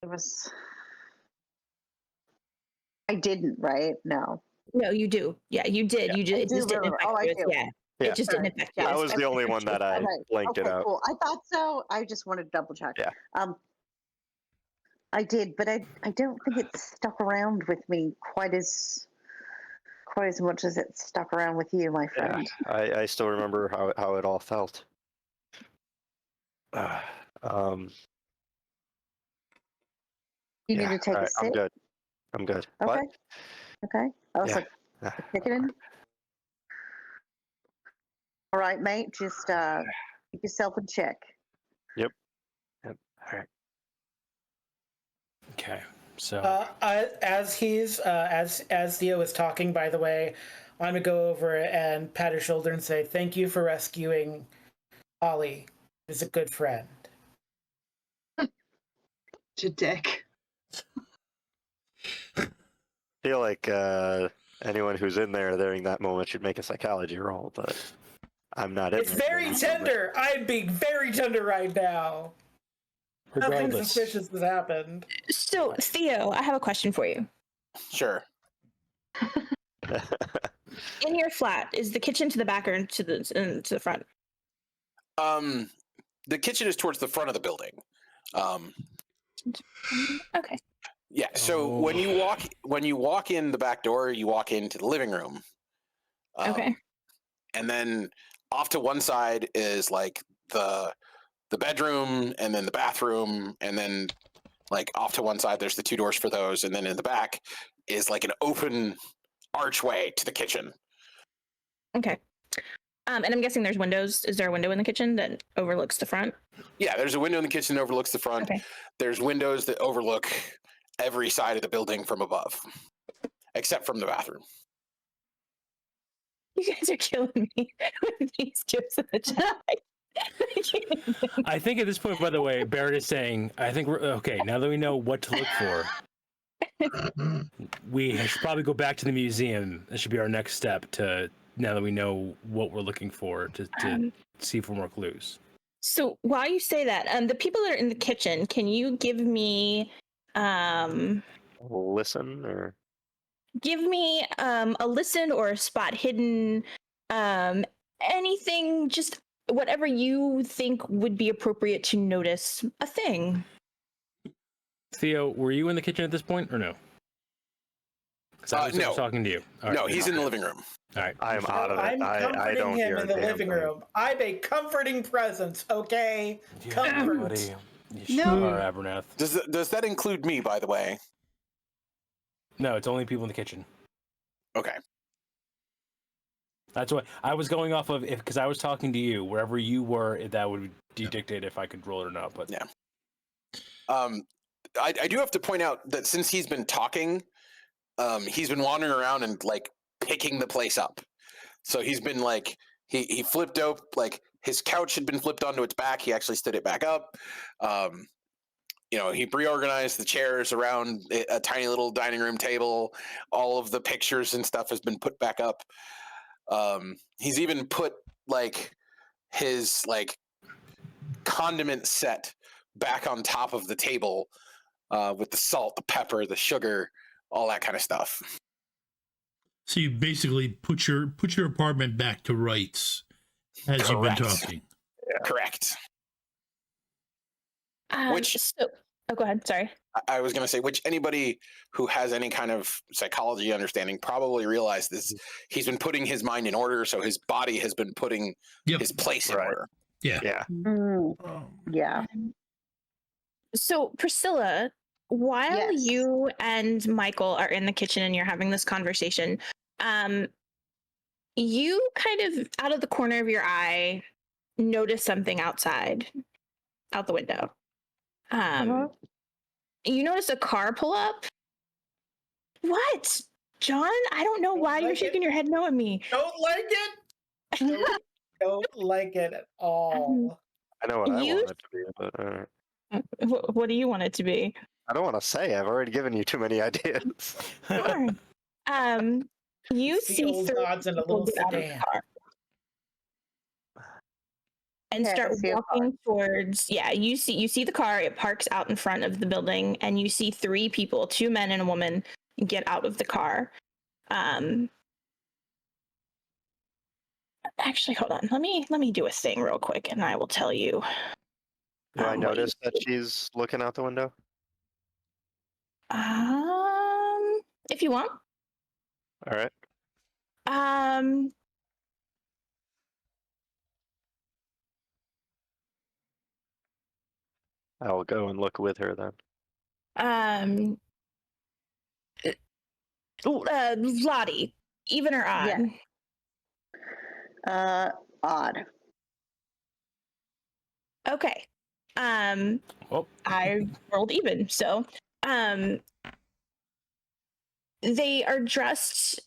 it was. I didn't, right? No. No, you do. Yeah, you did. Yeah. You did. It do just didn't remember. affect Oh, I you. do. Yeah. Yeah. It just didn't affect you. That was the only one that I blanked it out. Cool. I thought so. I just wanted to double check. Yeah. I did, but I don't think it stuck around with me quite as quite as much as it stuck around with you, my Yeah, friend. I still remember how it all felt. Um, You yeah, need to take all a right, I'm sit. good. I'm good. Okay. What? Okay. I was Yeah. like, take it in. All right, mate. Just keep yourself in check. Yep. All right. Okay. So As Theo is talking, by the way, I'm gonna go over and pat her shoulder and say, "Thank you for rescuing Ollie. He's a good friend." To dick. I feel like anyone who's in there during that moment should make a psychology roll, but I'm not in It's there very during that moment. tender. I'm being very tender right now. Nothing regardless, suspicious has happened. So, Theo, I have a question for you. Sure. In your flat, is the kitchen to the back or to the front? The kitchen is towards the front of the building. Okay. Yeah. So Oh. when you walk in the back door, you walk into the living room. Okay. And then off to one side is like the bedroom, and then the bathroom, and then like off to one side there's the two doors for those, and then in the back is like an open archway to the kitchen. Okay. And I'm guessing there's windows. Is there a window in the kitchen that overlooks the front? Yeah, there's a window in the kitchen that overlooks the front. Okay. There's windows that overlook every side of the building from above, except from the bathroom. You guys are killing me with these jokes in the chat. I think at this point, by the way, Barrett is saying, I think we're okay. Now that we know what to look for, we should probably go back to the museum. That should be our next step to, now that we know what we're looking for, to see for more clues. So while you say that, the people that are in the kitchen, can you give me Listen or a listen or a spot hidden, anything, just whatever you think would be appropriate to notice a thing. Theo, were you in the kitchen at this point or no? Because I was No. talking to you. All No, right. he's in the living room. All right. I'm out of it. I'm I comforting don't him hear in the a damn living thing. room. I'm a comforting presence, okay? Comfort. Buddy, you No. sure are, Abernath. Does that include me, by the way? No, it's only people in the kitchen. Okay. That's what I was going off of, because I was talking to you. Wherever you were, that would dictate if I could roll it or not. But yeah. I do have to point out that since he's been talking, he's been wandering around and like picking the place up. So he's been like he flipped up, like his couch had been flipped onto its back. He actually stood it back up. He reorganized the chairs around a tiny little dining room table. All of the pictures and stuff has been put back up. He's even put like his like condiment set back on top of the table with the salt, the pepper, the sugar, all that kind of stuff. So you basically put your apartment back to rights as Correct. you've been talking. Correct. Go ahead. Sorry. I was going to say, which anybody who has any kind of psychology understanding probably realizes he's been putting his mind in order, so his body has been putting his place in order. Yeah. Yeah. Yeah. So, Priscilla, while Yes. you and Michael are in the kitchen and you're having this conversation, you kind of, out of the corner of your eye, notice something out the window. You notice a car pull up. What? John? I don't know why you're shaking your head no at me. Don't like it. Don't like it at all. I know what I want it to be, but all right. What do you want it to be? I don't want to say. I've already given you too many ideas. Sure. You It's the see old three gods in a people little get out of the sedan. car and Okay, I start see a car. walking towards. Yeah, you see the car. It parks out in front of the building, and you see three people, 2 men and a woman, get out of the car. Actually, hold on. Let me do a thing real quick, and I will tell you. Do I what notice you- that she's looking out the window? If you want. All right. I'll go and look with her then. Lottie, even or odd? Yeah. Odd. Okay. Oh. I rolled even, so they are dressed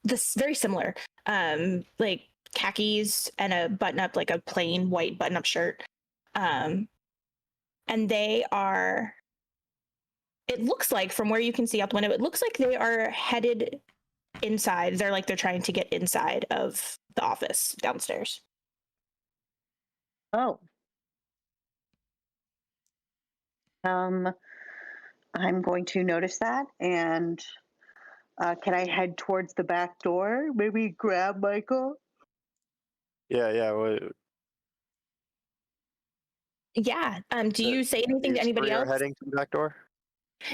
this very similar. Like khakis and a button up, like a plain white button up shirt. And they are, it looks like from where you can see out the window, it looks like they are headed inside. They're trying to get inside of the office downstairs. Oh. I'm going to notice that, and can I head towards the back door? Maybe grab Michael? Yeah. Yeah. Do you say anything to anybody else? Heading to the back door?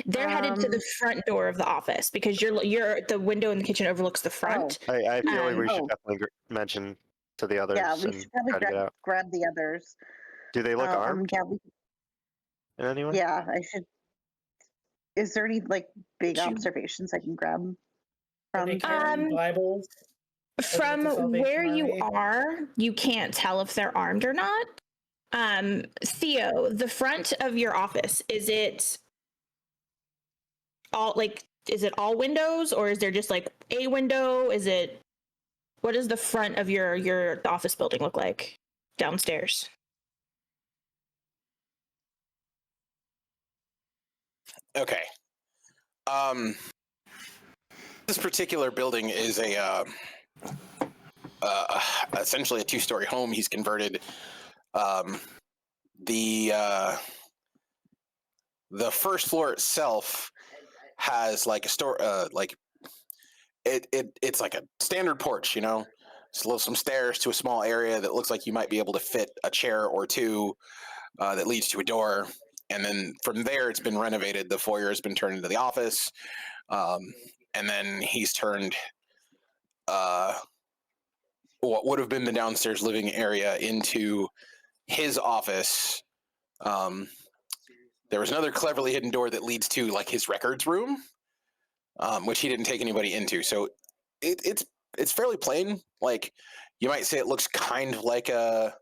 They're headed to the front door of the office because you're the window in the kitchen overlooks the front. I feel like we should definitely mention to the others. Yeah, we should probably grab the others. Do they look armed? Yeah, in any way? Yeah, I should. Is there any big observations I can grab from? Bibles. From where you are, you can't tell if they're armed or not. Theo, the front of your office, is it all windows, or is there just a window? What does the front of your office building look like downstairs? Okay. This particular building is essentially a two-story home. He's converted. The first floor itself has a store, it's like a standard porch, some stairs to a small area that looks like you might be able to fit a chair or two, that leads to a door. And then from there, it's been renovated. The foyer has been turned into the office. And then he's turned what would have been the downstairs living area into his office. There was another cleverly hidden door that leads to his records room, which he didn't take anybody into. So it's fairly plain. You might say it looks kind of like a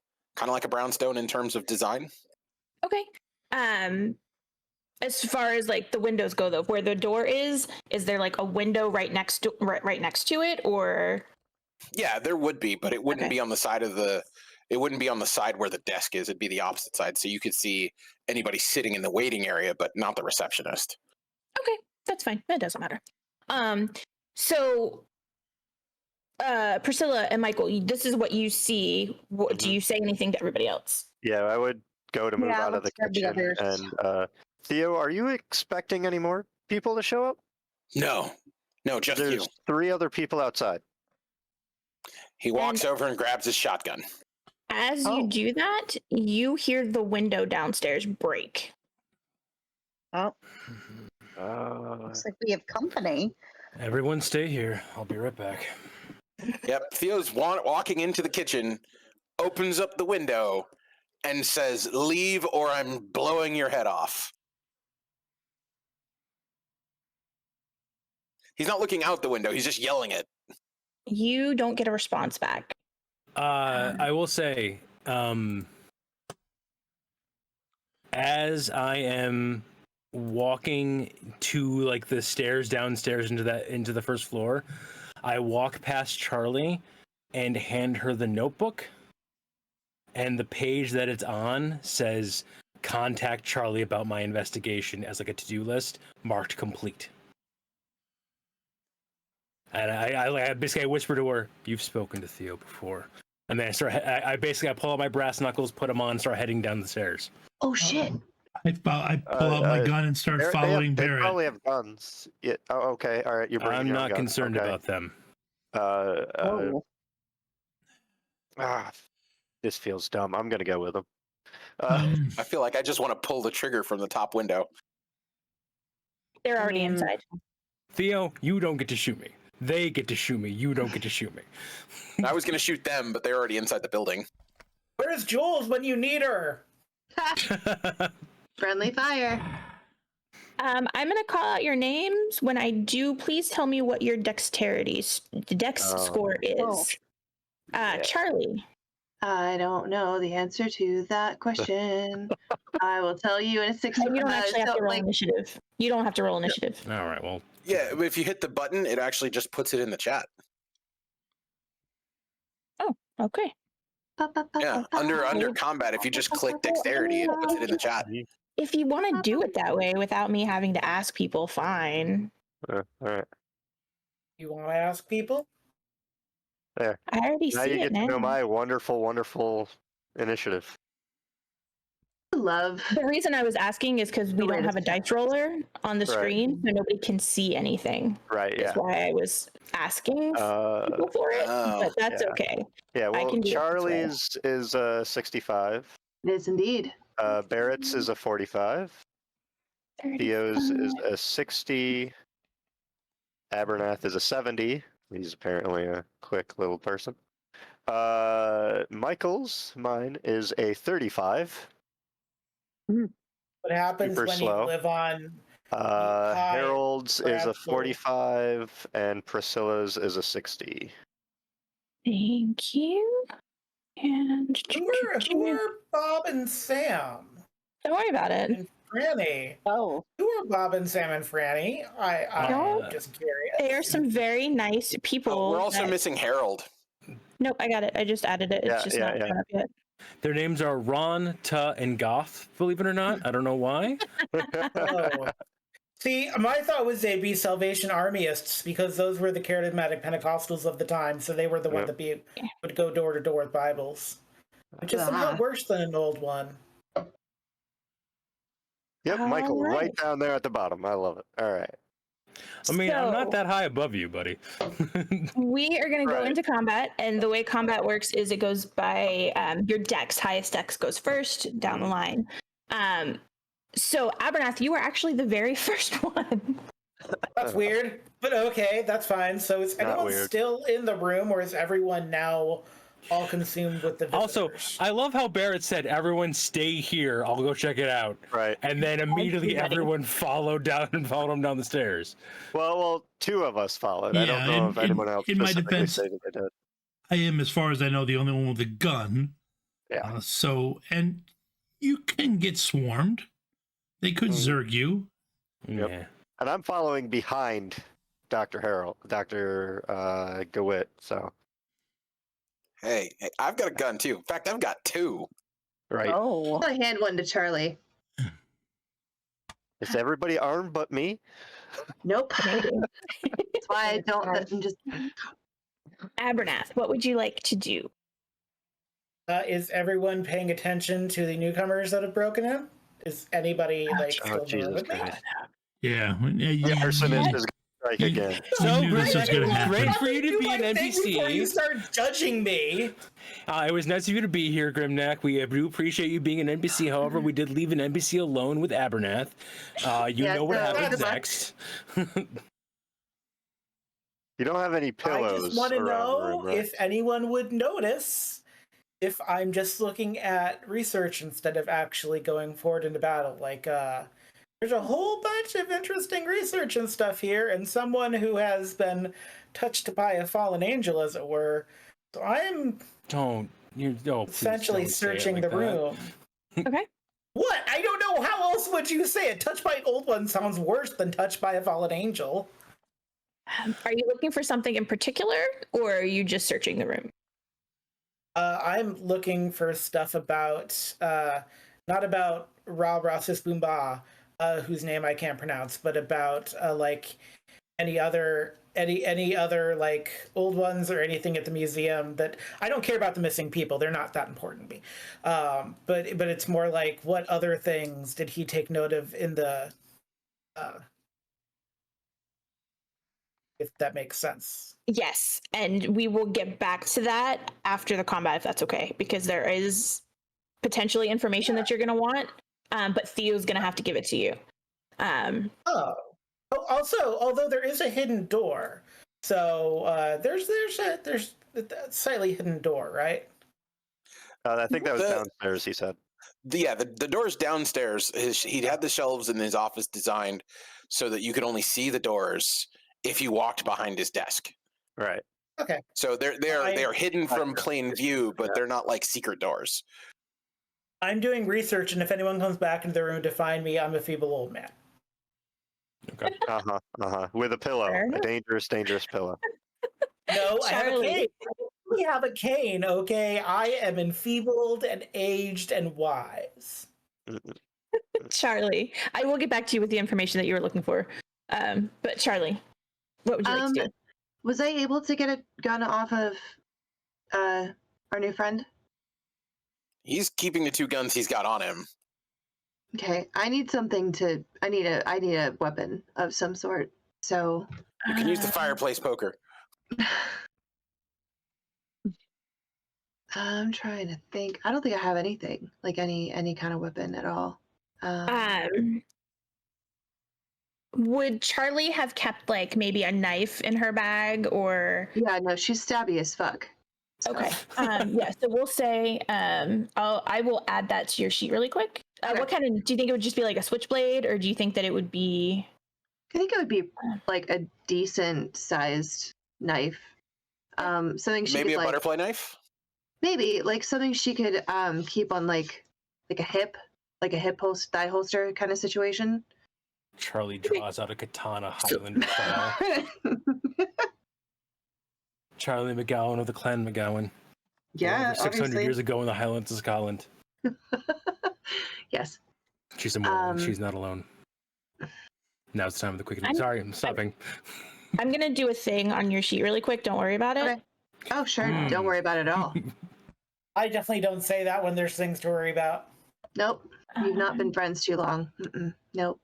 brownstone in terms of design. Okay. As far as the windows go, though, where the door is there a window right next to it, or? Yeah, there would be, but it wouldn't be on the side it wouldn't be on the side where the desk is. It'd be the opposite side, so you could see anybody sitting in the waiting area, but not the receptionist. Okay, that's fine. That doesn't matter. So, Priscilla and Michael, this is what you see. Do you say anything to everybody else? Yeah, I would go to move out of the kitchen. And Theo, are you expecting any more people to show up? No, just There's you. 3 other people outside. He walks over and grabs his shotgun. As you do that, you hear the window downstairs break. Oh. Looks like we have company. Everyone stay here. I'll be right back. Yep, Theo's walking into the kitchen, opens up the window, and says, "Leave or I'm blowing your head off." He's not looking out the window, he's just yelling it. You don't get a response back. I will say, as I am walking to the stairs downstairs into the first floor, I walk past Charlie and hand her the notebook, and the page that it's on says "Contact Charlie about my investigation" as a to-do list marked complete. And I basically whisper to her, "You've spoken to Theo before." And then I pull out my brass knuckles, put them on, and start heading down the stairs. Oh shit! I pull out my gun and start following Barrett. They probably have guns. Yeah. Oh, okay. All right. You're bringing I'm not concerned about them. This feels dumb. I'm gonna go with them. I feel like I just want to pull the trigger from the top window. They're already inside. Theo, you don't get to shoot me. They get to shoot me. You don't get to shoot me. I was going to shoot them, but they're already inside the building. Where's Jules when you need her? Friendly fire. I'm gonna call out your names. When I do, please tell me what your dexterity score is. Charlie. I don't know the answer to that question. I will tell you in a 60. And you don't actually have to roll initiative. You don't have to roll initiative. All right, well. Yeah, if you hit the button, it actually just puts it in the chat. Oh, okay. Yeah, under combat, if you just click dexterity, it puts it in the chat. If you want to do it that way without me having to ask people, fine. All right. You want to ask people? There. I already Now see you it get now. to know my wonderful, wonderful initiative. Love. The reason I was asking is because we don't have a dice roller on the Right. screen, so nobody can see anything. Right, yeah. That's why I was asking people for it, but that's yeah. okay. Yeah, I well, can do it this way. Charlie's is 65. It is indeed. Barrett's is a 45. Theo's is a 60. Abernath is a 70. He's apparently a quick little person. Michael's, mine, is a 35. What happens Super when slow. you live on? Harold's is a perhaps, or- 45, and Priscilla's is a 60. Thank you. And Who are Bob and Sam? don't worry about it. And Franny. Oh, Who are Bob and Sam and Franny? I'm just curious. They are some very nice people. Oh, we're also that- missing Harold. Nope, I got it. I just added it. It's Yeah, just yeah, not yeah. coming up yet. Their names are Ron, Ta, and Goth, believe it or not. I don't know why. Oh. See, my thought was they'd be Salvation Armyists because those were the charismatic Pentecostals of the time, so they were the one that would go door to door with Bibles, which is somehow worse than an old one. Yep, Michael, All right right. down there at the bottom. I love it. All right. I mean, I'm So- not that high above you, buddy. We are going to go Right. into combat, and the way combat works is it goes by your dex. Highest dex goes first down the line. So, Abernath, you were actually the very first one. That's weird, but okay, that's fine. So is Not anyone weird. still in the room, or is everyone now all consumed with the visitors? Also, I love how Barrett said, everyone stay here. I'll go check it out. Right. And then immediately Everybody. everyone followed him down the stairs. Well, two of us followed. I don't know if anyone else in my specifically defense, stated they did. I am, as far as I know, the only one with a gun. Yeah. And you can get swarmed. They could zerg you. Yep. Yeah. And I'm following behind Dr. Gewitt, so. Hey, I've got a gun too. In fact, I've got two. Right. oh. I hand one to Charlie. Is everybody armed but me? Nope. Maybe. That's why I don't. I'm just. Abernath, what would you like to do? Is everyone paying attention to the newcomers that have broken in? Is anybody Oh, still Jesus with me? Christ. Yeah. The arsonist is going to strike again. So knew this was great, gonna happen. great for you to Do be my an thing before you NPC. start judging me. It was nice of you to be here, Grimneck. We do appreciate you being an NPC. However, we did leave an NPC alone with Abernath. You Yeah, know what so- happens Good luck. next. You don't have any pillows I just want to around the know room, right? if anyone would notice if I'm just looking at research instead of actually going forward into battle. Like, there's a whole bunch of interesting research and stuff here, and someone who has been touched by a fallen angel, as it were. So I'm Please essentially don't say it searching like the that. room. Okay. What? I don't know. How else would you say it? Touched by an old one sounds worse than touched by a fallen angel. Are you looking for something in particular, or are you just searching the room? I'm looking for stuff about, not about Ra Rasis Boomba, whose name I can't pronounce, but about like any other like old ones or anything at the museum that I don't care about the missing people. They're not that important to me. But it's more like what other things did he take note of in the, if that makes sense. Yes, and we will get back to that after the combat, if that's okay, because there is potentially information that you're going to want, but Theo's going to have to give it to you. Oh, Oh, also, although there is a hidden door, so there's a slightly hidden door, right? I think that was The- downstairs. He said. The doors downstairs. He'd had the shelves in his office designed so that you could only see the doors if you walked behind his desk. Right. Okay. So they're hidden from plain view, but they're not like secret doors. I'm doing research, and if anyone comes back into the room to find me, I'm a feeble old man. Okay. With a pillow, Fair a enough. dangerous pillow. No, I have a Charlie. cane. We have a cane, okay? I am enfeebled and aged and wise. Charlie, I will get back to you with the information that you were looking for. But Charlie, what would you like to do? Was I able to get a gun off of our new friend? He's keeping the two guns he's got on him. Okay, I need something to. I need a weapon of some sort. So You can use the fireplace poker. I'm trying to think. I don't think I have anything like any kind of weapon at all. Would Charlie have kept like maybe a knife in her bag or? Yeah, no, she's stabby as fuck. So- Okay. Yeah. So we'll say I will add that to your sheet really quick. Okay. What kind of? Do you think it would just be like a switchblade, or do you think that it would be? I think it would be like a decent sized knife. Something she Maybe could a like, butterfly knife? maybe like something she could keep on like a hip, like a hip thigh holster kind of situation. Charlie draws out a katana Highlander style. Charlie McGowan of the Clan McGowan. Yeah, Over 600 obviously. years ago in the Highlands of Scotland. Yes. She's immortal. She's not alone. Now it's time for the quick. Sorry, I'm stopping. I'm gonna do a thing on your sheet really quick. Don't worry about it. Okay. Oh, sure. Don't worry about it at all. I definitely don't say that when there's things to worry about. Nope. You've not been friends too long. Nope.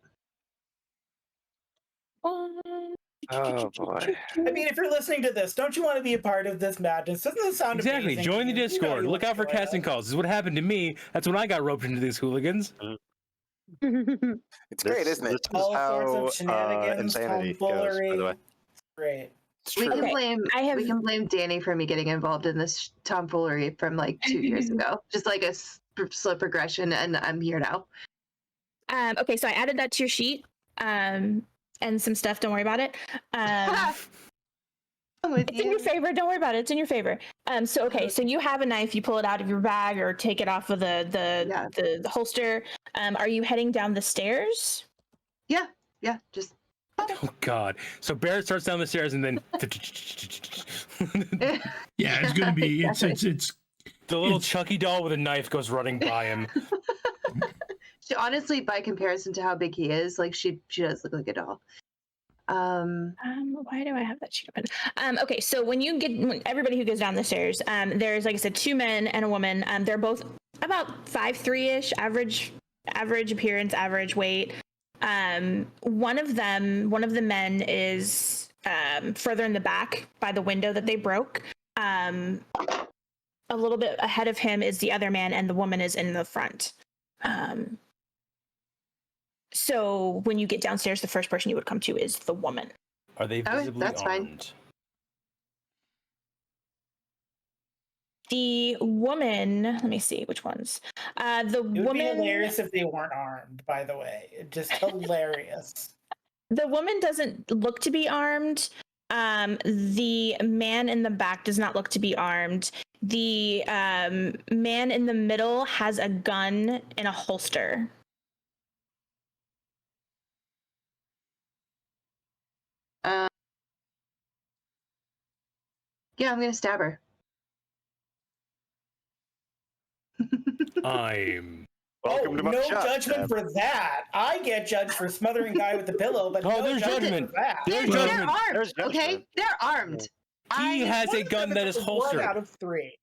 Oh boy. I mean, if you're listening to this, don't you want to be a part of this madness? Doesn't it sound Exactly. amazing? Join the You know Discord. you Look want out for to join casting us. calls. This is what happened to me. That's when I got roped into these hooligans. It's great, isn't it? This is All sorts how of shenanigans, insanity goes, tomfoolery. by the way. Great. It's We true. can Okay, blame we can blame Danny for me getting involved in this tomfoolery from like 2 years ago. Just like a slow progression, and I'm here now. Okay, so I added that to your sheet. And some stuff. Don't worry about it. I'm with It's in your you. favor. Don't worry about it. It's in your favor. So okay, so you have a knife. You pull it out of your bag or take it off of the holster. Are you heading down the stairs? Yeah, just Oh God! So Barrett starts down the stairs and then Yeah, it's gonna be it's the little Chucky doll with a knife goes running by him. she, honestly, by comparison to how big he is, like she does look like a doll. Why do I have that sheet open? Okay, so when everybody who goes down the stairs, there's like I said, 2 men and a woman. They're both about 5'3" ish, average appearance, average weight. One of the men is further in the back by the window that they broke. A little bit ahead of him is the other man, and the woman is in the front. So when you get downstairs, the first person you would come to is the woman. Are they visibly that's fine. armed? The woman, let me see which ones. The It would be woman, hilarious if they weren't armed, by the way. Just hilarious. the woman doesn't look to be armed. The man in the back does not look to be armed. The man in the middle has a gun in a holster. Yeah, I'm gonna stab her. I'm. Welcome to my no shop, judgment Deb. for that. I get judged for smothering guy with the pillow, but Oh, no there's judgment. for that. There's They're judgment. armed. There's Okay, judgment. they're armed. He has a One gun that is one holstered. out of 3.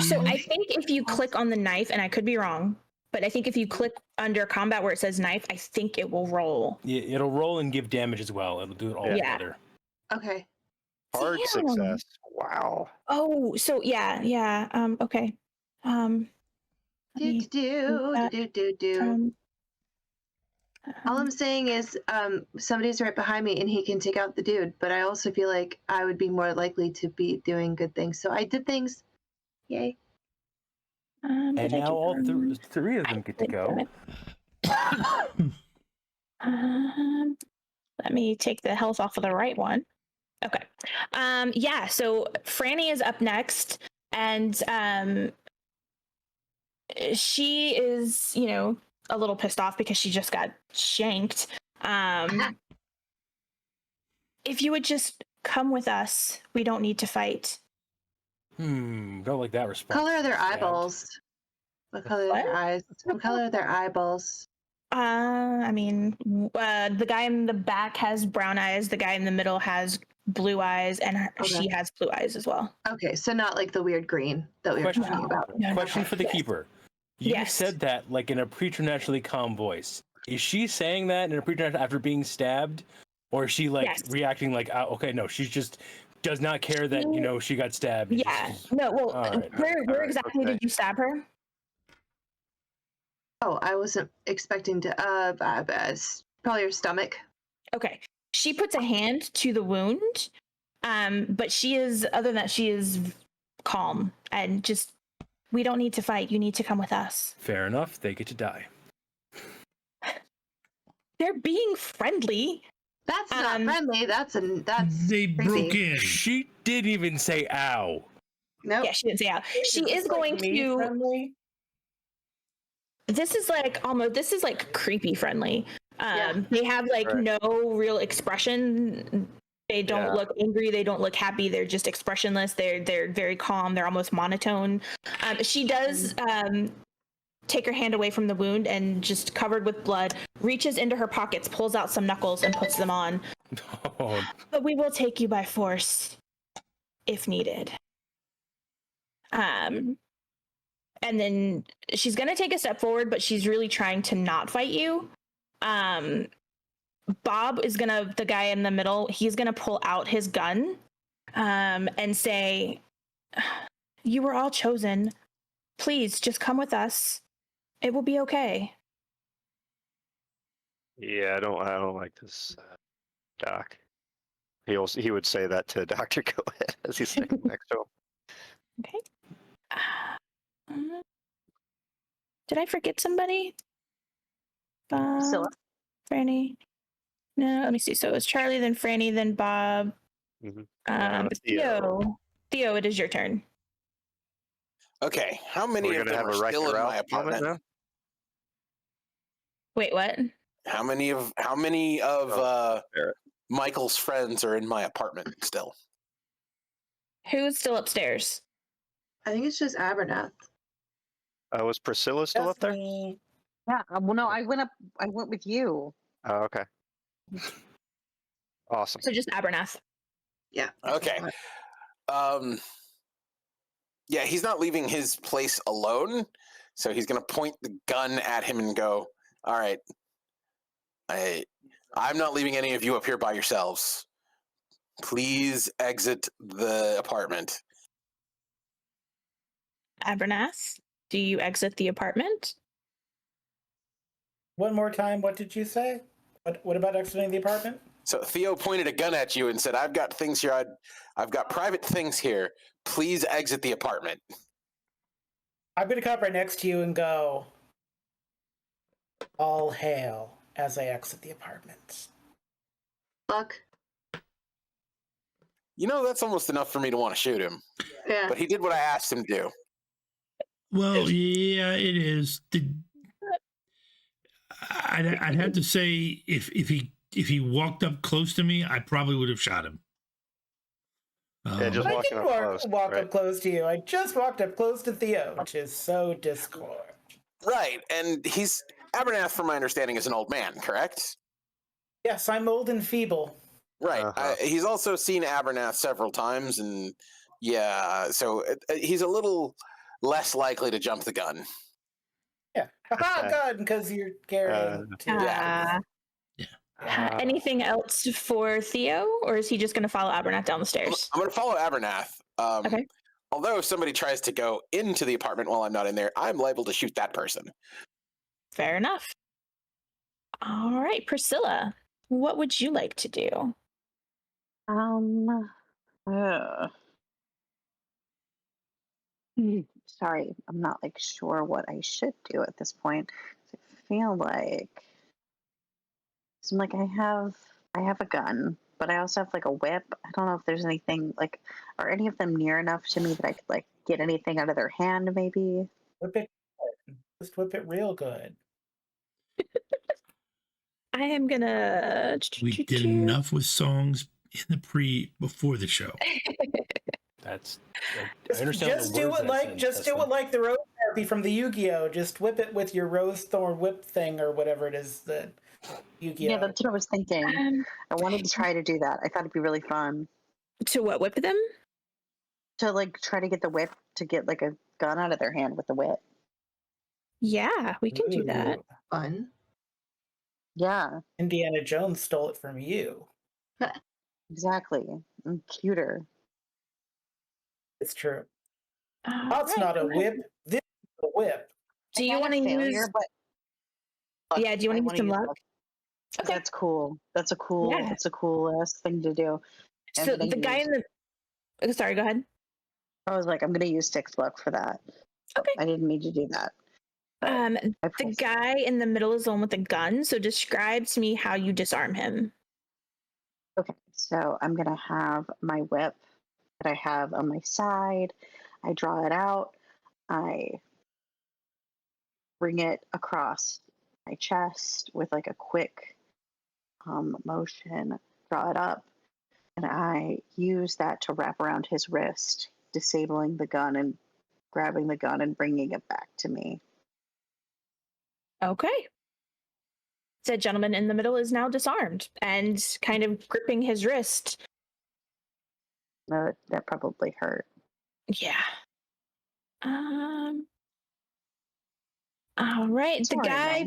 So I think if you click on the knife, and I could be wrong, but I think if you click under combat where it says knife, I think it will roll. Yeah, it'll roll and give damage as well. It'll do it all Yeah. together. Okay. Hard Damn. success. Wow. Oh, so yeah. Okay. Let me Do. that. All I'm saying is somebody's right behind me and he can take out the dude, but I also feel like I would be more likely to be doing good things. So I did things. Yay. And did I now do all them? three of them get to go. Let me take the health off of the right one. Okay. Yeah, so Franny is up next, and she is, a little pissed off because she just got shanked. If you would just come with us, we don't need to fight. Don't like that response. What color are their Stabbed. eyeballs? What color are their eyes? What color are their eyeballs? The guy in the back has brown eyes. The guy in the middle has blue eyes, and she has blue eyes as well. Okay, so not like the weird green that we were talking about. Question for the keeper. You Yes. said that like in a preternaturally calm voice. Is she saying that in a preternatural after being stabbed? Or is she like reacting like, okay, no, she just does not care that, she got stabbed. Yeah. No, well, where exactly did you stab her? Oh, I wasn't expecting to. Probably her stomach. Okay. She puts a hand to the wound, but other than that, she is calm and just, we don't need to fight. You need to come with us. Fair enough. They get to die. They're being friendly. That's not friendly. That's They broke in. She didn't even say ow. Nope. Yeah, she didn't say ow. She is going to. Friendly? This is like creepy friendly. They have no real expression. They don't look angry. They don't look happy. They're just expressionless. They're very calm. They're almost monotone. She does take her hand away from the wound and just covered with blood, reaches into her pockets, pulls out some knuckles and puts them on. Oh. But we will take you by force if needed. And then she's going to take a step forward, but she's really trying to not fight you. Bob is the guy in the middle, he's going to pull out his gun and say, you were all chosen. Please just come with us. It will be okay. Yeah, I don't like this, Doc. He would say that to Dr. Gewitt as he's sitting next to him. Okay. Did I forget somebody? Priscilla. Franny. No, let me see. So it was Charlie, then Franny, then Bob. Mm-hmm. Theo, it is your turn. Okay, how many of them are still in my apartment? Now? Wait, what? How many of Michael's friends are in my apartment still? Who's still upstairs? I think it's just Abernath. Was Priscilla still up there? Yeah. Well, no, I went with you. Oh, okay. Awesome. So just Abernath. Yeah. Okay. Yeah, he's not leaving his place alone, so he's gonna point the gun at him and go, "All right, I'm not leaving any of you up here by yourselves. Please exit the apartment." Abernath, do you exit the apartment? One more time, what did you say? What about exiting the apartment? So Theo pointed a gun at you and said, "I've got things here. I've got private things here. Please exit the apartment." I'm going to come right next to you and go, all hail, as I exit the apartment. Fuck. That's almost enough for me to want to shoot him. Yeah. But he did what I asked him to do. Well, yeah, it is. I'd have to say if he walked up close to me, I probably would have shot him. Yeah, just I walking didn't up close. walk up close to you. I just walked up close to Theo, which is so Discord. Right, and Abernath, from my understanding, is an old man, correct? Yes, I'm old and feeble. Right. Uh-huh. He's also seen Abernath several times, and so he's a little less likely to jump the gun. Yeah. Haha, good, because you're carrying two. Yeah. Anything else for Theo, or is he just going to follow Abernath down the stairs? I'm going to follow Abernath. Okay. Although if somebody tries to go into the apartment while I'm not in there, I'm liable to shoot that person. Fair enough. All right, Priscilla, what would you like to do? Sorry, I'm not like sure what I should do at this point. I feel like so I'm like I have a gun, but I also have like a whip. I don't know if there's anything like are any of them near enough to me that I could like get anything out of their hand maybe? Whip it. Just whip it real good. I am gonna. We did enough with songs in the before the show. That's. I understand. Just do it like the rose therapy from the Yu-Gi-Oh. Just whip it with your rose thorn whip thing or whatever it is that Yu-Gi-Oh. Yeah, that's what I was thinking. I wanted to try to do that. I thought it'd be really fun. To what? Whip them? To like try to get the whip to get like a gun out of their hand with the whip. Yeah, we can do that. Ooh. Fun. Yeah, Indiana Jones stole it from you. exactly. And cuter. It's true. All That's right, not a go ahead. whip. This is a whip. Do you want to use? But Yeah. Do you want to use some luck? Okay. That's cool. That's a cool. Yeah. It's a cool ass thing to do. And So then the guy in the. Oh, sorry. Go ahead. I was like, I'm gonna use 6 luck for that. Okay. I didn't mean to do that. The guy in the middle is the one with the gun. So describe to me how you disarm him. Okay, so I'm gonna have my whip that I have on my side. I draw it out. I bring it across my chest with like a quick motion. Draw it up, and I use that to wrap around his wrist, disabling the gun and grabbing the gun and bringing it back to me. Okay. Said gentleman in the middle is now disarmed and kind of gripping his wrist. That probably hurt. Yeah. All right. The Sorry, guy.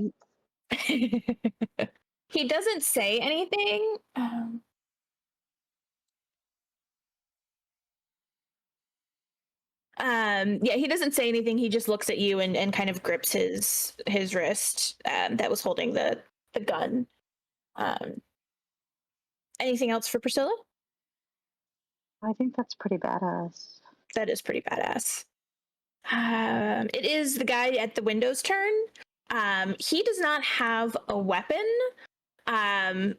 man. He doesn't say anything. Yeah, he doesn't say anything. He just looks at you and kind of grips his wrist that was holding the gun. Anything else for Priscilla? I think that's pretty badass. That is pretty badass. It is the guy at the window's turn. He does not have a weapon. But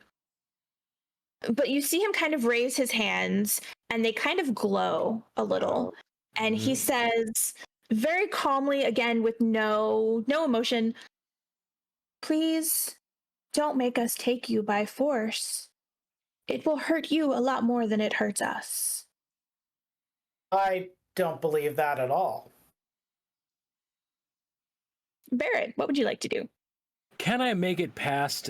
you see him kind of raise his hands and they kind of glow a little. And he says very calmly, again with no emotion, "Please don't make us take you by force. It will hurt you a lot more than it hurts us." I don't believe that at all. Barrett, what would you like to do? Can I make it past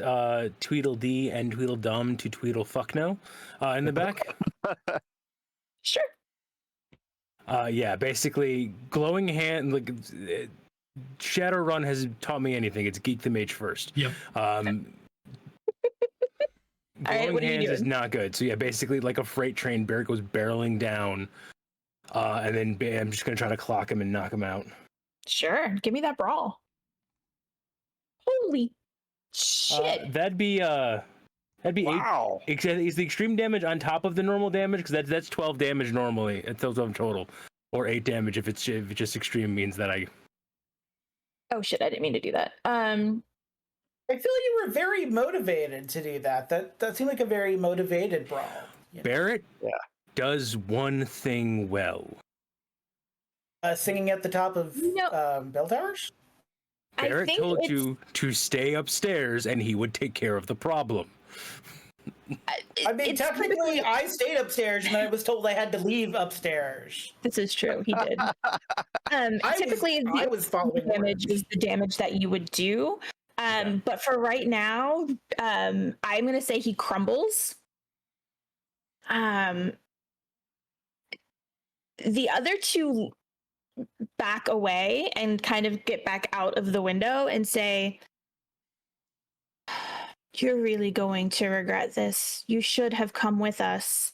Tweedledee and Tweedledum to Tweedlefuckno in the back? Sure. Yeah, basically, glowing hand. Like Shadowrun has taught me anything. It's Geek the Mage first. Yep. Glowing what are you hands is doing? not good. So yeah, basically, like a freight train, Barrett goes barreling down, and then I'm just gonna try to clock him and knock him out. Sure. Give me that brawl. Holy shit. That'd be Wow. 8. Is the extreme damage on top of the normal damage? Because that's 12 damage normally. It's 12 total, or 8 damage if it's just extreme means that I. Oh shit! I didn't mean to do that. I feel you were very motivated to do that. That seemed like a very motivated brawl. You know? Barrett does one thing well. Singing at the top of bell towers? Barrett told you to stay upstairs and he would take care of the problem. I mean, technically, I stayed upstairs and I was told I had to leave upstairs. This is true. He did. Typically, I was following damage is the damage that you would do. But for right now, I'm going to say he crumbles. The other two back away and kind of get back out of the window and say, "You're really going to regret this. You should have come with us.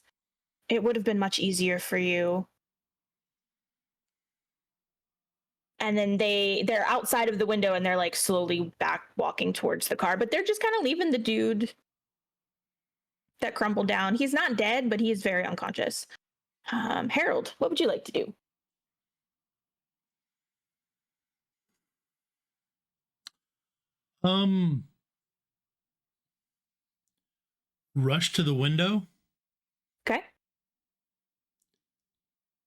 It would have been much easier for you." and then they're outside of the window and they're like slowly back walking towards the car, but they're just kind of leaving the dude that crumpled down. He's not dead, but he is very unconscious. Harold, what would you like to do? Rush to the window. Okay.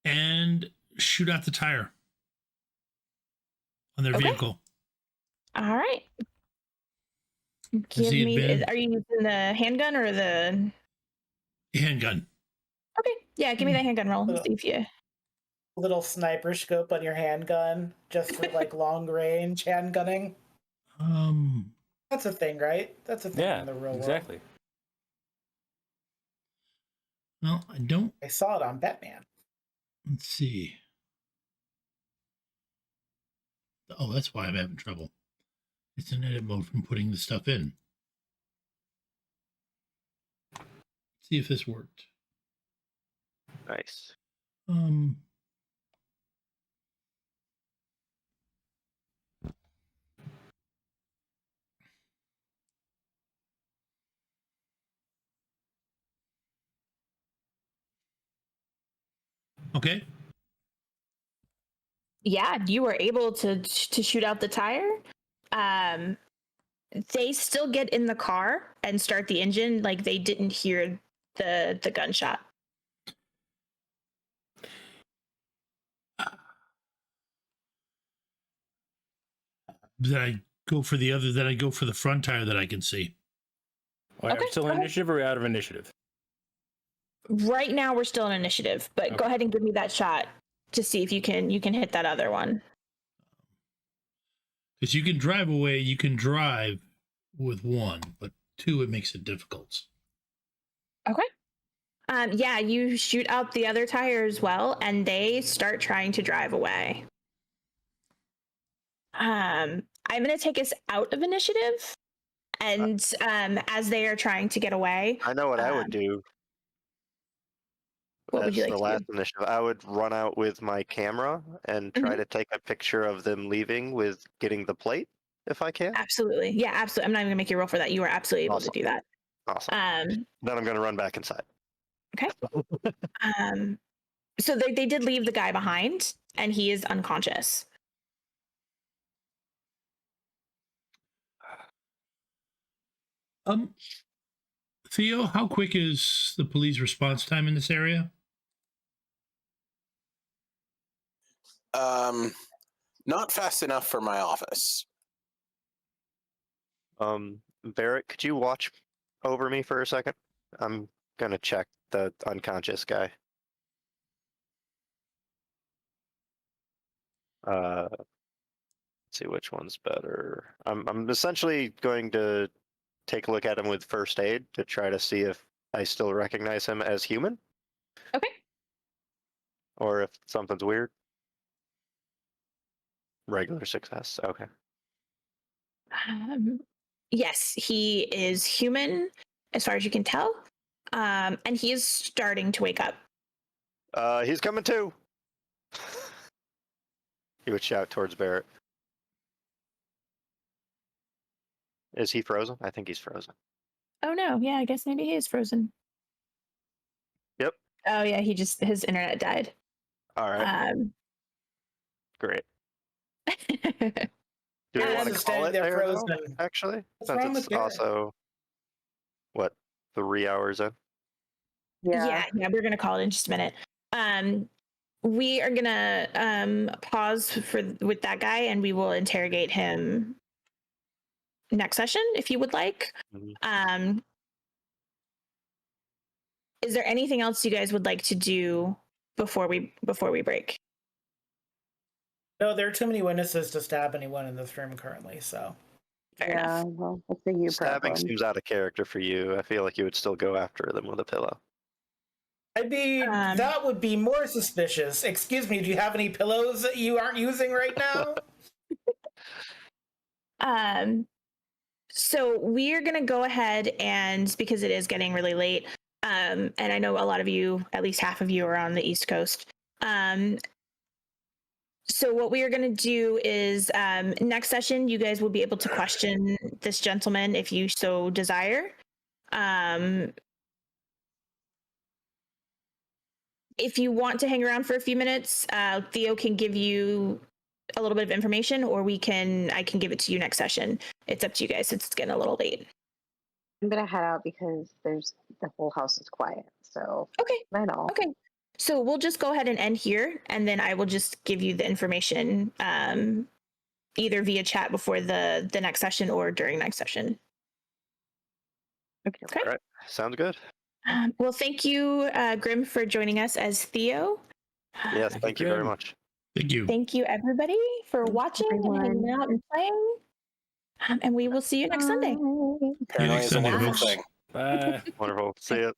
And shoot out the tire on their vehicle. All right. Is he Are you using the handgun or the handgun? Okay. Yeah, give me that handgun roll. Let's see if you little sniper scope on your handgun just for like long range handgunning. That's a thing, right? That's a thing in the real world. Exactly. Well, I don't. I saw it on Batman. Let's see. Oh, that's why I'm having trouble. It's in edit mode from putting the stuff in. See if this worked. Nice. Okay. Yeah, you were able to shoot out the tire. They still get in the car and start the engine like they didn't hear the gunshot. Did I go for the other? Did I go for the front tire that I can see? Are we still in initiative or are we out of initiative? Right now we're still in initiative, but go ahead and give me that shot to see if you can hit that other one. Because you can drive away, you can drive with one, but two, it makes it difficult. Okay. Yeah, you shoot out the other tire as well, and they start trying to drive away. I'm going to take us out of initiative, and as they are trying to get away, I know what I would do. What would you like the to last do? initiative. I would run out with my camera and try to take a picture of them leaving with getting the plate, if I can. Absolutely. Yeah, absolutely. I'm not even going to make you roll for that. You are absolutely able to do that. Awesome. Then I'm going to run back inside. Okay. So they did leave the guy behind, and he is unconscious. Theo, how quick is the police response time in this area? Not fast enough for my office. Barrett, could you watch over me for a second? I'm going to check the unconscious guy. Let's see which one's better. I'm essentially going to take a look at him with first aid to try to see if I still recognize him as human. Okay. Or if something's weird. Regular success. Okay. Yes, he is human, as far as you can tell. And he is starting to wake up. He's coming too. He would shout towards Barrett. Is he frozen? I think he's frozen. Oh no, yeah, I guess maybe he is frozen. Yep. Oh yeah, his internet died. All right. Great. Do we want to call it there, frozen. though, actually? What's wrong Since with it's also, what, 3 hours in? Yeah, we're gonna call it in just a minute. We are gonna pause with that guy, and we will interrogate him next session if you would like. Is there anything else you guys would like to do before we break? No, there are too many witnesses to stab anyone in this room currently, so. Fair enough. Well, that's a you Stabbing problem. seems out of character for you. I feel like you would still go after them with a pillow. I mean, that would be more suspicious. Excuse me, do you have any pillows that you aren't using right now? So we're gonna go ahead and, because it is getting really late, and I know a lot of you, at least half of you, are on the East Coast. So what we are going to do is next session, you guys will be able to question this gentleman if you so desire. If you want to hang around for a few minutes, Theo can give you a little bit of information, or I can give it to you next session. It's up to you guys. It's getting a little late. I'm gonna head out because the whole house is quiet. So Okay. I know. Okay. So we'll just go ahead and end here, and then I will just give you the information either via chat before the next session or during next session. Okay. Okay. All right. Sounds good. Well, thank you, Grim, for joining us as Theo. Yes, thank you very much. Thank you. Thank you, everybody, for watching and hanging out and playing. And we will see you next Sunday. Paranoia is a Sunday, wonderful folks. thing. Bye. Wonderful. See ya.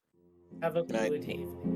Have a Good night. good evening.